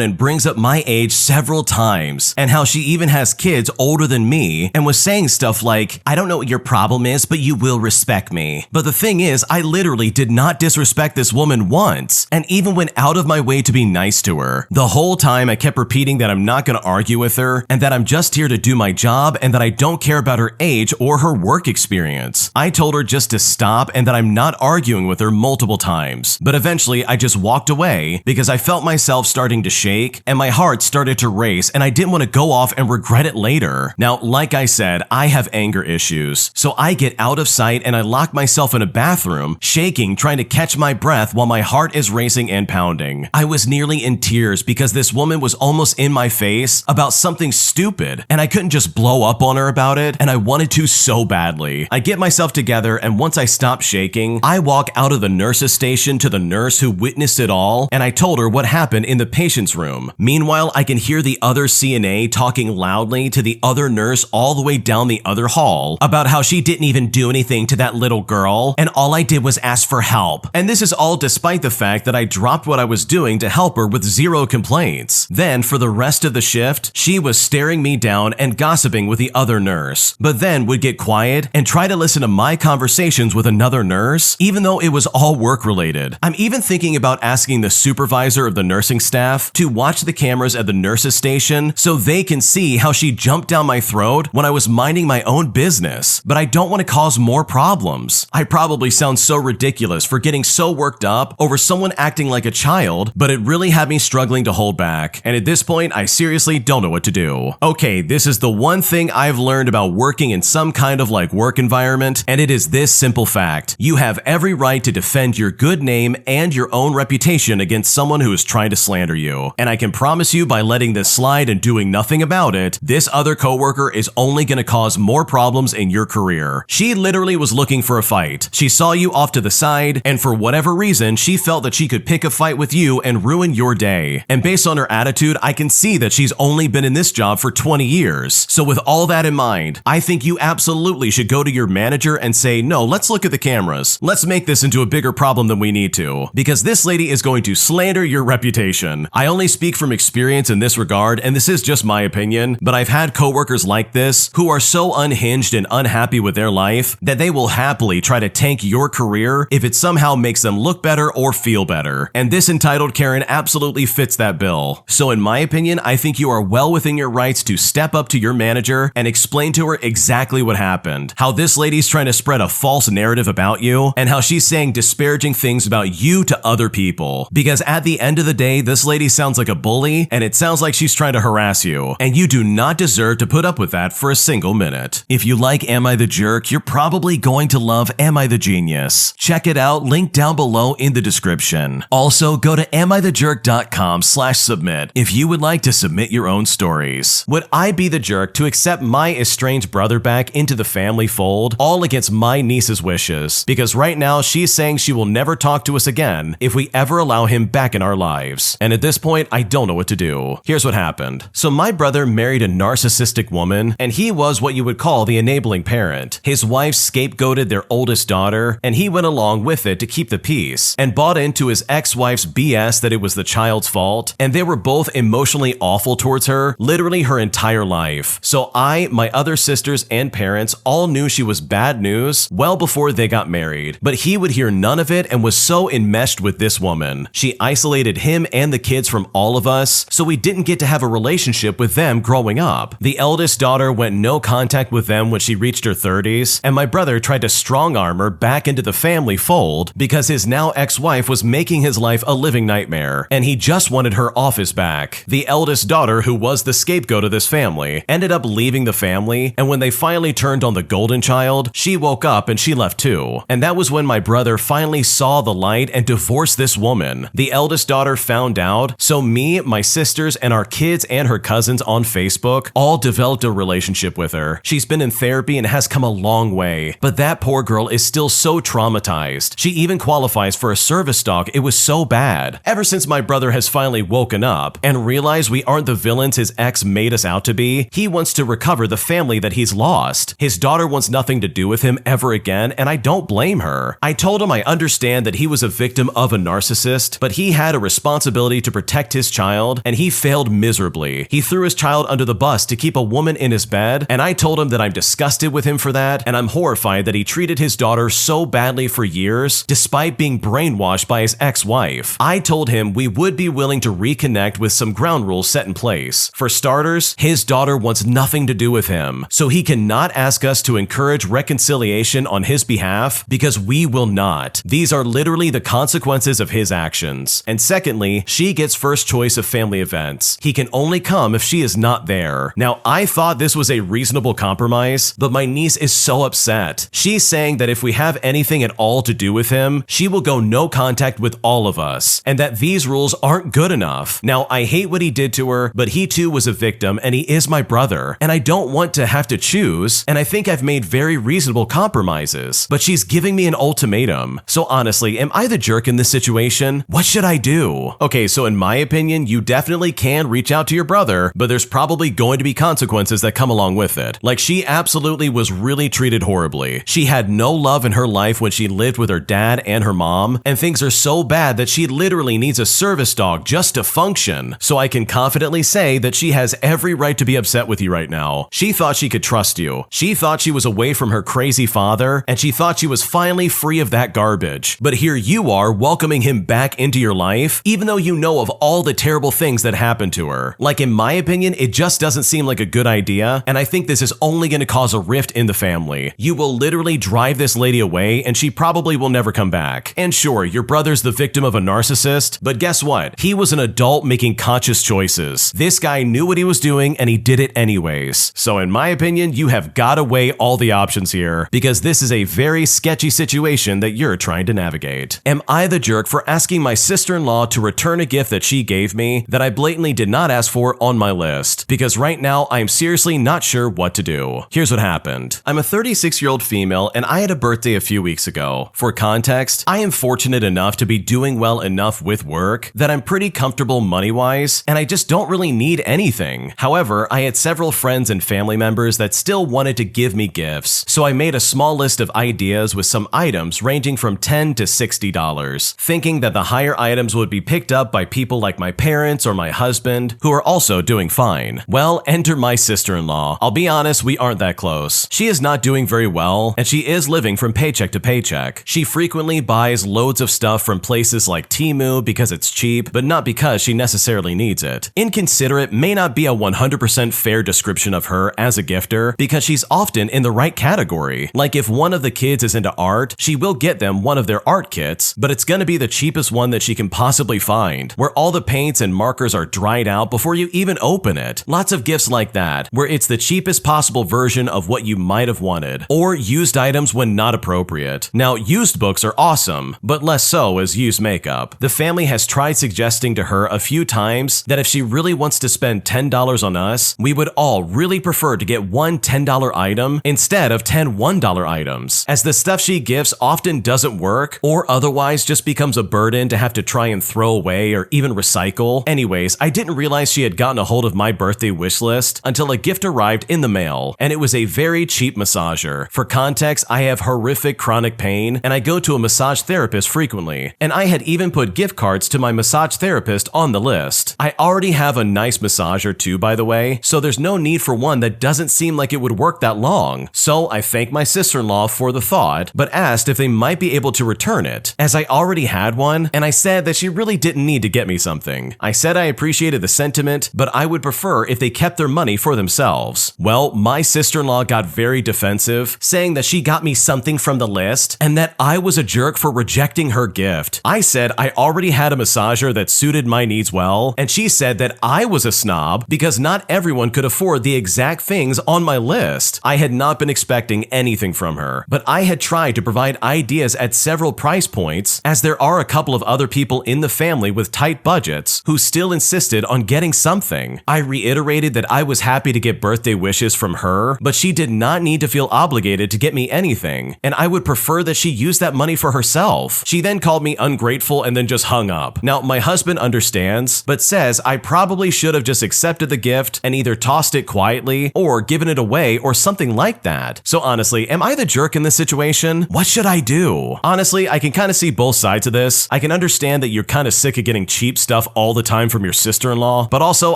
[SPEAKER 1] and brings up my age several times and how she even has kids older than me, and was saying stuff like, I don't know what your problem is, but you will respect me. But the thing is, I literally did not disrespect this woman once and even went out of my way to be nice to her. The whole time I kept repeating that I'm not going to argue with her and that I'm just here to do my job and that I don't care about her age or her work experience. I told her just to stop and that I'm not arguing with her multiple times, but eventually I just walked away because I felt myself starting to shake and my heart started to race and I didn't want to go off and regret it later. Now, like I said, I have anger issues, so I get out of sight and I lock myself in a bathroom, shaking, trying to catch my breath while my heart is racing and pounding. I was nearly in tears because this woman was almost in my face about something stupid and I couldn't just blow up on her about it, and I wanted to so badly. I get myself together, and once I stop shaking, I walk out of the nurse's station to the nurse who witnessed it all, and I told her what happened in the patient's room. Meanwhile, I can hear the other CNA talking loudly to the other nurse all the way down the other hall about how she didn't even do anything to that little girl, and all I did was ask for help. And this is all despite the fact that I dropped what I was doing to help her with zero complaints. Then, for the rest of the shift, she was staring me down and gossiping with the other nurse, but then would get quiet and try to listen to my conversation conversations with another nurse, even though it was all work-related. I'm even thinking about asking the supervisor of the nursing staff to watch the cameras at the nurse's station so they can see how she jumped down my throat when I was minding my own business. But I don't want to cause more problems. I probably sound so ridiculous for getting so worked up over someone acting like a child, but it really had me struggling to hold back. And at this point, I seriously don't know what to do. Okay, this is the one thing I've learned about working in some kind of like work environment, and it is this simple fact. You have every right to defend your good name and your own reputation against someone who is trying to slander you. And I can promise you, by letting this slide and doing nothing about it, this other coworker is only going to cause more problems in your career. She literally was looking for a fight. She saw you off to the side, and for whatever reason, she felt that she could pick a fight with you and ruin your day. And based on her attitude, I can see that she's only been in this job for 20 years. So with all that in mind, I think you absolutely should go to your manager and say, no, let's look at the cameras. Let's make this into a bigger problem than we need to, because this lady is going to slander your reputation. I only speak from experience in this regard, and this is just my opinion, but I've had coworkers like this who are so unhinged and unhappy with their life that they will happily try to tank your career if it somehow makes them look better or feel better. And this entitled Karen absolutely fits that bill. So in my opinion, I think you are well within your rights to step up to your manager and explain to her exactly what happened, how this lady's trying to spread a false narrative about you, and how she's saying disparaging things about you to other people. Because at the end of the day, this lady sounds like a bully, and it sounds like she's trying to harass you, and you do not deserve to put up with that for a single minute. If you like Am I the Jerk, you're probably going to love Am I the Genius. Check it out, link down below in the description. Also, go to AmITheJerk.com/submit if you would like to submit your own stories. Would I be the jerk to accept my estranged brother back into the family fold, all against my niece's wishes? Because right now, she's saying she will never talk to us again if we ever allow him back in our lives. And at this point, I don't know what to do. Here's what happened. So my brother married a narcissistic woman, and he was what you would call the enabling parent. His wife scapegoated their oldest daughter, and he went along with it to keep the peace, and bought into his ex-wife's BS that it was the child's fault, and they were both emotionally awful towards her, literally her entire life. So I, my other sisters, and parents all knew she was bad news well before they got married, but he would hear none of it and was so enmeshed with this woman. She isolated him and the kids from all of us, so we didn't get to have a relationship with them growing up. The eldest daughter went no contact with them when she reached her 30s, and my brother tried to strong-arm her back into the family fold because his now ex-wife was making his life a living nightmare, and he just wanted her off his back. The eldest daughter, who was the scapegoat of this family, ended up leaving the family, and when they finally turned on the golden child, she woke up and she left too. And that was when my brother finally saw the light and divorced this woman. The eldest daughter found out, so me, my sisters, and our kids and her cousins on Facebook all developed a relationship with her. She's been in therapy and has come a long way, but that poor girl is still so traumatized. She even qualifies for a service dog. It was so bad. Ever since my brother has finally woken up and realized we aren't the villains his ex made us out to be, he wants to recover the family that he's lost. His daughter wants nothing to do with him ever again, and I don't blame her. I told him I understand that he was a victim of a narcissist, but he had a responsibility to protect his child, and he failed miserably. He threw his child under the bus to keep a woman in his bed, and I told him that I'm disgusted with him for that, and I'm horrified that he treated his daughter so badly for years, despite being brainwashed by his ex-wife. I told him we would be willing to reconnect with some ground rules set in place. For starters, his daughter wants nothing to do with him, so he cannot ask us to encourage reconciliation on his behalf because we will not. These are literally the consequences of his actions. And secondly, she gets first choice of family events. He can only come if she is not there. Now, I thought this was a reasonable compromise, but my niece is so upset. She's saying that if we have anything at all to do with him, she will go no contact with all of us, and that these rules aren't good enough. Now, I hate what he did to her, but he too was a victim, and he is my brother, and I don't want to have to choose, and I think I've made very reasonable compromises, but she's giving me an ultimatum. So honestly, am I the jerk in this situation? What should I do? Okay, so in my opinion, you definitely can reach out to your brother, but there's probably going to be consequences that come along with it. Like, she absolutely was really treated horribly. She had no love in her life when she lived with her dad and her mom, and things are so bad that she literally needs a service dog just to function. So I can confidently say that she has every right to be upset with you right now. She thought she could trust you. She thought she was away from her crazy father father, and she thought she was finally free of that garbage. But here you are welcoming him back into your life, even though you know of all the terrible things that happened to her. Like, in my opinion, it just doesn't seem like a good idea, and I think this is only going to cause a rift in the family. You will literally drive this lady away, and she probably will never come back. And sure, your brother's the victim of a narcissist, but guess what? He was an adult making conscious choices. This guy knew what he was doing, and he did it anyways. So in my opinion, you have got to weigh all the options here, because this is a very sketchy situation that you're trying to navigate. Am I the jerk for asking my sister-in-law to return a gift that she gave me that I blatantly did not ask for on my list? Because right now, I am seriously not sure what to do. Here's what happened. I'm a 36-year-old female, and I had a birthday a few weeks ago. For context, I am fortunate enough to be doing well enough with work that I'm pretty comfortable money-wise, and I just don't really need anything. However, I had several friends and family members that still wanted to give me gifts, so I made a small list of ideas with some items ranging from $10 to $60, thinking that the higher items would be picked up by people like my parents or my husband, who are also doing fine. Well, enter my sister-in-law. I'll be honest, we aren't that close. She is not doing very well, and she is living from paycheck to paycheck. She frequently buys loads of stuff from places like Temu because it's cheap, but not because she necessarily needs it. Inconsiderate may not be a 100% fair description of her as a gifter, because she's often in the right category. Like, if one of the kids is into art, she will get them one of their art kits, but it's gonna be the cheapest one that she can possibly find, where all the paints and markers are dried out before you even open it. Lots of gifts like that, where it's the cheapest possible version of what you might have wanted, or used items when not appropriate. Now, used books are awesome, but less so as used makeup. The family has tried suggesting to her a few times that if she really wants to spend $10 on us, we would all really prefer to get one $10 item instead of 10 $1 items, as the stuff she gives often doesn't work or otherwise just becomes a burden to have to try and throw away or even recycle. Anyways, I didn't realize she had gotten a hold of my birthday wish list until a gift arrived in the mail, and it was a very cheap massager. For context, I have horrific chronic pain, and I go to a massage therapist frequently, and I had even put gift cards to my massage therapist on the list. I already have a nice massager too, by the way, so there's no need for one that doesn't seem like it would work that long. So I thanked my sister-in-law for the thought, but asked if they might be able to return it, as I already had one, and I said that she really didn't need to get me something. I said I appreciated the sentiment, but I would prefer if they kept their money for themselves. Well, my sister-in-law got very defensive, saying that she got me something from the list, and that I was a jerk for rejecting her gift. I said I already had a massager that suited my needs well, and she said that I was a snob because not everyone could afford the exact things on my list. I had not been expecting anything from her, but I had tried to provide ideas at several price points, as there are a couple of other people in the family with tight budgets who still insisted on getting something. I reiterated that I was happy to get birthday wishes from her, but she did not need to feel obligated to get me anything, and I would prefer that she use that money for herself. She then called me ungrateful and then just hung up. Now, my husband understands, but says I probably should have just accepted the gift and either tossed it quietly or given it away or something like that. So honestly, am I the jerk in this situation? What should I do? Honestly, I can kind of see both sides of this. I can understand that you're kind of sick of getting cheap stuff all the time from your sister-in-law, but also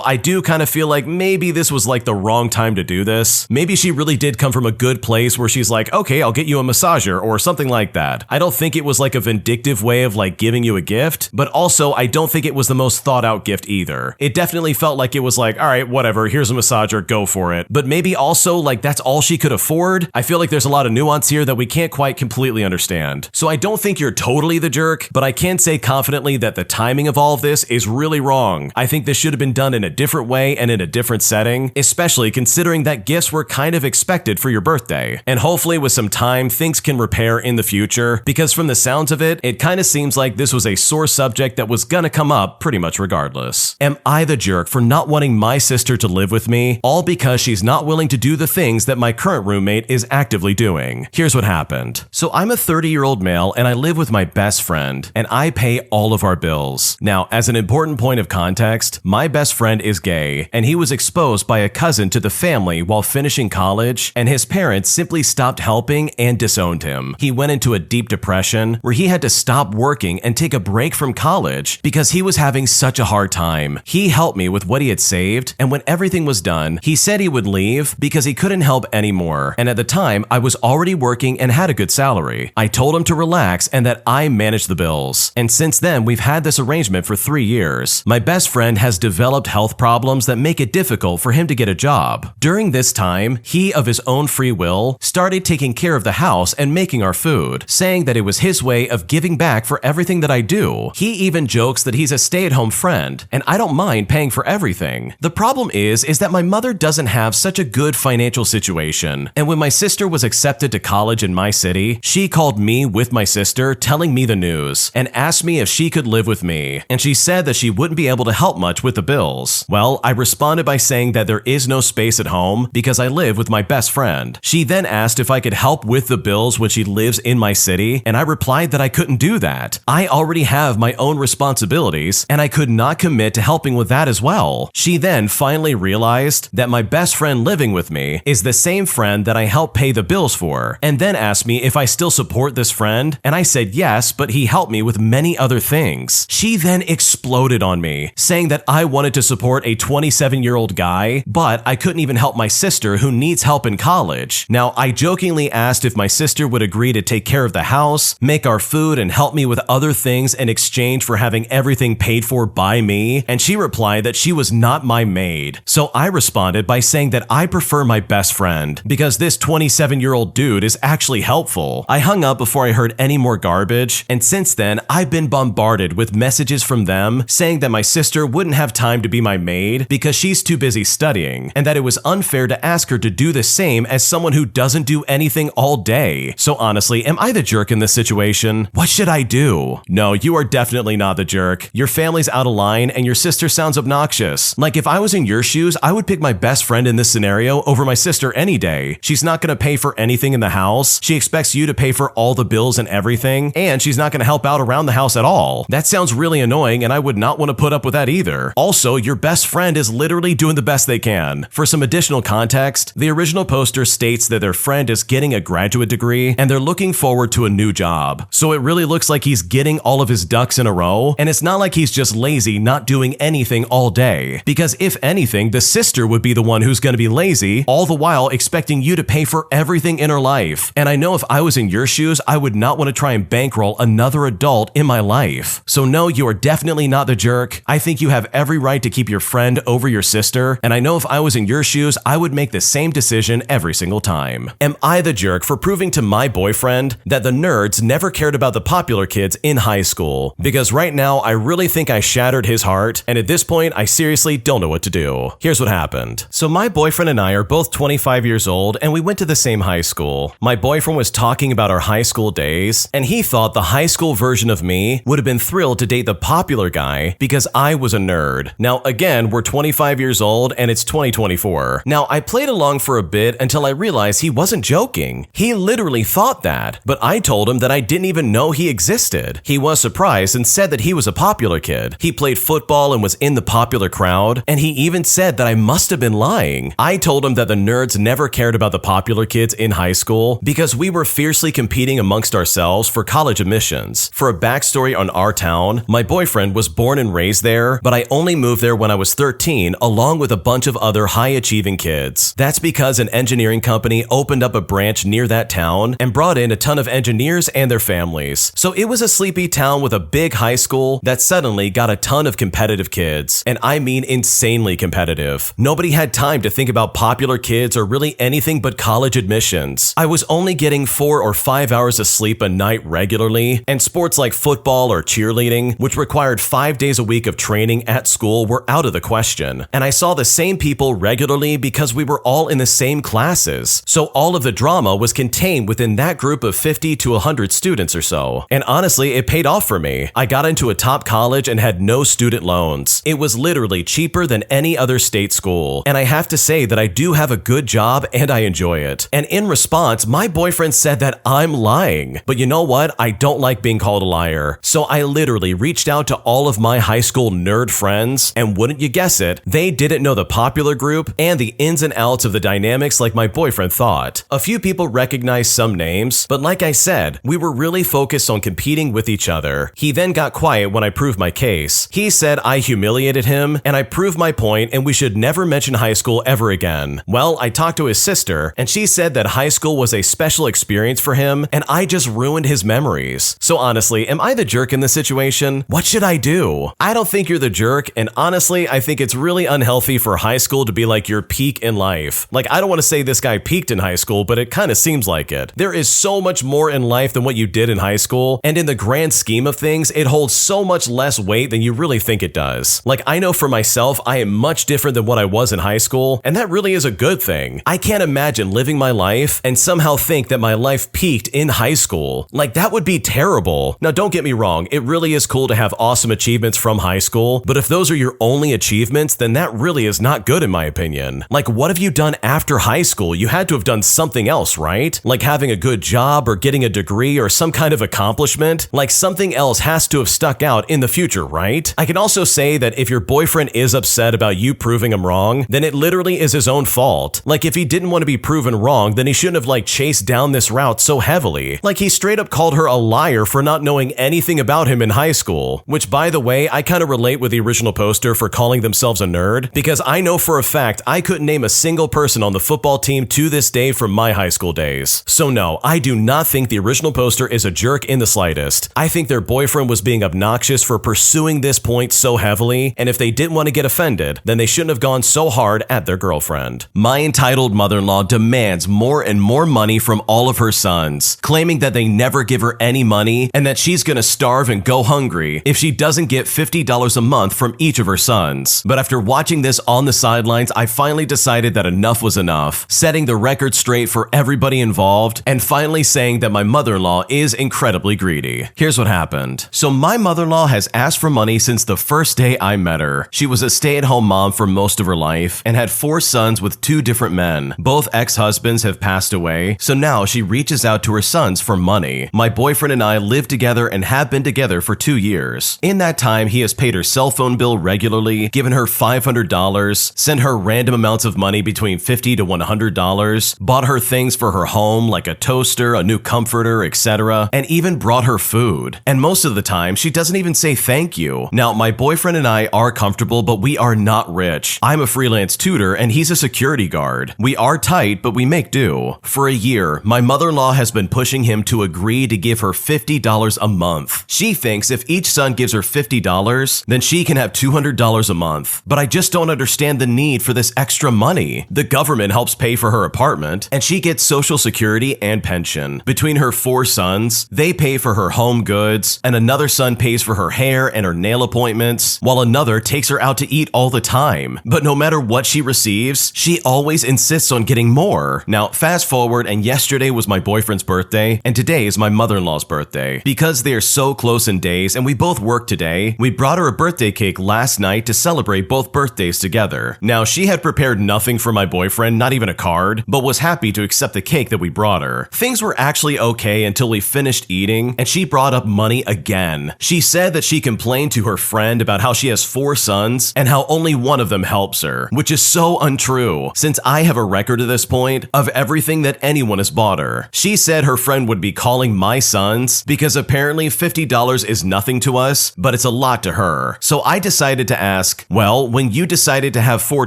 [SPEAKER 1] I do kind of feel like maybe this was like the wrong time to do this. Maybe she really did come from a good place where she's like, okay, I'll get you a massager or something like that. I don't think it was like a vindictive way of like giving you a gift, but also I don't think it was the most thought out gift either. It definitely felt like it was like, all right, whatever, here's a massager, go for it. But maybe also like that's all she could afford. I feel like there's a lot of nuance here that we can't quite completely understand. So I don't think you're totally the jerk, but I can say confidently that the timing of all of this is really wrong. I think this should have been done in a different way and in a different setting, especially considering that gifts were kind of expected for your birthday. And hopefully with some time, things can repair in the future, because from the sounds of it, it kind of seems like this was a sore subject that was gonna come up pretty much regardless. Am I the jerk for not wanting my sister to live with me, all because she's not willing to do the things that my current roommate is actively doing? Here's what happened. So I'm a 30-year-old male and I live with my best friend, and I pay all of our bills. Now, as an important point of context, my best friend is gay, and he was exposed by a cousin to the family while finishing college, and his parents simply stopped helping and disowned him. He went into a deep depression where he had to stop working and take a break from college because he was having such a hard time. He helped me with what he had saved, and when everything was done, he said he would leave because he couldn't help anymore. And at the time, I was was already working and had a good salary. I told him to relax and that I managed the bills. And since then, we've had this arrangement for 3 years. My best friend has developed health problems that make it difficult for him to get a job. During this time, he, of his own free will, started taking care of the house and making our food, saying that it was his way of giving back for everything that I do. He even jokes that he's a stay-at-home friend, and I don't mind paying for everything. The problem is that my mother doesn't have such a good financial situation, and when my sister was accepted to college in my city, she called me with my sister telling me the news, and asked me if she could live with me, and she said that she wouldn't be able to help much with the bills. Well, I responded by saying that there is no space at home because I live with my best friend. She then asked if I could help with the bills when she lives in my city, and I replied that I couldn't do that. I already have my own responsibilities, and I could not commit to helping with that as well. She then finally realized that my best friend living with me is the same friend that I help pay the bills for, and then asked me if I still support this friend, and I said yes, but he helped me with many other things. She then exploded on me, saying that I wanted to support a 27-year-old guy, but I couldn't even help my sister who needs help in college. Now, I jokingly asked if my sister would agree to take care of the house, make our food, and help me with other things in exchange for having everything paid for by me, and she replied that she was not my maid. So I responded by saying that I prefer my best friend, because this 27-year-old dude is actually helpful. I hung up before I heard any more garbage, and since then, I've been bombarded with messages from them saying that my sister wouldn't have time to be my maid because she's too busy studying, and that it was unfair to ask her to do the same as someone who doesn't do anything all day. So honestly, am I the jerk in this situation? What should I do? No, you are definitely not the jerk. Your family's out of line and your sister sounds obnoxious. Like, if I was in your shoes, I would pick my best friend in this scenario over my sister any day. She's not gonna pay for anything in the house. She expects you to pay for all the bills and everything, and she's not gonna help out around the house at all. That sounds really annoying, and I would not want to put up with that either. Also, your best friend is literally doing the best they can. For some additional context, the original poster states that their friend is getting a graduate degree and they're looking forward to a new job. So it really looks like he's getting all of his ducks in a row, and it's not like he's just lazy not doing anything all day. Because if anything, the sister would be the one who's gonna be lazy, all the while expecting you to pay for everything in her life. And I know if I was in your shoes, I would not want to try and bankroll another adult in my life. So no, you are definitely not the jerk. I think you have every right to keep your friend over your sister, and I know if I was in your shoes, I would make the same decision every single time. Am I the jerk for proving to my boyfriend that the nerds never cared about the popular kids in high school? Because right now, I really think I shattered his heart, and at this point, I seriously don't know what to do. Here's what happened. So my boyfriend and I are both 25 years old, and we went to the same high school. My boyfriend was talking about our high school days, and he thought the high school version of me would have been thrilled to date the popular guy because I was a nerd. Now, again, we're 25 years old, and it's 2024. Now, I played along for a bit until I realized he wasn't joking. He literally thought that, but I told him that I didn't even know he existed. He was surprised and said that he was a popular kid. He played football and was in the popular crowd, and he even said that I must have been lying. I told him that the nerds never cared about the popular kids in high school because we were fiercely competing amongst ourselves for college admissions. For a backstory on our town, my boyfriend was born and raised there, but I only moved there when I was 13 along with a bunch of other high-achieving kids. That's because an engineering company opened up a branch near that town and brought in a ton of engineers and their families. So it was a sleepy town with a big high school that suddenly got a ton of competitive kids, and I mean insanely competitive. Nobody had time to think about popular kids or really anything but college admissions. I was only getting 4 or 5 hours of sleep a night regularly, and sports like football or cheerleading, which required 5 days a week of training at school, were out of the question. And I saw the same people regularly because we were all in the same classes. So all of the drama was contained within that group of 50 to 100 students or so. And honestly, it paid off for me. I got into a top college and had no student loans. It was literally cheaper than any other state school. And I have to say that I do have a good job and I enjoy it. And in response, my boyfriend said that I'm lying. But you know what? I don't like being called a liar. So I literally reached out to all of my high school nerd friends, and wouldn't you guess it, they didn't know the popular group and the ins and outs of the dynamics like my boyfriend thought. A few people recognized some names, but like I said, we were really focused on competing with each other. He then got quiet when I proved my case. He said I humiliated him, and I proved my point and we should never mention high school ever again. Well, I talked to his sister, and she said that high high school was a special experience for him, and I just ruined his memories. So honestly, am I the jerk in this situation? What should I do? I don't think you're the jerk, and honestly, I think it's really unhealthy for high school to be like your peak in life. Like, I don't want to say this guy peaked in high school, but it kind of seems like it. There is so much more in life than what you did in high school, and in the grand scheme of things, it holds so much less weight than you really think it does. Like, I know for myself, I am much different than what I was in high school, and that really is a good thing. I can't imagine living my life and somehow think that my life peaked in high school. Like, that would be terrible. Now, don't get me wrong, it really is cool to have awesome achievements from high school, but if those are your only achievements, then that really is not good in my opinion. Like, what have you done after high school? You had to have done something else, right? Like having a good job or getting a degree or some kind of accomplishment. Like, something else has to have stuck out in the future, right? I can also say that if your boyfriend is upset about you proving him wrong, then it literally is his own fault. Like, if he didn't want to be proven wrong, then he shouldn't have chased down this route so heavily. Like, he straight up called her a liar for not knowing anything about him in high school, which, by the way, I kind of relate with the original poster for calling themselves a nerd, because I know for a fact I couldn't name a single person on the football team to this day from my high school days. So no, I do not think the original poster is a jerk in the slightest. I think their boyfriend was being obnoxious for pursuing this point so heavily, and if they didn't want to get offended, then they shouldn't have gone so hard at their girlfriend. My entitled mother-in-law demands more and more money from all of her sons, claiming that they never give her any money and that she's gonna starve and go hungry if she doesn't get $50 a month from each of her sons. But after watching this on the sidelines, I finally decided that enough was enough, setting the record straight for everybody involved, and finally saying that my mother-in-law is incredibly greedy. Here's what happened. So my mother-in-law has asked for money since the first day I met her. She was a stay-at-home mom for most of her life and had 4 sons with 2 different men. Both ex-husbands have passed away, so now she reaches out to her sons for money. My boyfriend and I live together and have been together for 2 years. In that time, he has paid her cell phone bill regularly, given her $500, sent her random amounts of money between $50 to $100, bought her things for her home like a toaster, a new comforter, etc., and even brought her food. And most of the time, she doesn't even say thank you. Now, my boyfriend and I are comfortable, but we are not rich. I'm a freelance tutor and he's a security guard. We are tight, but we make do. For a year, my mother-in-law has been pushing him to agree to give her $50 a month. She thinks if each son gives her $50, then she can have $200 a month. But I just don't understand the need for this extra money. The government helps pay for her apartment, and she gets Social Security and pension. Between her 4 sons, they pay for her home goods, and another son pays for her hair and her nail appointments, while another takes her out to eat all the time. But no matter what she receives, she always insists on getting more. Now, fast forward, and yesterday was my boyfriend's birthday, and today is my mother-in-law's birthday. Because they are so close in days, and we both work today, we brought her a birthday cake last night to celebrate both birthdays together. Now, she had prepared nothing for my boyfriend, not even a card, but was happy to accept the cake that we brought her. Things were actually okay until we finished eating, and she brought up money again. She said that she complained to her friend about how she has 4 sons and how only one of them helps her, which is so untrue, since I have a record at this point of everything that anyone has bought her. She said her friend would be calling my sons because apparently $50 is nothing to us, but it's a lot to her. So I decided to ask, well, when you decided to have 4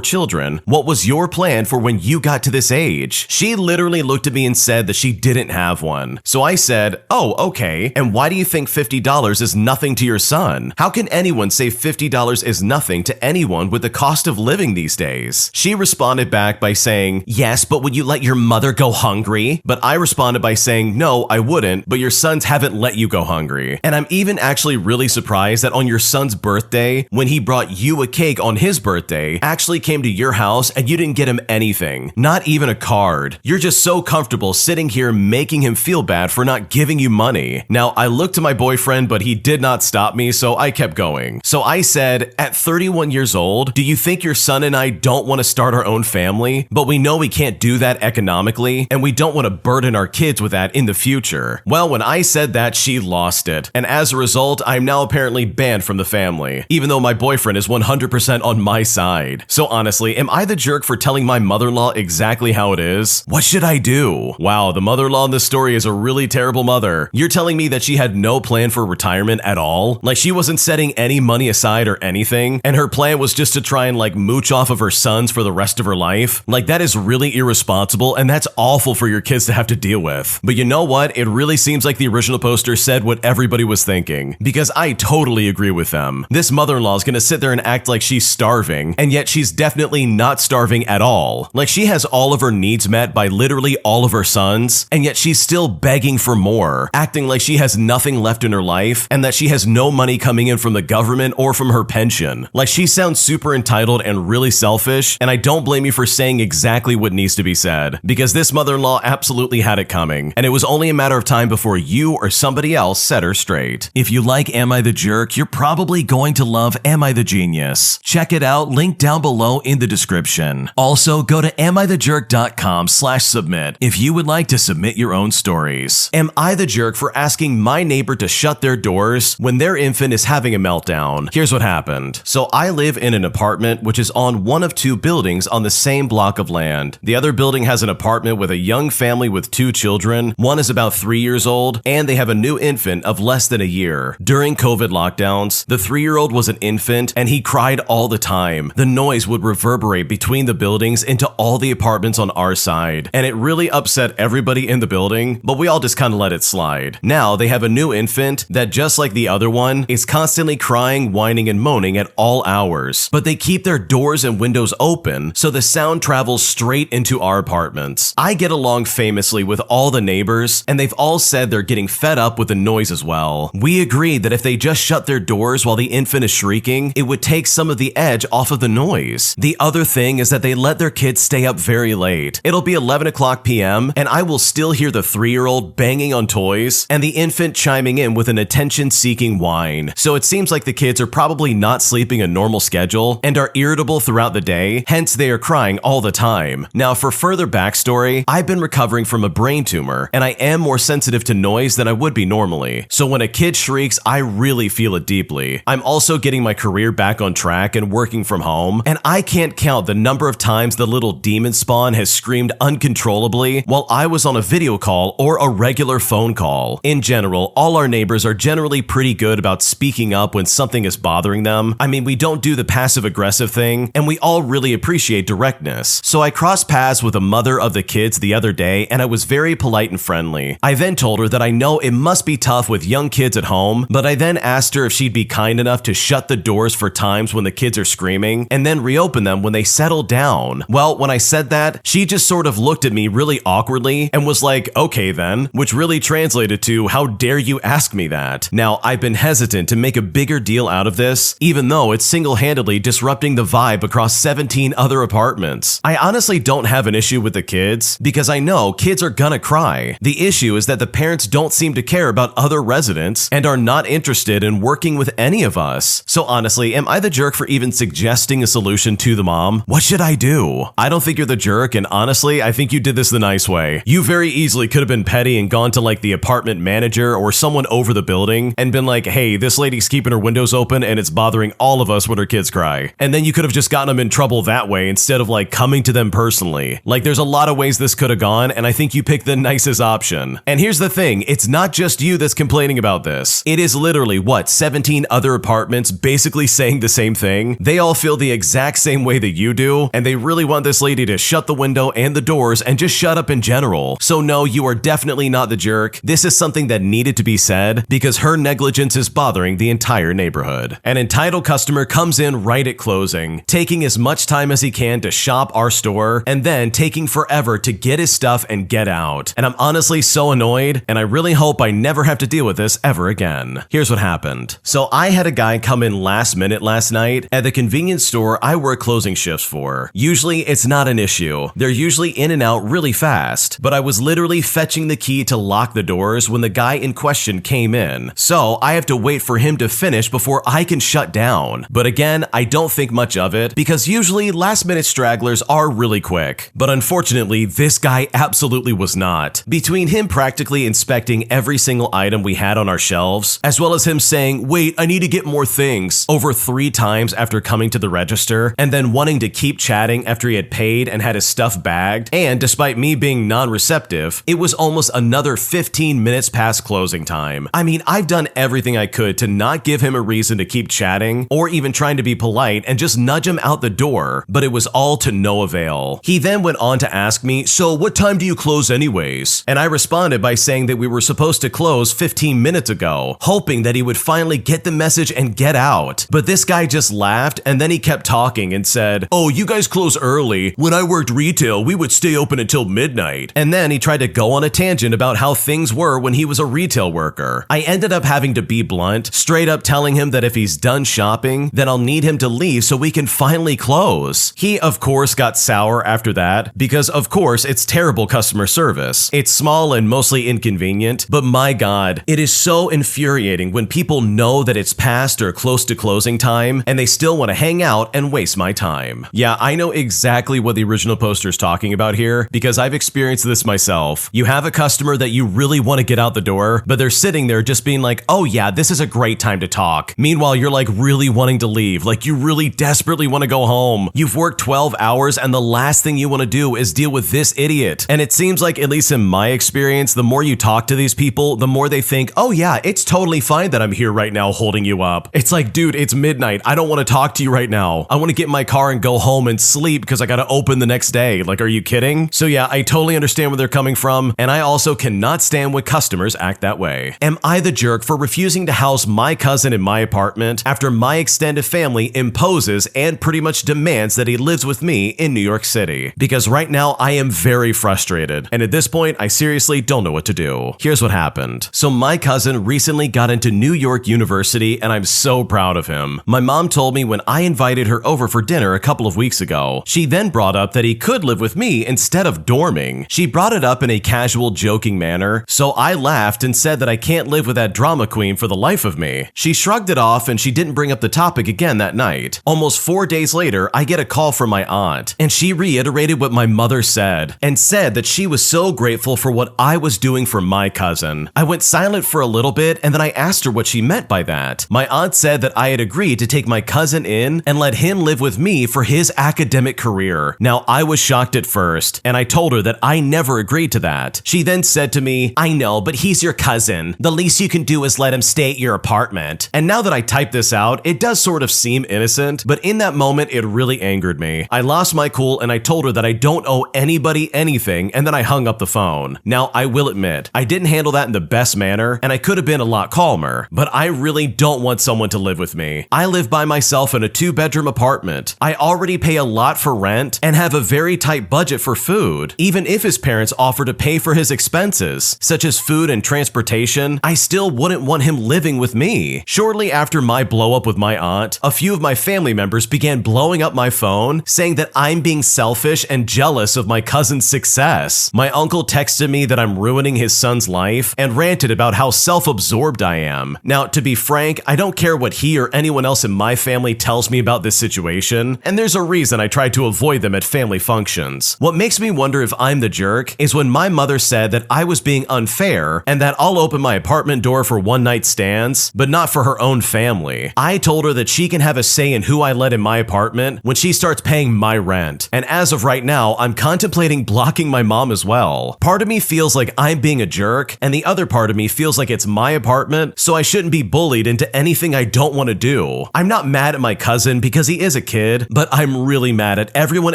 [SPEAKER 1] children, what was your plan for when you got to this age? She literally looked at me and said that she didn't have one. So I said, oh, okay, and why do you think $50 is nothing to your son? How can anyone say $50 is nothing to anyone with the cost of living these days? She responded back by saying, yes, but would you let your mother go hungry? But I responded by saying, no, I wouldn't, but your sons haven't let you go hungry. And I'm even actually really surprised that on your son's birthday, when he brought you a cake on his birthday, actually came to your house and you didn't get him anything, not even a card. You're just so comfortable sitting here making him feel bad for not giving you money. Now, I looked to my boyfriend, but he did not stop me, so I kept going. So I said, at 31 years old, do you think your son and I don't want to start our own family, but we know we can't do that economically, and we don't want to burden our kids with that in the future? Well, when I said that, she lost it, and as a result, I'm now apparently banned from the family, even though my boyfriend is 100% on my side. So honestly, am I the jerk for telling my mother-in-law exactly how it is? What should I do? Wow, the mother-in-law in this story is a really terrible mother. You're telling me that she had no plan for retirement at all? Like, she wasn't setting any money aside or anything, and her plan was just to try and mooch off of her sons for the rest of her life? Like, that is really irresponsible, and that's awful for your kids to have to deal with. But you know what? It really seems like the original poster said what everybody was thinking, because I totally agree with them. This mother-in-law is gonna sit there and act like she's starving, and yet she's definitely not starving at all. Like, she has all of her needs met by literally all of her sons, and yet she's still begging for more, acting like she has nothing left in her life and that she has no money coming in from the government or from her pension. Like, she sounds super entitled and really selfish, and I don't blame you for saying exactly what needs to be said, because this mother-in-law absolutely had it coming, and it was only a matter of time before you or somebody else set her straight. If you like Am I the Jerk, you're probably going to love Am I the Genius. Check it out, link down below in the description. Also, go to AmITheJerk.com/submit if you would like to submit your own stories. Am I the jerk for asking my neighbor to shut their doors when their infant is having a meltdown? Here's what happened. So I live in an apartment which is on one of two buildings on the same block of land. The other building has an apartment with a young family with 2 children. One is about 3 years old, and they have a new infant of less than a year. During COVID lockdowns, the 3-year-old was an infant and he cried all the time. The noise would reverberate between the buildings into all the apartments on our side, and it really upset everybody in the building, but we all just kind of let it slide. Now they have a new infant that, just like the other one, is constantly crying, whining, and moaning at all hours, but they keep their doors and windows open so the sound travels straight into our apartments. I get along famously with all the neighbors, and they've all said they're getting fed up with the noise as well. We agreed that if they just shut their doors while the infant is shrieking, it would take some of the edge off of the noise. The other thing is that they let their kids stay up very late. It'll be 11 o'clock p.m. and I will still hear the 3-year-old banging on toys and the infant chiming in with an attention-seeking whine. So it seems like the kids are probably not sleeping a normal schedule and are irritable throughout the day, hence they are crying all the time. Now, for further backstory, I've been recovering from a brain tumor, and I am more sensitive to noise than I would be normally. So when a kid shrieks, I really feel it deeply. I'm also getting my career back on track and working from home, and I can't count the number of times the little demon spawn has screamed uncontrollably while I was on a video call or a regular phone call. In general, all our neighbors are generally pretty good about speaking up when something is bothering them. I mean, we don't do the passive-aggressive thing, and we all really appreciate directness. So I crossed paths with a mother of the kids the other day, and I was very polite and friendly. I then told her that I know it must be tough with young kids at home, but I then asked her if she'd be kind enough to shut the doors for times when the kids are screaming, and then reopen them when they settle down. Well, when I said that, she just sort of looked at me really awkwardly and was like, okay then, which really translated to, how dare you ask me that? Now, I've been hesitant to make a bigger deal out of this, even though it's single-handedly disrupting the vibe across 17 other apartments. I honestly don't have an issue with the kids, because I know kids are gonna cry. The issue is that the parents don't seem to care about other residents and are not interested in working with any of us. So honestly, am I the jerk for even suggesting a solution to the mom? What should I do? I don't think you're the jerk, and honestly, I think you did this the nice way. You very easily could have been petty and gone to like the apartment manager or someone over the building and been like, hey, this lady's keeping her windows open and it's bothering all of us when her kids cry. And then you could have just gotten them in trouble that way instead of like coming to them personally. Like, there's a lot of ways this could have gone, and I think you picked the nicest option. And here's the thing, it's not just you that's complaining about this. It is literally, what, 17 other apartments basically saying the same thing? They all feel the exact same way that you do, and they really want this lady to shut the window and the doors and just shut up in general. So no, you are definitely not the jerk. This is something that needed to be said because her negligence is bothering the entire neighborhood. An entitled customer comes in right at closing, taking as much time as he can to shop our store, and then taking forever to get his stuff and get out. And I'm honestly so annoyed, and I really hope I never have to deal with this ever again. Here's what happened. So I had a guy come in last minute last night at the convenience store I work closing shifts for. Usually it's not an issue. They're usually in and out really fast, but I was literally fetching the key to lock the doors when the guy in question came in. So I have to wait for him to finish before I can shut down. But again, I don't think much of it because usually last minute stragglers are really quick. But unfortunately, this guy absolutely was not. Between him practically inspecting every single item we had on our shelves, as well as him saying, wait, I need to get more things, over 3 times after coming to the register, and then wanting to keep chatting after he had paid and had his stuff bagged, and despite me being non-receptive, it was almost another 15 minutes past closing time. I mean, I've done everything I could to not give him a reason to keep chatting, or even trying to be polite and just nudge him out the door, but it was all to no avail. He then went on to ask me me, so what time do you close anyways? And I responded by saying that we were supposed to close 15 minutes ago, hoping that he would finally get the message and get out. But this guy just laughed, and then he kept talking and said, oh, you guys close early. When I worked retail, we would stay open until midnight. And then he tried to go on a tangent about how things were when he was a retail worker. I ended up having to be blunt, straight up telling him that if he's done shopping, then I'll need him to leave so we can finally close. He, of course, got sour after that because, of course, it's terrible customer service. It's small and mostly inconvenient, but my God, it is so infuriating when people know that it's past or close to closing time and they still want to hang out and waste my time. Yeah, I know exactly what the original poster is talking about here because I've experienced this myself. You have a customer that you really want to get out the door, but they're sitting there just being like, oh yeah, this is a great time to talk. Meanwhile, you're like really wanting to leave, like you really desperately want to go home. You've worked 12 hours and the last thing you want to do is deal with this idiot. And it seems like, at least in my experience, the more you talk to these people, the more they think, oh yeah, it's totally fine that I'm here right now holding you up. It's like, dude, it's midnight. I don't want to talk to you right now. I want to get in my car and go home and sleep because I got to open the next day. Like, are you kidding? So yeah, I totally understand where they're coming from, and I also cannot stand when customers act that way. Am I the jerk for refusing to house my cousin in my apartment after my extended family imposes and pretty much demands that he lives with me in New York City? Because right now I am very frustrated, and at this point I seriously don't know what to do. Here's what happened. So my cousin recently got into New York University, and I'm so proud of him. My mom told me when I invited her over for dinner a couple of weeks ago. She then brought up that he could live with me instead of dorming. She brought it up in a casual, joking manner, so I laughed and said that I can't live with that drama queen for the life of me. She shrugged it off and she didn't bring up the topic again that night. Almost 4 days later, I get a call from my aunt, and she reiterated what my mother said, and said that she was so grateful for what I was doing for my cousin. I went silent for a little bit, and then I asked her what she meant by that. My aunt said that I had agreed to take my cousin in and let him live with me for his academic career. Now, I was shocked at first, and I told her that I never agreed to that. She then said to me, I know, but he's your cousin. The least you can do is let him stay at your apartment. And now that I type this out, it does sort of seem innocent, but in that moment, it really angered me. I lost my cool and I told her that I don't owe anybody anything, and then I hung up the phone. Now, I will admit, I didn't handle that in the best manner, and I could have been a lot calmer, but I really don't want someone to live with me. I live by myself in a 2-bedroom apartment. I already pay a lot for rent and have a very tight budget for food. Even if his parents offer to pay for his expenses, such as food and transportation, I still wouldn't want him living with me. Shortly after my blow up with my aunt, a few of my family members began blowing up my phone, saying that I'm being selfish and jealous of my cousin's success. My uncle texted me that I'm ruining his son's life and ranted about how self-absorbed I am. Now, to be frank, I don't care what he or anyone else in my family tells me about this situation, and there's a reason I try to avoid them at family functions. What makes me wonder if I'm the jerk is when my mother said that I was being unfair and that I'll open my apartment door for one-night stands, but not for her own family. I told her that she can have a say in who I let in my apartment when she starts paying my rent, and as of right now, I'm contemplating blocking my mom as well. Part of me feels like I'm being a jerk, and the other part of me feels like it's my apartment, so I shouldn't be bullied into anything I don't want to do. I'm not mad at my cousin because he is a kid, but I'm really mad at everyone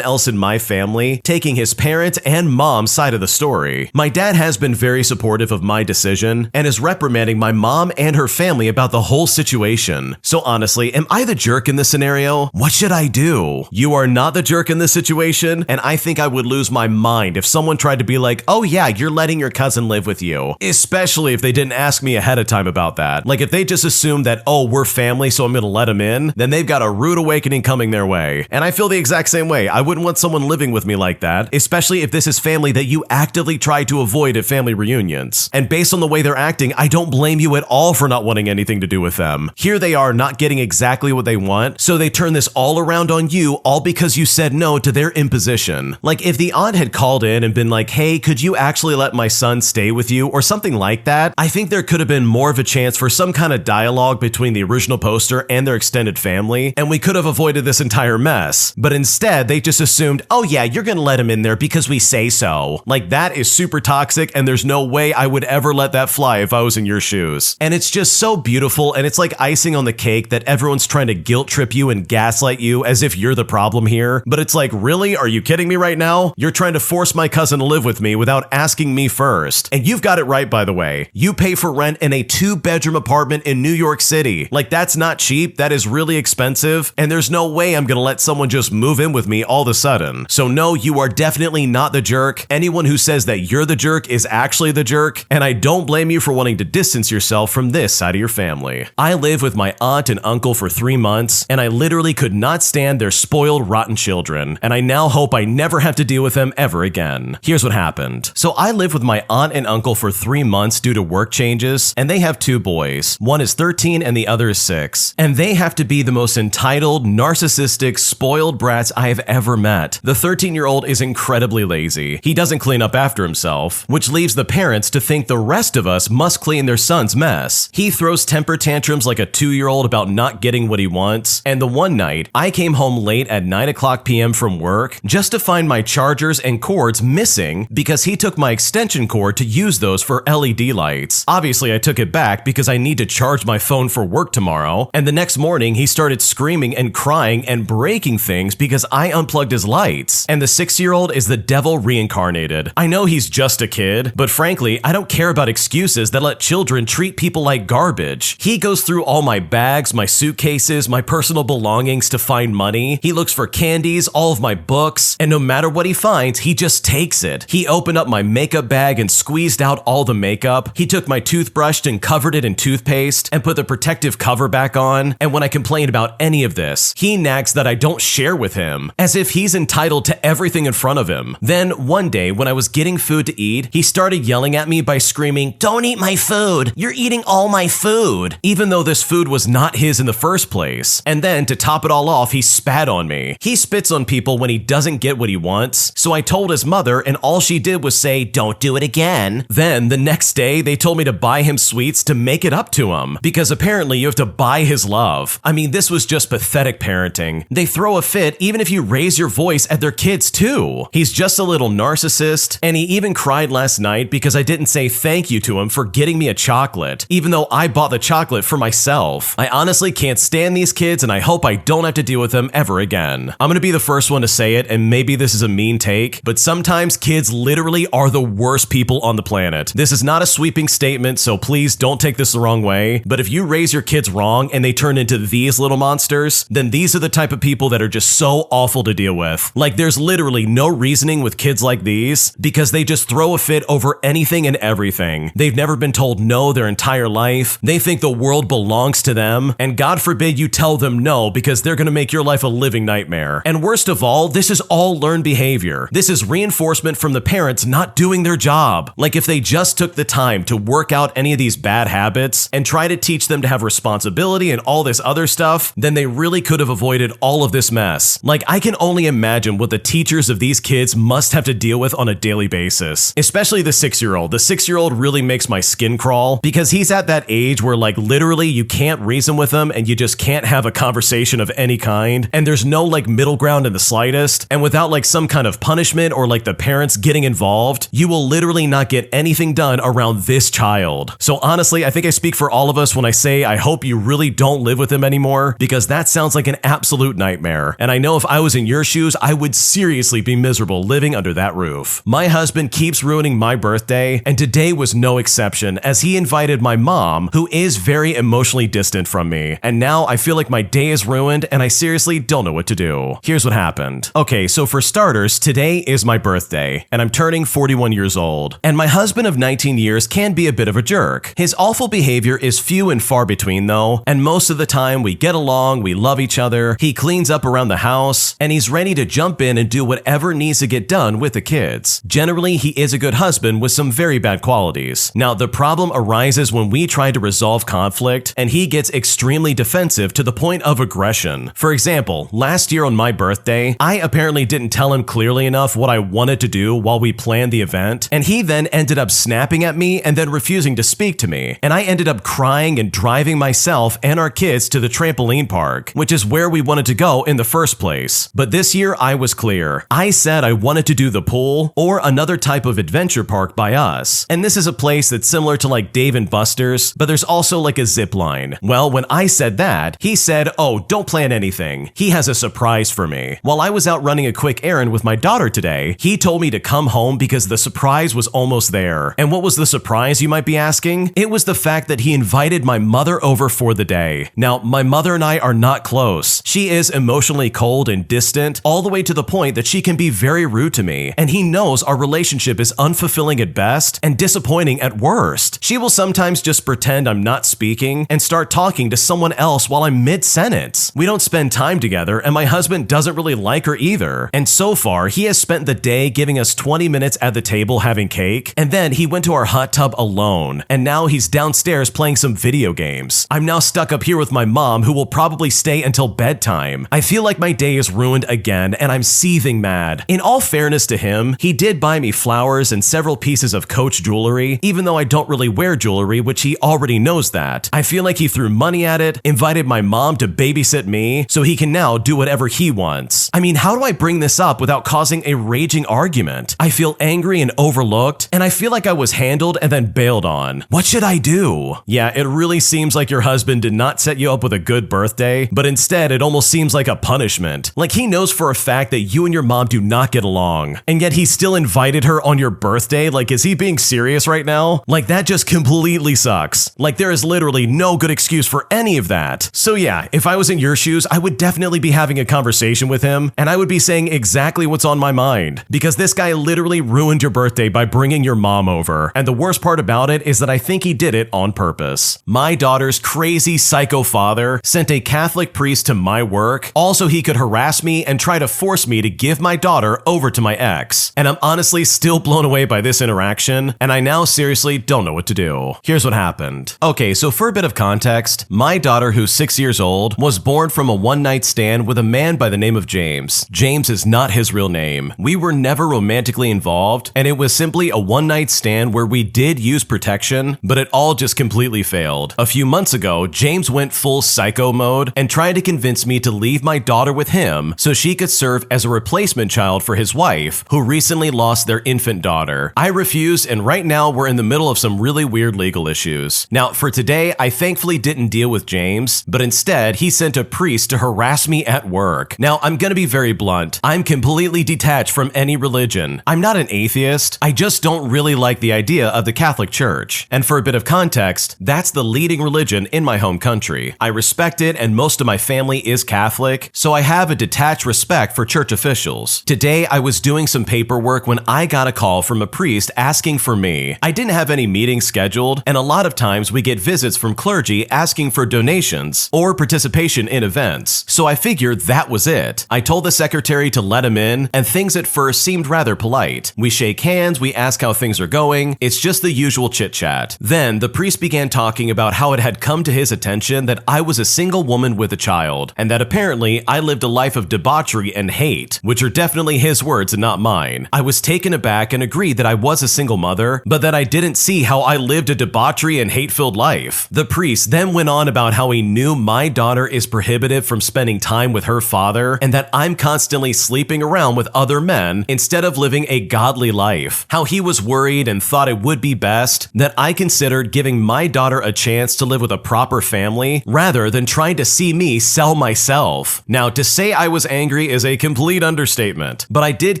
[SPEAKER 1] else in my family taking his parents and mom's side of the story. My dad has been very supportive of my decision and is reprimanding my mom and her family about the whole situation. So honestly, am I the jerk in this scenario? What should I do? You are not the jerk in this situation, and I think I would lose my mind if someone tried to be like, oh yeah, you're letting your cousin live with you. Especially if they didn't ask me ahead of time about that. Like if they just assumed that, oh, we're family, so I'm gonna let them in, then they've got a rude awakening coming their way. And I feel the exact same way. I wouldn't want someone living with me like that, especially if this is family that you actively try to avoid at family reunions. And based on the way they're acting, I don't blame you at all for not wanting anything to do with them. Here they are not getting exactly what they want, so they turn this all around on you all because you said no to their imposition. Like if the aunt had called in and been like, hey, could you actually let my son stay with you or something like that, I think there could have been more of a chance for some kind of dialogue between the original poster and their extended family, and we could have avoided this entire mess. But instead, they just assumed, oh yeah, you're gonna let him in there because we say so. Like that is super toxic, and there's no way I would ever let that fly if I was in your shoes. And it's just so beautiful, and it's like icing on the cake that everyone's trying to guilt trip you and gaslight you as if you're the problem here. But it's like, really? Are you kidding me right now? You're You're trying to force my cousin to live with me without asking me first. And you've got it right, by the way. You pay for rent in a 2-bedroom apartment in New York City. Like, that's not cheap. That is really expensive. And there's no way I'm gonna let someone just move in with me all of a sudden. So no, you are definitely not the jerk. Anyone who says that you're the jerk is actually the jerk. And I don't blame you for wanting to distance yourself from this side of your family. I lived with my aunt and uncle for 3 months, and I literally could not stand their spoiled, rotten children. And I now hope I never have to deal with them ever again. Here's what happened. So I lived with my aunt and uncle for 3 months due to work changes, and they have 2 boys. One is 13 and the other is 6. And they have to be the most entitled, narcissistic, spoiled brats I have ever met. The 13-year-old is incredibly lazy. He doesn't clean up after himself, which leaves the parents to think the rest of us must clean their son's mess. He throws temper tantrums like a 2-year-old about not getting what he wants, and the one night, I came home late at 9:00 p.m. from work just to find my chargers and cords missing because he took my extension cord to use those for LED lights. Obviously, I took it back because I need to charge my phone for work tomorrow, and the next morning, he started screaming and crying and breaking things because I unplugged his lights. And the 6-year-old is the devil reincarnated. I know he's just a kid, but frankly, I don't care about excuses that let children treat people like garbage. He goes through all my bags, my suitcases, my personal belongings to find money. He looks for candies, all of my books, and no matter what he finds, he just takes it. He opened up my makeup bag and squeezed out all the makeup. He took my toothbrush and covered it in toothpaste and put the protective cover back on. And when I complain about any of this, he nags that I don't share with him, as if he's entitled to everything in front of him. Then one day, when I was getting food to eat, he started yelling at me by screaming, "Don't eat my food! You're eating all my food!" Even though this food was not his in the first place. And then, to top it all off, he spat on me. He spits on people when he doesn't get what he wants, so I told his mother, and all she did was say, "Don't do it again." Then, the next day, they told me to buy him sweets to make it up to him, because apparently you have to buy his love. I mean, this was just pathetic parenting. They throw a fit even if you raise your voice at their kids too. He's just a little narcissist, and he even cried last night because I didn't say thank you to him for getting me a chocolate, even though I bought the chocolate for myself. I honestly can't stand these kids, and I hope I don't have to deal with them ever again. I'm gonna be the first one to say it, and maybe this is a mean take, but sometimes kids literally are the worst people on the planet. This is not a sweeping statement, so please don't take this the wrong way, but if you raise your kids wrong and they turn into these little monsters, then these are the type of people that are just so awful to deal with. Like, there's literally no reasoning with kids like these, because they just throw a fit over anything and everything. They've never been told no their entire life. They think the world belongs to them, and God forbid you tell them no, because they're gonna make your life a living nightmare. And worst of all, this is all learned behavior. This is reinforcement from the parents not doing their job. Like, if they just took the time to work out any of these bad habits and try to teach them to have responsibility and all this other stuff, then they really could have avoided all of this mess. Like, I can only imagine what the teachers of these kids must have to deal with on a daily basis. Especially the 6-year-old. The 6-year-old really makes my skin crawl, because he's at that age where, like, literally you can't reason with him and you just can't have a conversation of any kind, and there's no like middle ground in the slightest, and without like some kind of punishment or like the parents getting involved, you will literally not get anything done around this child. So honestly, I think I speak for all of us when I say I hope you really don't live with him anymore, because that sounds like an absolute nightmare. And I know if I was in your shoes, I would seriously be miserable living under that roof. My husband keeps ruining my birthday, and today was no exception, as he invited my mom, who is very emotionally distant from me. And now I feel like my day is ruined, and I seriously don't know what to do. Here's what happened. Okay, so for starters, today is my birthday, and I'm turning 41 years old. And my husband of 19 years can be a bit of a jerk. His awful behavior is few and far between though, and most of the time we get along, we love each other, he cleans up around the house, and he's ready to jump in and do whatever needs to get done with the kids. Generally, he is a good husband with some very bad qualities. Now, the problem arises when we try to resolve conflict, and he gets extremely defensive to the point of aggression. For example, last year on my birthday, I apparently didn't tell him clearly enough what I wanted to do while we planned the event, and he then ended up snapping at me and then refusing to speak to me, and I ended up crying and driving myself and our kids to the trampoline park, which is where we wanted to go in the first place. But this year, I was clear. I said I wanted to do the pool or another type of adventure park by us, and this is a place that's similar to like Dave & Buster's, but there's also like a zip line. Well, when I said that, he said, "Oh, don't plan anything. He has a surprise for me." While I was out running a quick errand with my daughter daughter today. He told me to come home because the surprise was almost there. And what was the surprise, you might be asking? It was the fact that he invited my mother over for the day. Now, my mother and I are not close. She is emotionally cold and distant, all the way to the point that she can be very rude to me, and he knows our relationship is unfulfilling at best and disappointing at worst. She will sometimes just pretend I'm not speaking and start talking to someone else while I'm mid-sentence. We don't spend time together, and my husband doesn't really like her either. And so far, he has spent the day giving us 20 minutes at the table having cake, and then he went to our hot tub alone, and now he's downstairs playing some video games. I'm now stuck up here with my mom, who will probably stay until bedtime. I feel like my day is ruined again, and I'm seething mad. In all fairness to him, he did buy me flowers and several pieces of Coach jewelry, even though I don't really wear jewelry, which he already knows that. I feel like he threw money at it, invited my mom to babysit me, so he can now do whatever he wants. I mean, how do I bring this up without causing a raging argument? I feel angry and overlooked, and I feel like I was handled and then bailed on. What should I do? Yeah, it really seems like your husband did not set you up with a good birthday, but instead it almost seems like a punishment. Like he knows for a fact that you and your mom do not get along, and yet he still invited her on your birthday. Like, is he being serious right now? Like, that just completely sucks. Like, there is literally no good excuse for any of that. So yeah, if I was in your shoes, I would definitely be having a conversation with him, and I would be saying exactly what's on my mind, because this guy literally ruined your birthday by bringing your mom over. And the worst part about it is that I think he did it on purpose. My daughter's crazy psycho father sent a Catholic priest to my work, also he could harass me and try to force me to give my daughter over to my ex. And I'm honestly still blown away by this interaction, and I now seriously don't know what to do. Here's what happened. Okay, so for a bit of context, my daughter, who's 6 years old, was born from a one-night stand with a man by the name of James. James is not his real name. We were never romantically involved, and it was simply a one-night stand where we did use protection, but it all just completely failed. A few months ago, James went full psycho mode and tried to convince me to leave my daughter with him so she could serve as a replacement child for his wife, who recently lost their infant daughter. I refused, and right now we're in the middle of some really weird legal issues. Now, for today, I thankfully didn't deal with James, but instead, he sent a priest to harass me at work. Now, I'm gonna be very blunt. I'm completely detached from any religion. I'm not an atheist. I just don't really like the idea of the Catholic Church. And for a bit of context, that's the leading religion in my home country. I respect it, and most of my family is Catholic, so I have a detached respect for church officials. Today, I was doing some paperwork when I got a call from a priest asking for me. I didn't have any meetings scheduled, and a lot of times we get visits from clergy asking for donations or participation in events, so I figured that was it. I told the secretary to let him in, and things at first seemed rather polite. We shake hands, we ask how things are going, it's just the usual chit-chat. Then, the priest began talking about how it had come to his attention that I was a single woman with a child, and that apparently I lived a life of debauchery and hate, which are definitely his words and not mine. I was taken aback and agreed that I was a single mother, but that I didn't see how I lived a debauchery and hate-filled life. The priest then went on about how he knew my daughter is prohibited from spending time with her father, and that I'm constantly sleeping around with other men instead of living a godly life. How he was worried and thought it would be best that I considered giving my daughter a chance to live with a proper family rather than trying to see me sell myself. Now, to say I was angry is a complete understatement, but I did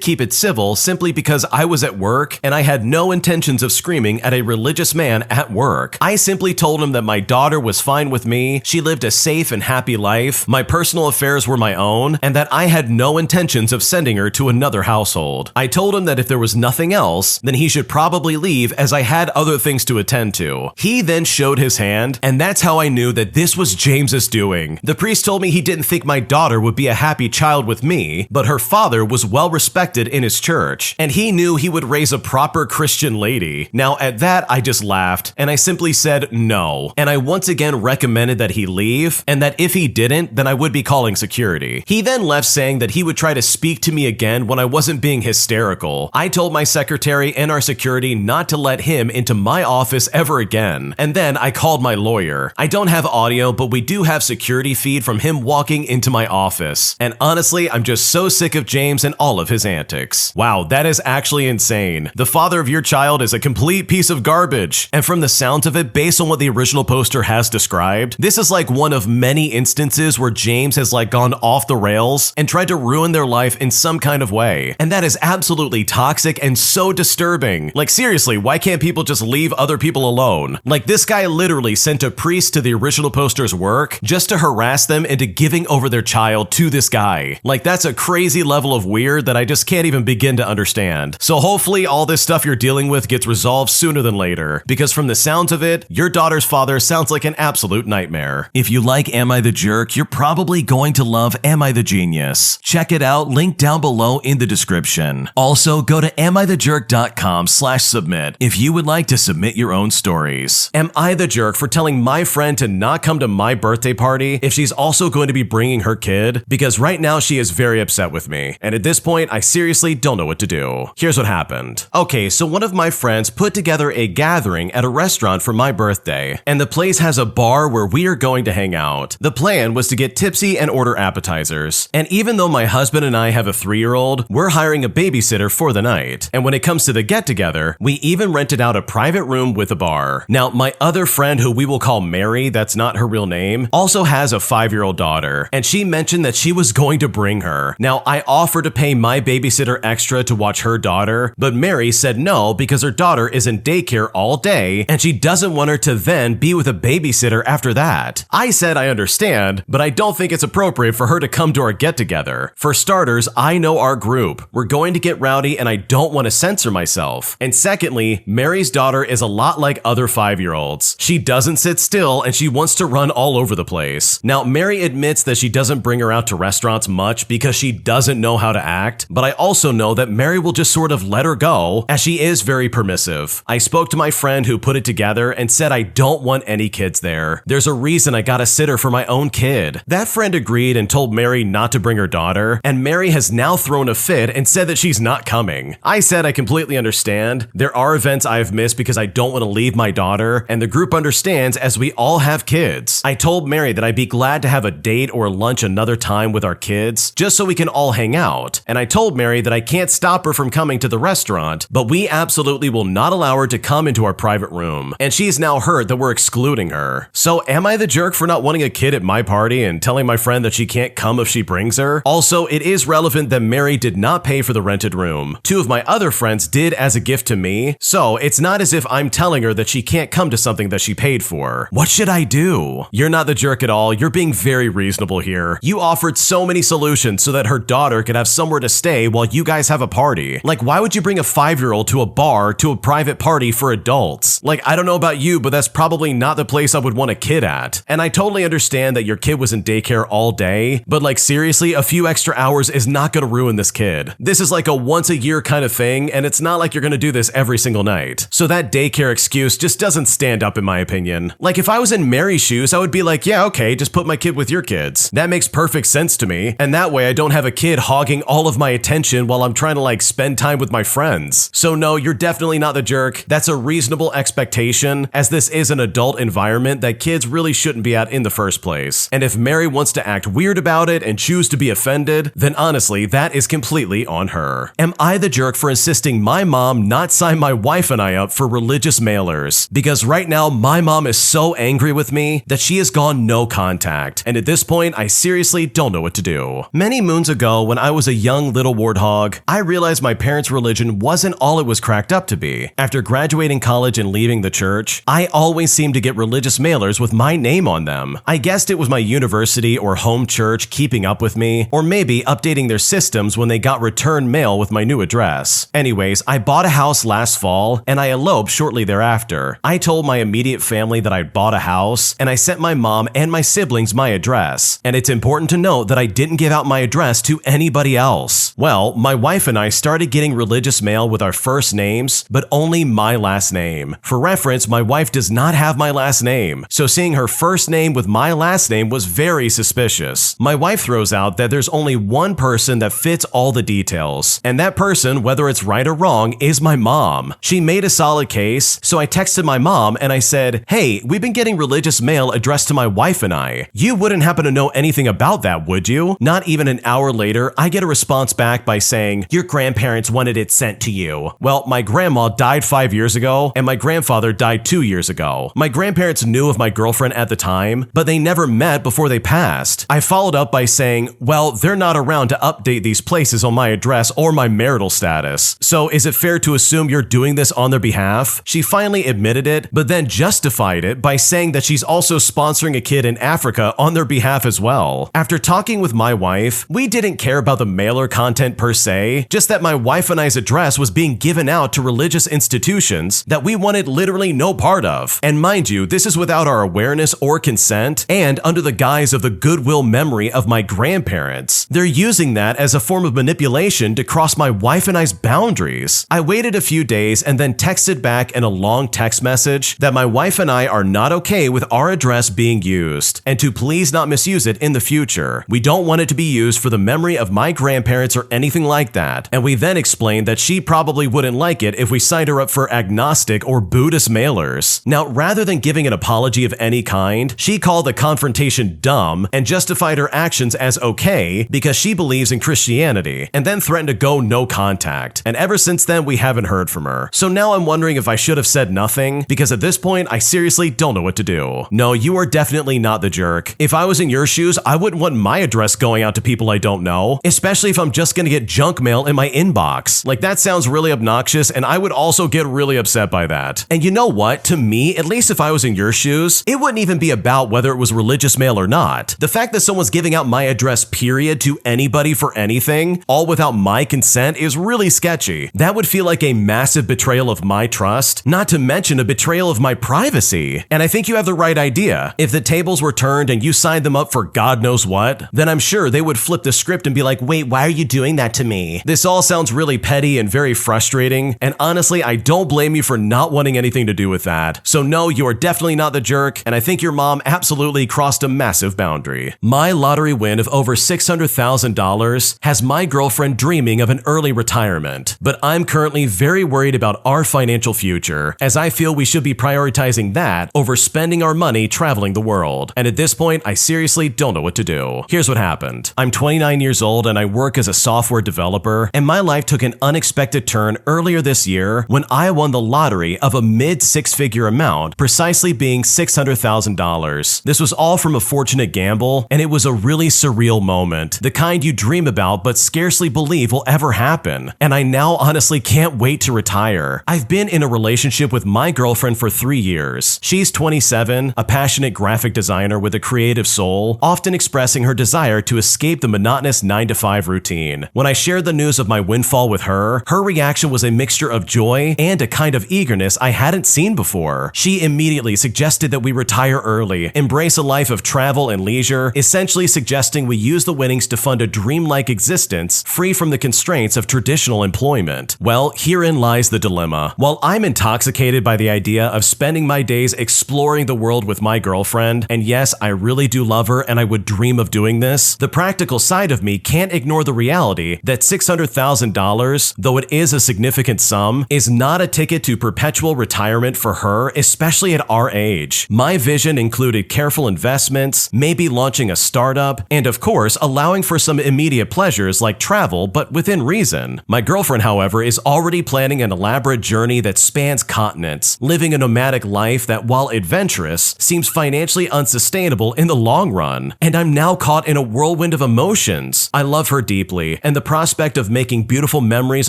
[SPEAKER 1] keep it civil simply because I was at work and I had no intentions of screaming at a religious man at work. I simply told him that my daughter was fine with me, she lived a safe and happy life, my personal affairs were my own, and that I had no intentions of sending her to another household. I told him that if there was nothing else, then he should probably leave as I had other things to attend to. He then showed his hand, and that's how I knew that this was James's doing. The priest told me he didn't think my daughter would be a happy child with me, but her father was well respected in his church, and he knew he would raise a proper Christian lady. Now at that, I just laughed, and I simply said no, and I once again recommended that he leave, and that if he didn't, then I would be calling security. He then left saying that he would try to speak to me again when I wasn't being hysterical. I told my secretary and our security not to let him into my office ever again, and then I called my lawyer. I don't have audio, but we do have security feed from him walking into my office, and honestly, I'm just so sick of James and all of his antics. Wow, that is actually insane. The father of your child is a complete piece of garbage, and from the sounds of it, based on what the original poster has described, this is like one of many instances where James has gone off the rails and tried to ruin their life in some kind of of way. And that is absolutely toxic and so disturbing. Like seriously, why can't people just leave other people alone? Like this guy literally sent a priest to the original poster's work just to harass them into giving over their child to this guy. Like that's a crazy level of weird that I just can't even begin to understand. So hopefully all this stuff you're dealing with gets resolved sooner than later, because from the sounds of it, your daughter's father sounds like an absolute nightmare. If you like Am I the Jerk, you're probably going to love Am I the Genius. Check it out, link down below in the description. Also, go to amithejerk.com/submit if you would like to submit your own stories. Am I the jerk for telling my friend to not come to my birthday party if she's also going to be bringing her kid? Because right now she is very upset with me, and at this point I seriously don't know what to do. Here's what happened. Okay, so one of my friends put together a gathering at a restaurant for my birthday, and the place has a bar where we are going to hang out. The plan was to get tipsy and order appetizers, and even though my husband and I have a 3-year-old, we're hiring a babysitter for the night. And when it comes to the get-together, we even rented out a private room with a bar. Now, my other friend, who we will call Mary, that's not her real name, also has a 5-year-old daughter, and she mentioned that she was going to bring her. Now, I offered to pay my babysitter extra to watch her daughter, but Mary said no because her daughter is in daycare all day, and she doesn't want her to then be with a babysitter after that. I said I understand, but I don't think it's appropriate for her to come to our get-together. For starters, I know our group. We're going to get rowdy and I don't want to censor myself. And secondly, Mary's daughter is a lot like other 5-year-olds. She doesn't sit still and she wants to run all over the place. Now, Mary admits that she doesn't bring her out to restaurants much because she doesn't know how to act, but I also know that Mary will just sort of let her go, as she is very permissive. I spoke to my friend who put it together and said I don't want any kids there. There's a reason I got a sitter for my own kid. That friend agreed and told Mary not to bring her daughter, and Mary has now thrown a fit and said that she's not coming. I said I completely understand. There are events I have missed because I don't want to leave my daughter, and the group understands as we all have kids. I told Mary that I'd be glad to have a date or lunch another time with our kids, just so we can all hang out. And I told Mary that I can't stop her from coming to the restaurant, but we absolutely will not allow her to come into our private room. And she's now heard that we're excluding her. So am I the jerk for not wanting a kid at my party and telling my friend that she can't come if she brings her? Also, it is relevant that Mary did not pay for the rented room. 2 of my other friends did as a gift to me, so it's not as if I'm telling her that she can't come to something that she paid for. What should I do? You're not the jerk at all. You're being very reasonable here. You offered so many solutions so that her daughter could have somewhere to stay while you guys have a party. Like, why would you bring a 5-year-old to a bar, to a private party for adults? Like, I don't know about you, but that's probably not the place I would want a kid at. And I totally understand that your kid was in daycare all day, but like seriously, a few extra hours is not gonna ruin this kid. This is like a once a year kind of thing, and it's not like you're gonna do this every single night. So that daycare excuse just doesn't stand up in my opinion. Like if I was in Mary's shoes, I would be like, yeah, okay, just put my kid with your kids. That makes perfect sense to me, and that way I don't have a kid hogging all of my attention while I'm trying to like spend time with my friends. So no, you're definitely not the jerk. That's a reasonable expectation, as this is an adult environment that kids really shouldn't be at in the first place. And if Mary wants to act weird about it and choose to be offended, then honestly, that is completely on her. Am I the jerk for insisting my mom not sign my wife and I up for religious mailers? Because right now, my mom is so angry with me that she has gone no contact, and at this point, I seriously don't know what to do. Many moons ago, when I was a young little warthog, I realized my parents' religion wasn't all it was cracked up to be. After graduating college and leaving the church, I always seemed to get religious mailers with my name on them. I guessed it was my university or home church keeping up with me, or maybe updating their systems when they got return mail with my new address. Anyways, I bought a house last fall, and I eloped shortly thereafter. I told my immediate family that I'd bought a house, and I sent my mom and my siblings my address. And it's important to note that I didn't give out my address to anybody else. Well, my wife and I started getting religious mail with our first names, but only my last name. For reference, my wife does not have my last name, so seeing her first name with my last name was very suspicious. My wife throws out that there's only one person that fits all the details, and that person, whether it's right or wrong, is my mom. She made a solid case, so I texted my mom and I said, hey, we've been getting religious mail addressed to my wife and I. You wouldn't happen to know anything about that, would you? Not even an hour later, I get a response back by saying, your grandparents wanted it sent to you. Well, my grandma died 5 years ago, and my grandfather died 2 years ago. My grandparents knew of my girlfriend at the time, but they never met before they passed. I followed up by saying, well, they're not around to update these places places on my address or my marital status. So is it fair to assume you're doing this on their behalf? She finally admitted it, but then justified it by saying that she's also sponsoring a kid in Africa on their behalf as well. After talking with my wife, we didn't care about the mailer content per se, just that my wife and I's address was being given out to religious institutions that we wanted literally no part of. And mind you, this is without our awareness or consent, and under the guise of the goodwill memory of my grandparents. They're using that as a form of manipulation to cross my wife and I's boundaries. I waited a few days and then texted back in a long text message that my wife and I are not okay with our address being used, and to please not misuse it in the future. We don't want it to be used for the memory of my grandparents or anything like that. And we then explained that she probably wouldn't like it if we signed her up for agnostic or Buddhist mailers. Now, rather than giving an apology of any kind, she called the confrontation dumb and justified her actions as okay because she believes in Christianity, and then threatened to go no contact. And ever since then, we haven't heard from her. So now I'm wondering if I should have said nothing, because at this point, I seriously don't know what to do. No, you are definitely not the jerk. If I was in your shoes, I wouldn't want my address going out to people I don't know, especially if I'm just gonna get junk mail in my inbox. Like, that sounds really obnoxious, and I would also get really upset by that. And you know what? To me, at least if I was in your shoes, it wouldn't even be about whether it was religious mail or not. The fact that someone's giving out my address period to anybody for anything, all without my consent, is really sketchy. That would feel like a massive betrayal of my trust, not to mention a betrayal of my privacy. And I think you have the right idea. If the tables were turned and you signed them up for God knows what, then I'm sure they would flip the script and be like, wait, why are you doing that to me? This all sounds really petty and very frustrating, and honestly, I don't blame you for not wanting anything to do with that. So no, you are definitely not the jerk, and I think your mom absolutely crossed a massive boundary. My lottery win of over $600,000 has my girlfriend dreaming of an early retirement, but I'm currently very worried about our financial future, as I feel we should be prioritizing that over spending our money traveling the world. And at this point, I seriously don't know what to do. Here's what happened. I'm 29 years old and I work as a software developer, and my life took an unexpected turn earlier this year when I won the lottery of a mid-six-figure amount, precisely being $600,000. This was all from a fortunate gamble, and it was a really surreal moment, the kind you dream about but scarcely believe will ever happen. And I now honestly can't wait to retire. I've been in a relationship with my girlfriend for 3 years. She's 27, a passionate graphic designer with a creative soul, often expressing her desire to escape the monotonous 9-to-5 routine. When I shared the news of my windfall with her reaction was a mixture of joy and a kind of eagerness I hadn't seen before. She immediately suggested that we retire early, embrace a life of travel and leisure, essentially suggesting we use the winnings to fund a dreamlike existence free from the constraints of traditional employment. Well, herein lies the dilemma. While I'm intoxicated by the idea of spending my days exploring the world with my girlfriend, and yes, I really do love her and I would dream of doing this, the practical side of me can't ignore the reality that $600,000, though it is a significant sum, is not a ticket to perpetual retirement for her, especially at our age. My vision included careful investments, maybe launching a startup, and of course, allowing for some immediate pleasures like travel, but within reason. My girlfriend, however, is already planning an elaborate journey that spans continents, living a nomadic life that, while adventurous, seems financially unsustainable in the long run. And I'm now caught in a whirlwind of emotions. I love her deeply, and the prospect of making beautiful memories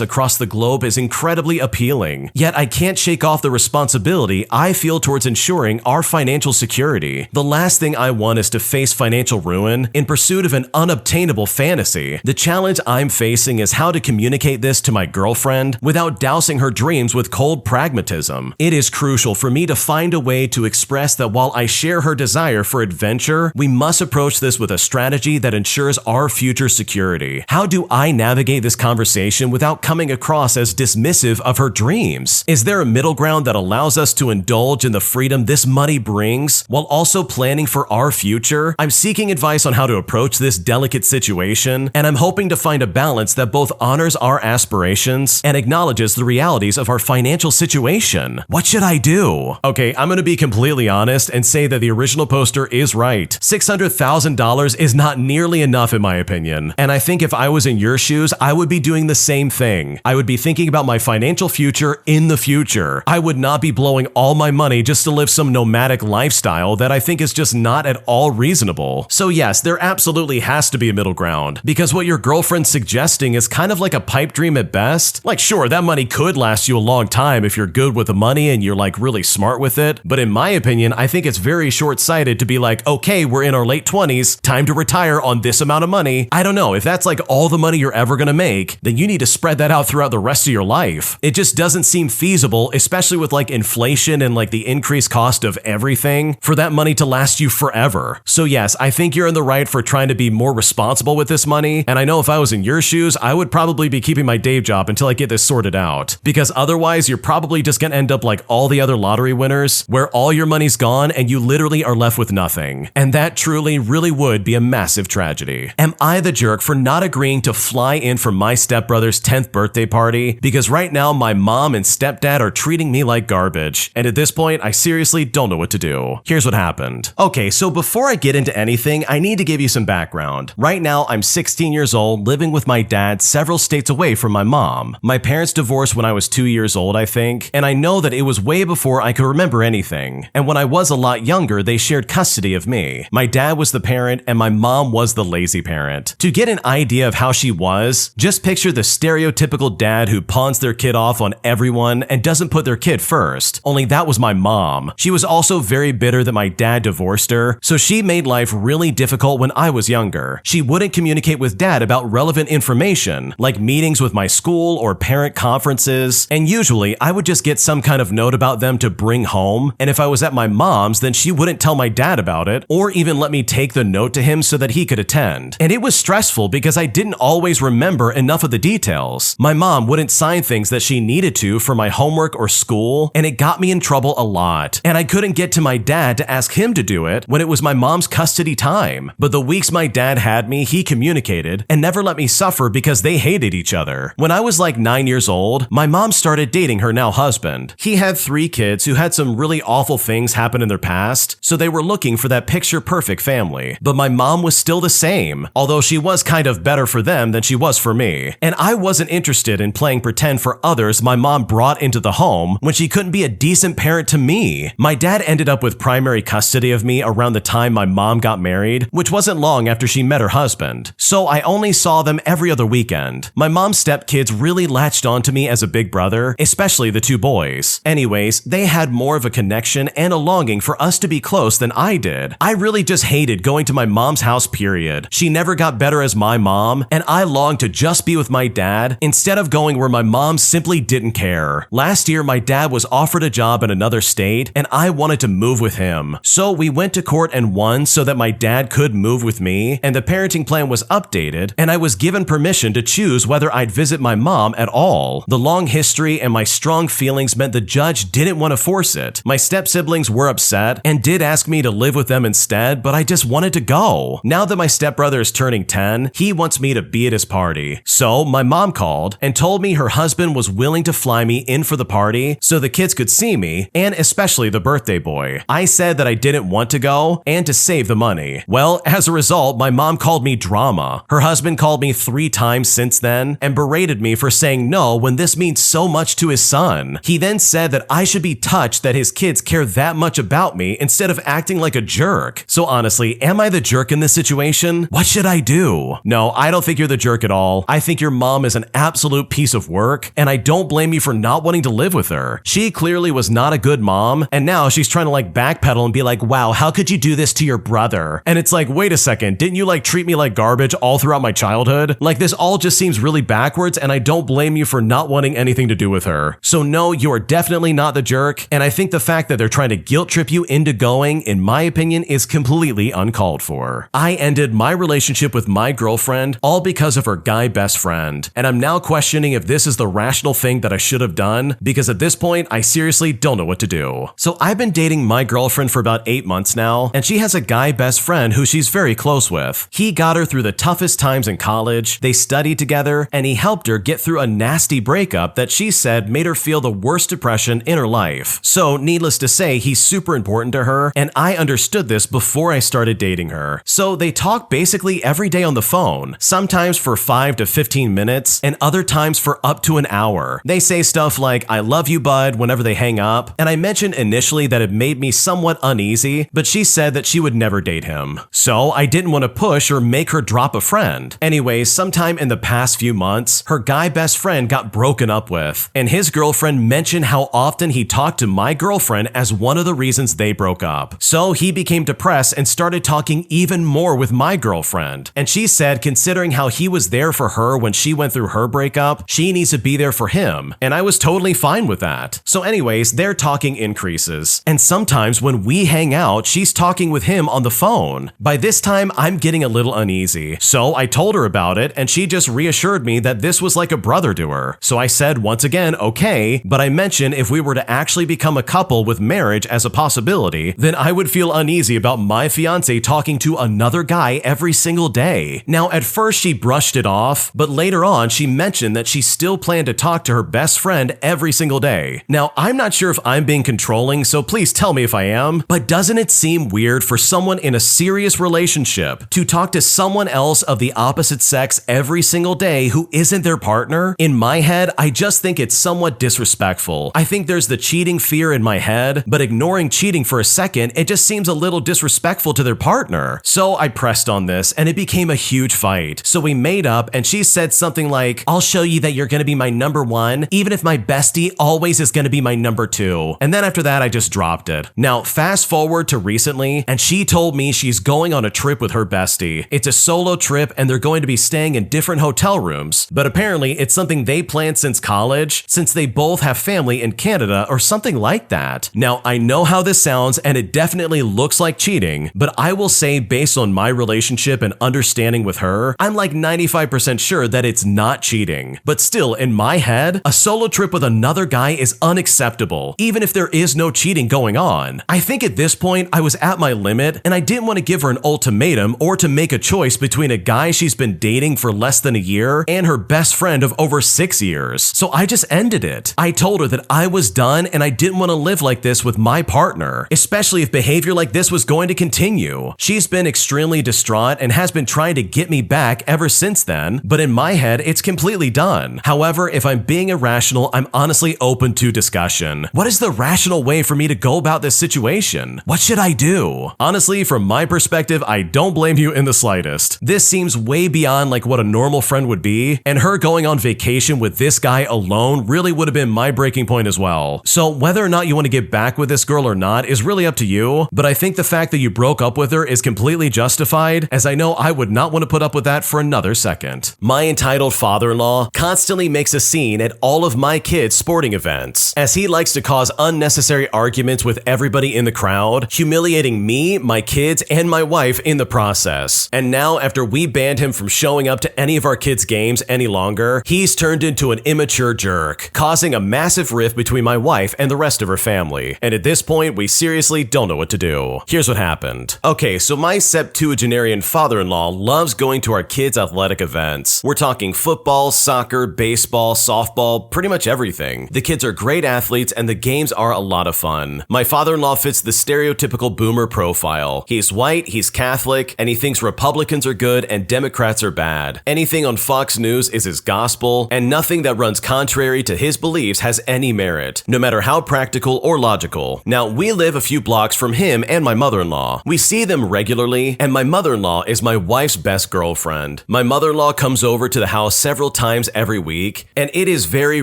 [SPEAKER 1] across the globe is incredibly appealing. Yet I can't shake off the responsibility I feel towards ensuring our financial security. The last thing I want is to face financial ruin in pursuit of an unobtainable fantasy. The challenge I'm facing is how to communicate this to my girlfriend without dousing her dreams with cold pragmatism. It is crucial for me to find a way to express that while I share her desire for adventure, we must approach this with a strategy that ensures our future security. How do I navigate this conversation without coming across as dismissive of her dreams? Is there a middle ground that allows us to indulge in the freedom this money brings while also planning for our future? I'm seeking advice on how to approach this delicate situation, and I'm hoping to find a balance that both honors our aspirations and acknowledges the realities of our financial situation. What should I do? Okay, I'm gonna be completely honest and say that the original poster is right. $600,000 is not nearly enough in my opinion, and I think if I was in your shoes, I would be doing the same thing. I would be thinking about my financial future in the future. I would not be blowing all my money just to live some nomadic lifestyle that I think is just not at all reasonable. So yes, there absolutely has to be a middle ground, because what your girlfriend girlfriend suggesting is kind of like a pipe dream at best. Like, sure, that money could last you a long time if you're good with the money and you're like really smart with it. But in my opinion, I think it's very short-sighted to be like, okay, we're in our late 20s, time to retire on this amount of money. I don't know, if that's like all the money you're ever gonna make, then you need to spread that out throughout the rest of your life. It just doesn't seem feasible, especially with like inflation and like the increased cost of everything, for that money to last you forever. So yes, I think you're in the right for trying to be more responsible with this money, and I know if I was in your shoes, I would probably be keeping my day job until I get this sorted out, because otherwise you're probably just gonna end up like all the other lottery winners, where all your money's gone and you literally are left with nothing. And that truly really would be a massive tragedy. Am I the jerk for not agreeing to fly in for my stepbrother's 10th birthday party? Because right now my mom and stepdad are treating me like garbage, and at this point I seriously don't know what to do. Here's what happened. Okay, so before I get into anything, I need to give you some background. Right now I'm 16 years old, living with my dad several states away from my mom. My parents divorced when I was 2 years old, I think, and I know that it was way before I could remember anything. And when I was a lot younger, they shared custody of me. My dad was the parent and my mom was the lazy parent. To get an idea of how she was, just picture the stereotypical dad who pawns their kid off on everyone and doesn't put their kid first. Only that was my mom. She was also very bitter that my dad divorced her, so she made life really difficult when I was younger. She wouldn't communicate with dad about relevant information, like meetings with my school or parent conferences, and usually I would just get some kind of note about them to bring home, and if I was at my mom's, then she wouldn't tell my dad about it, or even let me take the note to him so that he could attend. And it was stressful because I didn't always remember enough of the details. My mom wouldn't sign things that she needed to for my homework or school, and it got me in trouble a lot. And I couldn't get to my dad to ask him to do it when it was my mom's custody time. But the weeks my dad had me, he communicated and never let me suffer because they hated each other. When I was like 9 years old, my mom started dating her now husband. He had 3 kids who had some really awful things happen in their past, so they were looking for that picture-perfect family. But my mom was still the same, although she was kind of better for them than she was for me. And I wasn't interested in playing pretend for others my mom brought into the home when she couldn't be a decent parent to me. My dad ended up with primary custody of me around the time my mom got married, which wasn't long after she met her husband. So I only saw them every other weekend. My mom's stepkids really latched onto me as a big brother, especially the 2 boys. Anyways, they had more of a connection and a longing for us to be close than I did. I really just hated going to my mom's house, period. She never got better as my mom, and I longed to just be with my dad instead of going where my mom simply didn't care. Last year, my dad was offered a job in another state, and I wanted to move with him. So we went to court and won so that my dad could move with me, and the parenting plan was updated, and I was given permission to choose whether I'd visit my mom at all. The long history and my strong feelings meant the judge didn't want to force it. My step-siblings were upset and did ask me to live with them instead, but I just wanted to go. Now that my stepbrother is turning 10, he wants me to be at his party. So my mom called and told me her husband was willing to fly me in for the party so the kids could see me, and especially the birthday boy. I said that I didn't want to go and to save the money. Well, as a result, my mom called me drama. Her husband called me 3 times since then and berated me for saying no when this means so much to his son. He then said that I should be touched that his kids care that much about me instead of acting like a jerk. So honestly, am I the jerk in this situation? What should I do? No, I don't think you're the jerk at all. I think your mom is an absolute piece of work, and I don't blame you for not wanting to live with her. She clearly was not a good mom, and now she's trying to like backpedal and be like, wow, how could you do this to your brother? And it's like, wait a second, didn't you like treat me like garbage all throughout my childhood? Like, this all just seems really backwards, and I don't blame you for not wanting anything to do with her. So no, you are definitely not the jerk, and I think the fact that they're trying to guilt trip you into going, in my opinion, is completely uncalled for. I ended my relationship with my girlfriend all because of her guy best friend, and I'm now questioning if this is the rational thing that I should have done, because at this point, I seriously don't know what to do. So I've been dating my girlfriend for about 8 months now, and she has a guy best friend who she's very close with. He got her through the toughest times in college, they studied together, and he helped her get through a nasty breakup that she said made her feel the worst depression in her life. So needless to say, he's super important to her, and I understood this before I started dating her. So they talk basically every day on the phone, sometimes for 5 to 15 minutes, and other times for up to an hour. They say stuff like, I love you, bud, whenever they hang up, and I mentioned initially that it made me somewhat uneasy, but she said that she would never date him. So I didn't want to push or make her drop a friend. Anyways, sometime in the past few months, her guy best friend got broken up with, and his girlfriend mentioned how often he talked to my girlfriend as one of the reasons they broke up. So he became depressed and started talking even more with my girlfriend. And she said, considering how he was there for her when she went through her breakup, she needs to be there for him. And I was totally fine with that. So anyways, their talking increases. And sometimes when we hang out, she's talking with him on the phone. By this time, I'm getting a little uneasy. So I told her about it, and she just reassured me that this was like a brother to her. So I said once again, okay, but I mentioned if we were to actually become a couple with marriage as a possibility, then I would feel uneasy about my fiance talking to another guy every single day. Now, at first she brushed it off, but later on she mentioned that she still planned to talk to her best friend every single day. Now, I'm not sure if I'm being controlling, so please tell me if I am, but doesn't it seem weird for someone in a serious relationship to talk to someone else of the opposite sex every single day who isn't their partner? In my head, I just think it's somewhat disrespectful. I think there's the cheating fear in my head, but ignoring cheating for a second, it just seems a little disrespectful to their partner. So I pressed on this, and it became a huge fight. So we made up, and she said something like, I'll show you that you're gonna be my number one, even if my bestie always is gonna be my number two. And then after that, I just dropped it. Now, fast forward to recently, and she told me she's going on a trip with her bestie. It's a solo trip, and they're going to be staying in different hotel rooms, but apparently it's something they planned since college, since they both have family in Canada or something like that. Now, I know how this sounds, and it definitely looks like cheating, but I will say based on my relationship and understanding with her, I'm like 95% sure that it's not cheating. But still, in my head, a solo trip with another guy is unacceptable, even if there is no cheating going on. I think at this point, I was at my limit, and I didn't want to give her an ultimatum or to make a choice between a guy she's been dating for less than a year and her best friend of over 6 years. So I just ended it. I told her that I was done and I didn't want to live like this with my partner, especially if behavior like this was going to continue. She's been extremely distraught and has been trying to get me back ever since then, but in my head, it's completely done. However, if I'm being irrational, I'm honestly open to discussion. What is the rational way for me to go about this situation? What should I do? Honestly, from my perspective, I don't blame you in the slightest. This seems way beyond like what a normal friend would be, and her going on vacation with this guy alone really would have been my breaking point as well. So whether or not you want to get back with this girl or not is really up to you, but I think the fact that you broke up with her is completely justified, as I know I would not want to put up with that for another second. My entitled father-in-law constantly makes a scene at all of my kids' sporting events, as he likes to cause unnecessary arguments with everybody in the crowd, humiliating me, my kids, and my wife in the process. And now, after we banned him from showing up to any of our kids' games any longer, he's turned into an immature jerk, causing a massive rift between my wife and the rest of her family. And at this point, we seriously don't know what to do. Here's what happened. Okay, so my septuagenarian father-in-law loves going to our kids' athletic events. We're talking football, soccer, baseball, softball, pretty much everything. The kids are great athletes and the games are a lot of fun. My father-in-law fits the stereotypical boomer profile. He's white, he's Catholic, and he thinks Republicans are good and Democrats are bad. Anything on Fox News is his gospel, and nothing that runs contrary to his beliefs has any merit, no matter how practical or logical. Now, we live a few blocks from him and my mother-in-law. We see them regularly, and my mother-in-law is my wife's best girlfriend. My mother-in-law comes over to the house several times every week, and it is very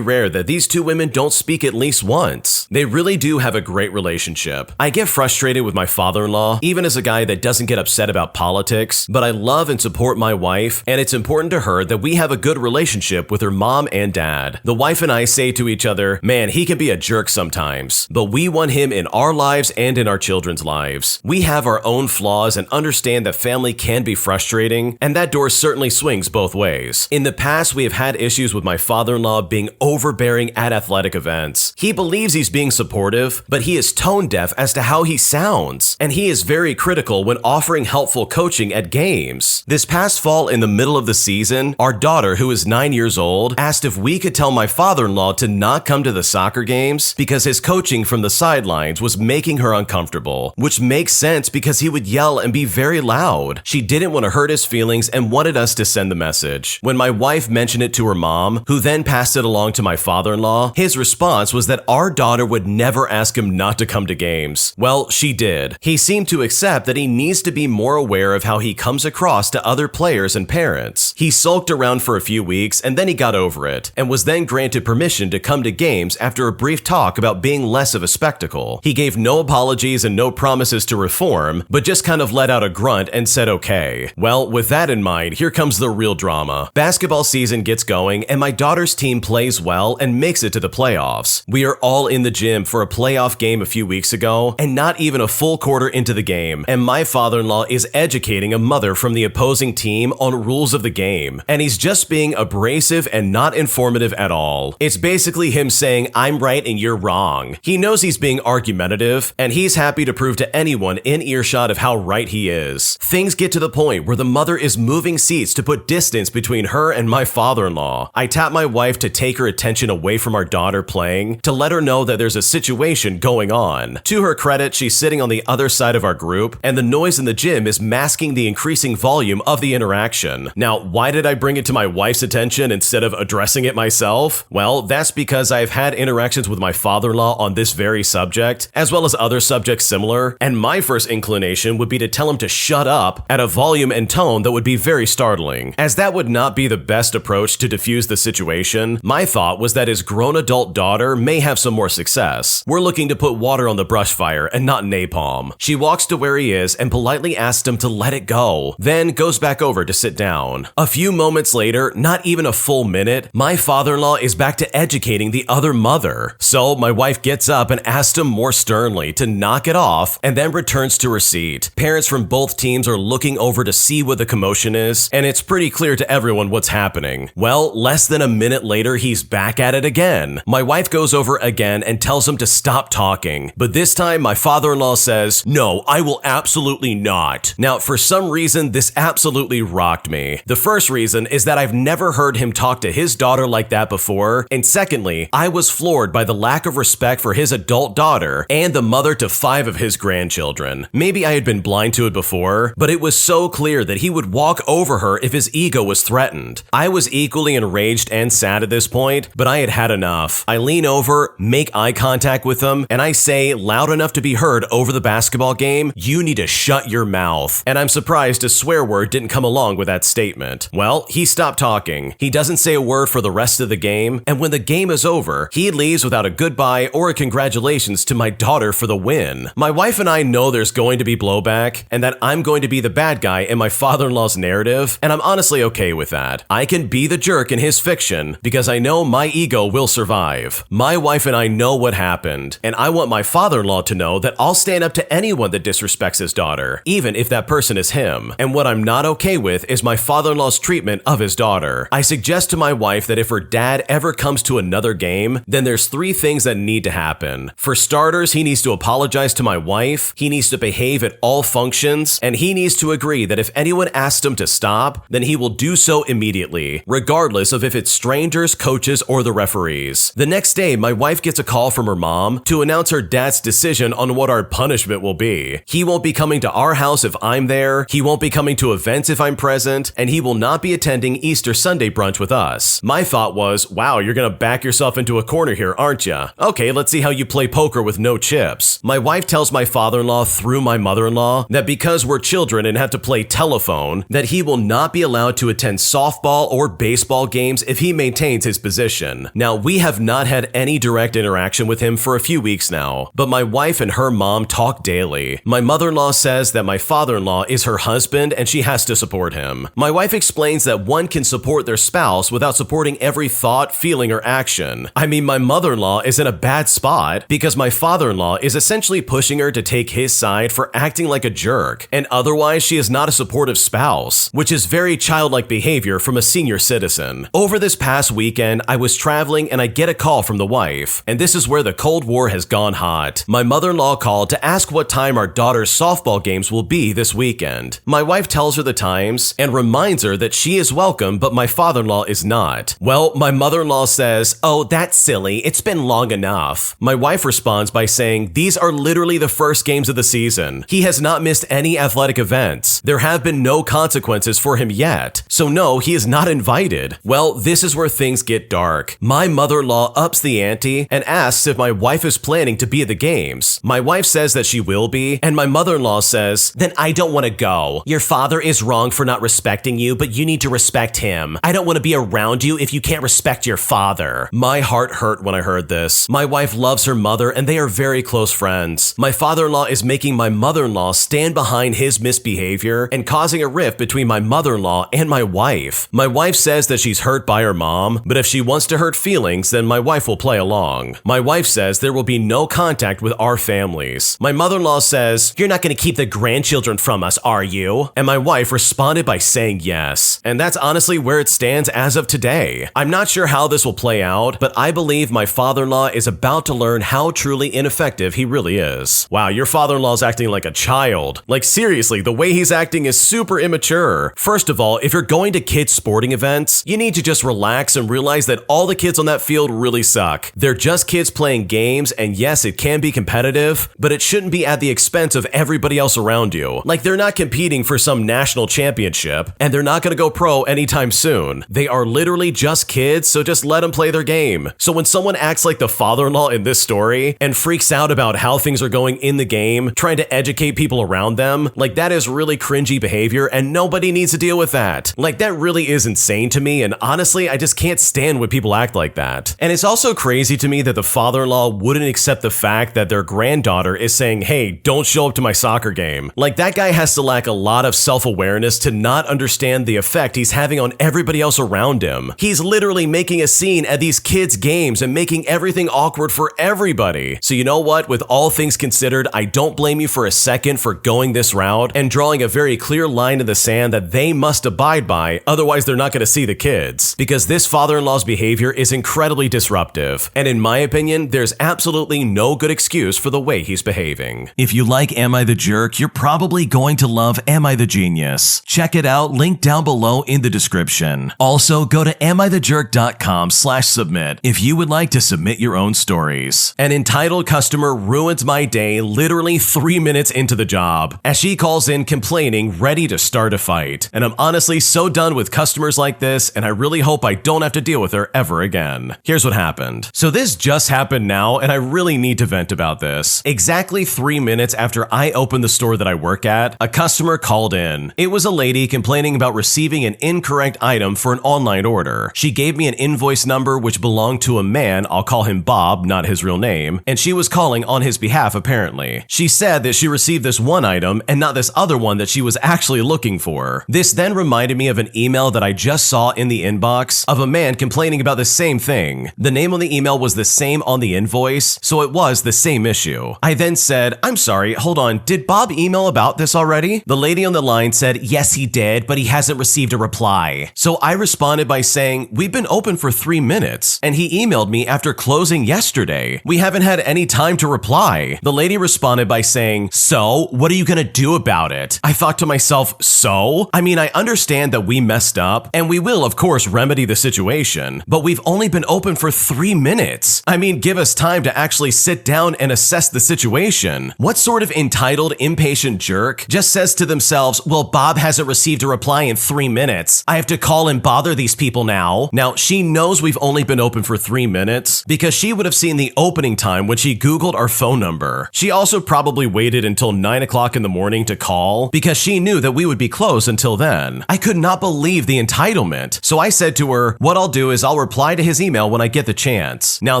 [SPEAKER 1] rare that these two women don't speak at least once. They really do have a great relationship. I get frustrated with my father-in-law, even as a guy that doesn't get upset about politics, but I love and support my wife, and it's important to her that we have a good relationship with her mom and dad. The wife and I say to each other, man, he can be a jerk sometimes, but we want him in our lives and in our children's lives. We have our own flaws and understand that family can be frustrating, and that door certainly swings both ways. In the past, we have had issues with my father-in-law being overbearing at athletic events. He believes he's being supportive, but he is tone deaf as to how he sounds, and he is very critical when offering helpful coaching at games. This past fall, in the middle of the season, our daughter, who is 9 years old, asked if we could tell my father-in-law to not come to the soccer games because his coaching from the sidelines was making her uncomfortable, which makes sense because he would yell and be very loud. She didn't want to hurt his feelings and wanted us to send the message. When my wife mentioned it to her mom, who then passed it along to my father-in-law, his response was that our daughter would never ask him not to come to games. Well, she did. He seemed to accept that he needs to be more aware of how he comes across to other players peers and parents. He sulked around for a few weeks and then he got over it, and was then granted permission to come to games after a brief talk about being less of a spectacle. He gave no apologies and no promises to reform, but just kind of let out a grunt and said okay. Well, with that in mind, here comes the real drama. Basketball season gets going and my daughter's team plays well and makes it to the playoffs. We are all in the gym for a playoff game a few weeks ago, and not even a full quarter into the game, and my father-in-law is educating a mother from the opposing team on rules of the game, and he's just being abrasive and not informative at all. It's basically him saying, I'm right and you're wrong. He knows he's being argumentative, and he's happy to prove to anyone in earshot of how right he is. Things get to the point where the mother is moving seats to put distance between her and my father-in-law. I tap my wife to take her attention away from our daughter playing, to let her know that there's a situation going on. To her credit, she's sitting on the other side of our group, and the noise in the gym is masking the increasing volume of the interaction. Now, why did I bring it to my wife's attention instead of addressing it myself? Well, that's because I've had interactions with my father-in-law on this very subject, as well as other subjects similar, and my first inclination would be to tell him to shut up at a volume and tone that would be very startling. As that would not be the best approach to diffuse the situation, my thought was that his grown adult daughter may have some more success. We're looking to put water on the brush fire and not napalm. She walks to where he is and politely asks him to let it go, then goes back over to sit down. A few moments later, not even a full minute, my father-in-law is back to educating the other mother. So my wife gets up and asks him more sternly to knock it off, and then returns to her seat. Parents from both teams are looking over to see what the commotion is, and it's pretty clear to everyone what's happening. Well, less than a minute later, he's back at it again. My wife goes over again and tells him to stop talking, but this time my father-in-law says, no, I will absolutely not. Now, for some reason, this absolutely rocked me. The first reason is that I've never heard him talk to his daughter like that before, and secondly, I was floored by the lack of respect for his adult daughter and the mother to 5 of his grandchildren. Maybe I had been blind to it before, but it was so clear that he would walk over her if his ego was threatened. I was equally enraged and sad at this point, but I had had enough. I lean over, make eye contact with him, and I say, loud enough to be heard over the basketball game, you need to shut your mouth. And I'm surprised a swear word didn't come along with that statement. Well, he stopped talking. He doesn't say a word for the rest of the game, and when the game is over, he leaves without a goodbye or a congratulations to my daughter for the win. My wife and I know there's going to be blowback, and that I'm going to be the bad guy in my father-in-law's narrative, and I'm honestly okay with that. I can be the jerk in his fiction because I know my ego will survive. My wife and I know what happened, and I want my father-in-law to know that I'll stand up to anyone that disrespects his daughter, even if that person is him. And what I'm not okay with is my father-in-law's treatment of his daughter. I suggest to my wife that if her dad ever comes to another game, then there's 3 things that need to happen. For starters, he needs to apologize to my wife, he needs to behave at all functions, and he needs to agree that if anyone asks him to stop, then he will do so immediately, regardless of if it's strangers, coaches, or the referees. The next day, my wife gets a call from her mom to announce her dad's decision on what our punishment will be. He won't be coming to our house if I'm there, he won't be coming to events if I'm present, and he will not be attending Easter Sunday brunch with us. My thought was, wow, you're gonna back yourself into a corner here, aren't ya? Okay, let's see how you play poker with no chips. My wife tells my father-in-law through my mother-in-law that because we're children and have to play telephone, that he will not be allowed to attend softball or baseball games if he maintains his position. Now, we have not had any direct interaction with him for a few weeks now, but my wife and her mom talk daily. My mother-in-law says that my father-in-law is her husband and she has to support him. My wife explains that one can support their spouse without supporting every thought, feeling, or action. I mean, my mother-in-law is in a bad spot because my father-in-law is essentially pushing her to take his side for acting like a jerk, and otherwise she is not a supportive spouse, which is very childlike behavior from a senior citizen. Over this past weekend, I was traveling and I get a call from the wife, and this is where the Cold War has gone hot. My mother-in-law called to ask what time our daughter's softball games will be this weekend. My wife tells her the times and reminds her that she is welcome, but my father-in-law is not. Well, my mother-in-law says, oh, that's silly, it's been long enough. My wife responds by saying, these are literally the first games of the season. He has not missed any athletic events. There have been no consequences for him yet. So no, he is not invited. Well, this is where things get dark. My mother-in-law ups the ante and asks if my wife is planning to be at the games. My wife says that she will be, and my mother-in-law says, then I don't want to go. Your father is wrong for not
[SPEAKER 2] not respecting you, but you need to respect him. I don't want to be around you if you can't respect your father.
[SPEAKER 1] My heart hurt when I heard this. My wife loves her mother and they are very close friends. My father-in-law is making my mother-in-law stand behind his misbehavior and causing a rift between my mother-in-law and my wife. My wife says that she's hurt by her mom, but if she wants to hurt feelings, then my wife will play along. My wife says there will be no contact with our families. My mother-in-law says, "You're not going to keep the grandchildren from us, are you?" And my wife responded by saying yes. And that's honestly where it stands as of today. I'm not sure how this will play out, but I believe my father-in-law is about to learn how truly ineffective he really is. Wow, your father-in-law is acting like a child. Like seriously, the way he's acting is super immature. First of all, if you're going to kids' sporting events, you need to just relax and realize that all the kids on that field really suck. They're just kids playing games, and yes, it can be competitive, but it shouldn't be at the expense of everybody else around you. Like they're not competing for some national championship, and they're not gonna go pro anytime soon. They are literally just kids, so just let them play their game. So when someone acts like the father-in-law in this story and freaks out about how things are going in the game, trying to educate people around them, like that is really cringy behavior and nobody needs to deal with that. Like that really is insane to me, and honestly, I just can't stand when people act like that. And it's also crazy to me that the father-in-law wouldn't accept the fact that their granddaughter is saying, "Hey, don't show up to my soccer game." Like that guy has to lack a lot of self-awareness to not understand the effect he's having on everybody else around him. He's literally making a scene at these kids' games and making everything awkward for everybody. So you know what? With all things considered, I don't blame you for a second for going this route and drawing a very clear line in the sand that they must abide by, otherwise they're not going to see the kids. Because this father-in-law's behavior is incredibly disruptive, and in my opinion, there's absolutely no good excuse for the way he's behaving. If you like Am I the Jerk, you're probably going to love Am I the Genius. Check it out, link down below in the description. Also, go to amithejerk.com/submit if you would like to submit your own stories. An entitled customer ruins my day literally 3 minutes into the job, as she calls in complaining, ready to start a fight. And I'm honestly so done with customers like this, and I really hope I don't have to deal with her ever again. Here's what happened. So this just happened now, and I really need to vent about this. Exactly 3 minutes after I opened the store that I work at, a customer called in. It was a lady complaining about receiving an incorrect item for an online order. She gave me an invoice number which belonged to a man, I'll call him Bob, not his real name, and she was calling on his behalf apparently. She said that she received this one item and not this other one that she was actually looking for. This then reminded me of an email that I just saw in the inbox of a man complaining about the same thing. The name on the email was the same on the invoice, so it was the same issue. I then said, "I'm sorry, hold on, did Bob email about this already?" The lady on the line said, "Yes, he did, but he hasn't received a reply." So I responded by saying, "We've been open for 3 minutes, and he emailed me after closing yesterday. We haven't had any time to reply." The lady responded by saying, "So, what are you gonna do about it?" I thought to myself, so? I mean, I understand that we messed up, and we will, of course, remedy the situation, but we've only been open for 3 minutes. I mean, give us time to actually sit down and assess the situation. What sort of entitled, impatient jerk just says to themselves, "Well, Bob hasn't received a reply in 3 minutes. I have to call and bother these people now." Now, she knows we've only been open for 3 minutes because she would have seen the opening time when she Googled our phone number. She also probably waited until 9 o'clock in the morning to call because she knew that we would be closed until then. I could not believe the entitlement. So I said to her, "What I'll do is I'll reply to his email when I get the chance." Now,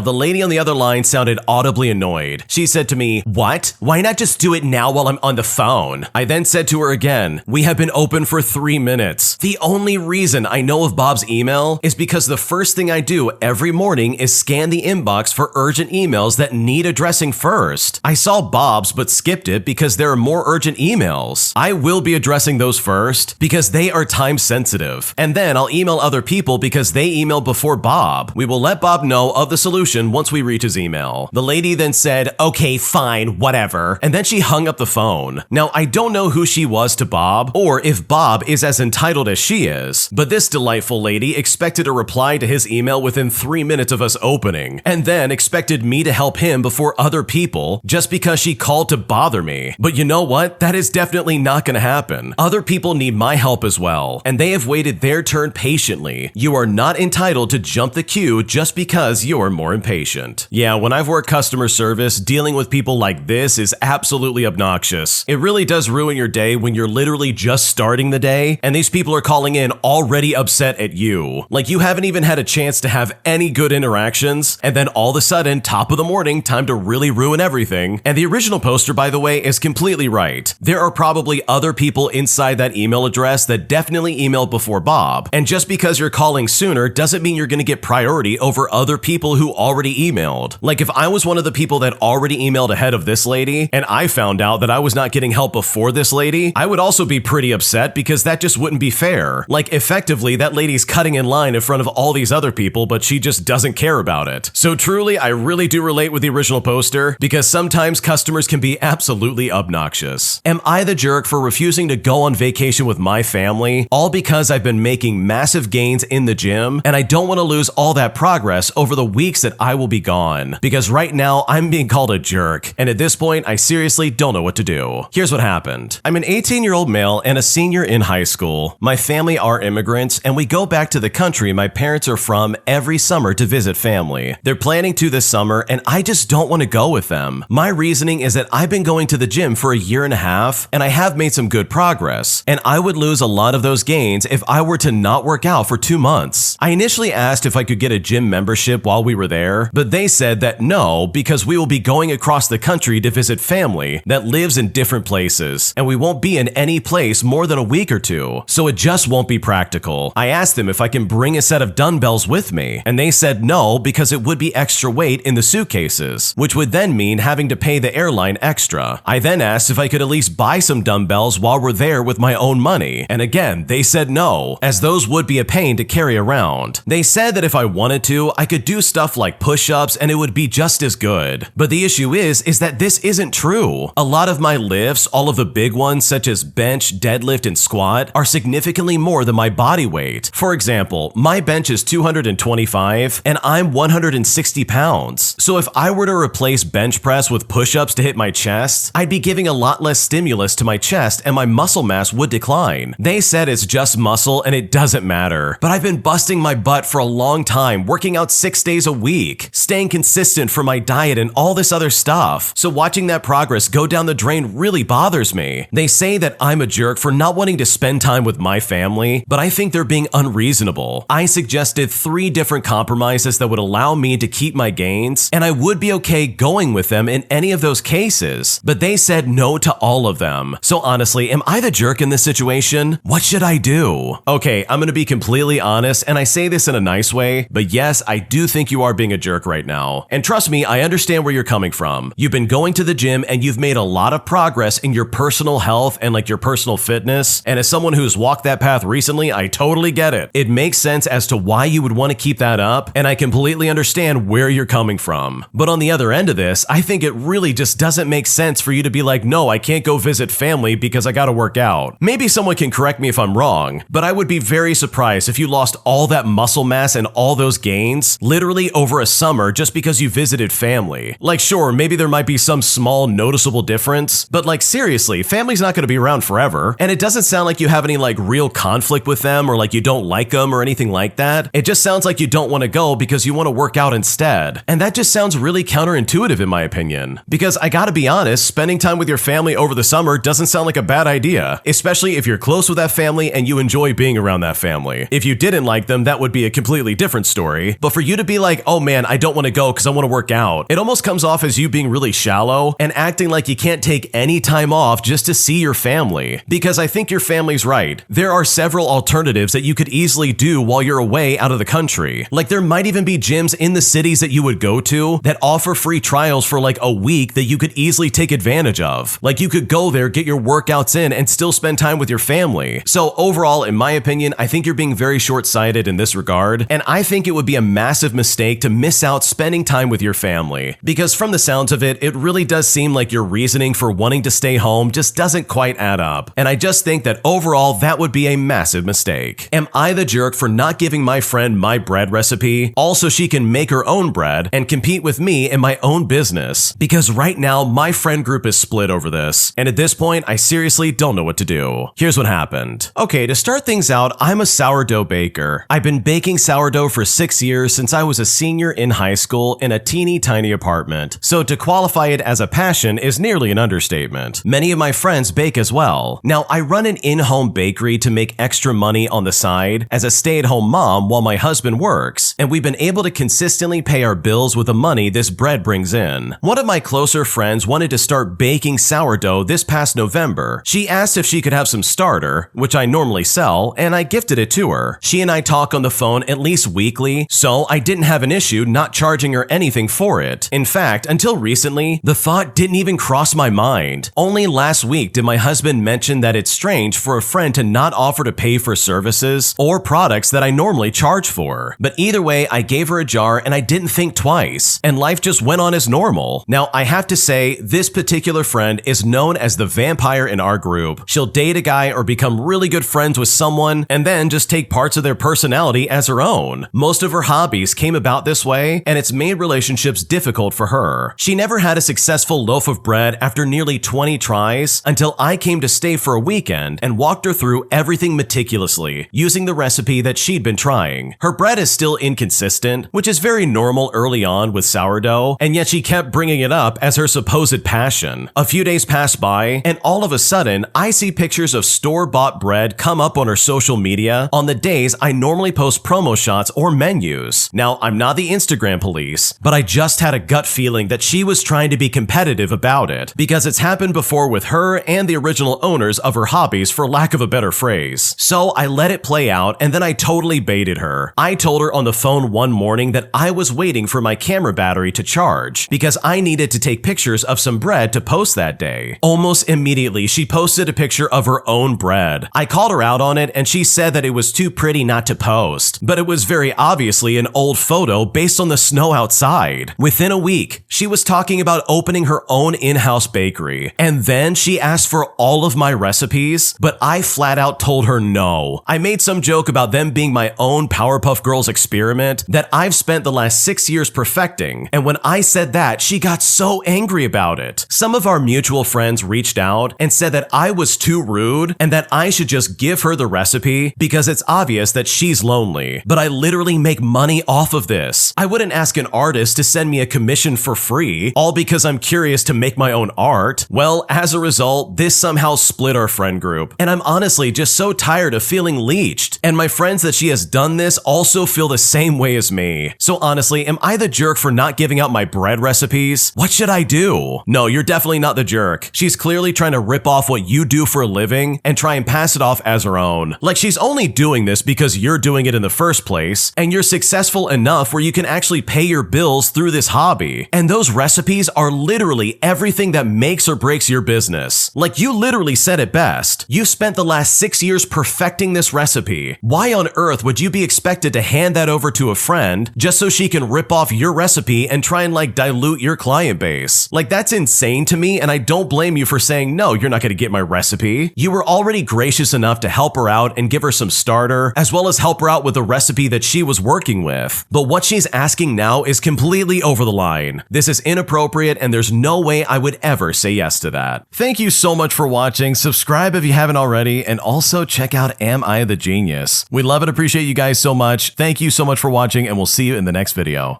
[SPEAKER 1] the lady on the other line sounded audibly annoyed. She said to me, "What? Why not just do it now while I'm on the phone?" I then said to her again, "We have been open for 3 minutes. The only reason I know of Bob's email is because the first thing I do every morning is scan the inbox for urgent emails that need addressing first. I saw Bob's but skipped it because there are more urgent emails. I will be addressing those first because they are time sensitive. And then I'll email other people because they emailed before Bob. We will let Bob know of the solution once we reach his email." The lady then said, "Okay, fine, whatever." And then she hung up the phone. Now, I don't know who she was to Bob or if Bob is as entitled as she is, but this delightful lady expected a reply to his email within 3 minutes of us opening, and then expected me to help him before other people just because she called to bother me. But you know what? That is definitely not going to happen. Other people need my help as well, and they have waited their turn patiently. You are not entitled to jump the queue just because you're more impatient. Yeah, when I've worked customer service, dealing with people like this is absolutely obnoxious. It really does ruin your day when you're literally just starting starting the day, and these people are calling in already upset at you. Like you haven't even had a chance to have any good interactions, and then all of a sudden, top of the morning, time to really ruin everything. And the original poster, by the way, is completely right. There are probably other people inside that email address that definitely emailed before Bob, and just because you're calling sooner doesn't mean you're going to get priority over other people who already emailed. Like if I was one of the people that already emailed ahead of this lady, and I found out that I was not getting help before this lady, I would also be pretty upset because that just wouldn't be fair. Like effectively, that lady's cutting in line in front of all these other people, but she just doesn't care about it. So truly, I really do relate with the original poster because sometimes customers can be absolutely obnoxious. Am I the jerk for refusing to go on vacation with my family, all because I've been making massive gains in the gym and I don't want to lose all that progress over the weeks that I will be gone? Because right now, I'm being called a jerk, and at this point, I seriously don't know what to do. Here's what happened. I'm an 18-year-old male and a senior in high school. My family are immigrants, and we go back to the country my parents are from every summer to visit family. They're planning to this summer, and I just don't want to go with them. My reasoning is that I've been going to the gym for a year and a half, and I have made some good progress, and I would lose a lot of those gains if I were to not work out for 2 months. I initially asked if I could get a gym membership while we were there, but they said that no, because we will be going across the country to visit family that lives in different places, and we won't be in any place more than a week or two, so it just won't be practical. I asked them if I can bring a set of dumbbells with me, and they said no because it would be extra weight in the suitcases, which would then mean having to pay the airline extra. I then asked if I could at least buy some dumbbells while we're there with my own money, and again, they said no, as those would be a pain to carry around. They said that if I wanted to, I could do stuff like push-ups and it would be just as good. But the issue is that this isn't true. A lot of my lifts, all of the big ones such as bench, deadlift, and squat, are significantly more than my body weight. For example, my bench is 225 and I'm 160 pounds. So if I were to replace bench press with push-ups to hit my chest, I'd be giving a lot less stimulus to my chest and my muscle mass would decline. They said it's just muscle and it doesn't matter. But I've been busting my butt for a long time, working out 6 days a week, staying consistent for my diet and all this other stuff. So watching that progress go down the drain really bothers me. They say that I'm a jerk for not wanting to spend time with my family, but I think they're being unreasonable. I suggested 3 different compromises that would allow me to keep my gains, and I would be okay going with them in any of those cases, but they said no to all of them. So honestly, am I the jerk in this situation? What should I do? Okay, I'm gonna be completely honest, and I say this in a nice way, but yes, I do think you are being a jerk right now. And trust me, I understand where you're coming from. You've been going to the gym and you've made a lot of progress in your personal health and like your personal fitness, and as someone who's walked that path recently, I totally get it. It makes sense as to why you would want to keep that up, and I completely understand where you're coming from. But on the other end of this, I think it really just doesn't make sense for you to be like, no, I can't go visit family because I gotta work out. Maybe someone can correct me if I'm wrong, but I would be very surprised if you lost all that muscle mass and all those gains literally over a summer just because you visited family. Like sure, maybe there might be some small noticeable difference, but like seriously, family's not gonna be around forever, and it doesn't sound like you have any like real conflict with them or like you don't like them or anything like that. It just sounds like you don't want to go because you want to work out instead. And that just sounds really counterintuitive in my opinion. Because I gotta be honest, spending time with your family over the summer doesn't sound like a bad idea, especially if you're close with that family and you enjoy being around that family. If you didn't like them, that would be a completely different story. But for you to be like, oh man, I don't want to go because I want to work out, it almost comes off as you being really shallow and acting like you can't take any time off just to see your family. Because I think your family's right. There are several alternatives that you could easily do while you're away out of the country. Like there might even be gyms in the cities that you would go to that offer free trials for like a week that you could easily take advantage of. Like you could go there, get your workouts in, and still spend time with your family. So overall, in my opinion, I think you're being very short-sighted in this regard, and I think it would be a massive mistake to miss out spending time with your family. Because from the sounds of it, it really does seem like your reasoning for wanting to stay home just doesn't quite add up. And I just think that overall, that would be a massive mistake. Am I the jerk for not giving my friend my bread recipe, also she can make her own bread and compete with me in my own business? Because right now, my friend group is split over this, and at this point, I seriously don't know what to do. Here's what happened. Okay, to start things out, I'm a sourdough baker. I've been baking sourdough for 6 years since I was a senior in high school in a teeny tiny apartment, so to qualify it as a passion is nearly an understatement. Many of my friends bake as well. Now, I run an
[SPEAKER 2] an in-home bakery to make extra money on the side as a stay-at-home mom while my husband works, and we've been able to consistently pay our bills with the money this bread brings in. One of my closer friends wanted to start baking sourdough this past November. She asked if she could have some starter, which I normally sell, and I gifted it to her. She and I talk on the phone at least weekly, so I didn't have an issue not charging her anything for it. In fact, until recently, the thought didn't even cross my mind. Only last week did my husband mention that it's strange for a friend to not offer to pay for services or products that I normally charge for. But either way, I gave her a jar and I didn't think twice, and life just went on as normal. Now, I have to say, this particular friend is known as the vampire in our group. She'll date a guy or become really good friends with someone and then just take parts of their personality as her own. Most of her hobbies came about this way, and it's made relationships difficult for her. She never had a successful loaf of bread after nearly 20 tries until I came to stay for a weekend and walked her through everything meticulously, using the recipe that she'd been trying. Her bread is still inconsistent, which is very normal early on with sourdough, and yet she kept bringing it up as her supposed passion. A few days passed by, and all of a sudden, I see pictures of store-bought bread come up on her social media on the days I normally post promo shots or menus. Now, I'm not the Instagram police, but I just had a gut feeling that she was trying to be competitive about it, because it's happened before with her and the original owners of her hobbies, for lack of a better phrase. So I let it play out, and then I totally baited her. I told her on the phone one morning that I was waiting for my camera battery to charge because I needed to take pictures of some bread to post that day. Almost immediately, she posted a picture of her own bread. I called her out on it, and she said that it was too pretty not to post, but it was very obviously an old photo based on the snow outside. Within a week, she was talking about opening her own in-house bakery, and then she asked for all of my recipes, but I flat out told her no. I made some joke about them being my own Powerpuff Girls experiment that I've spent the last 6 years perfecting, and when I said that, she got so angry about it. Some of our mutual friends reached out and said that I was too rude and that I should just give her the recipe because it's obvious that she's lonely. But I literally make money off of this. I wouldn't ask an artist to send me a commission for free, all because I'm curious to make my own art. Well, as a result, this somehow split our friend group, and I'm honestly just so tired of feeling leeched. And my friends that she has done this also feel the same way as me. So honestly, am I the jerk for not giving out my bread recipes? What should I do? No, you're definitely not the jerk. She's clearly trying to rip off what you do for a living and try and pass it off as her own. Like she's only doing this because you're doing it in the first place, and you're successful enough where you can actually pay your bills through this hobby. And those recipes are literally everything that makes or breaks your business. Like you literally said it best. You spent the last 6 years perfecting this recipe. Why on earth would you be expected to hand that over to a friend just so she can rip off your recipe and try and like dilute your client base? Like that's insane to me, and I don't blame you for saying no, you're not going to get my recipe. You were already gracious enough to help her out and give her some starter, as well as help her out with the recipe that she was working with. But what she's asking now is completely over the line. This is inappropriate, and there's no way I would ever say yes to that. Thank you so much for watching. Subscribe if you haven't already, and also check out Am I the Genius? We love and appreciate you guys so much. Thank you so much for watching, and we'll see you in the next video.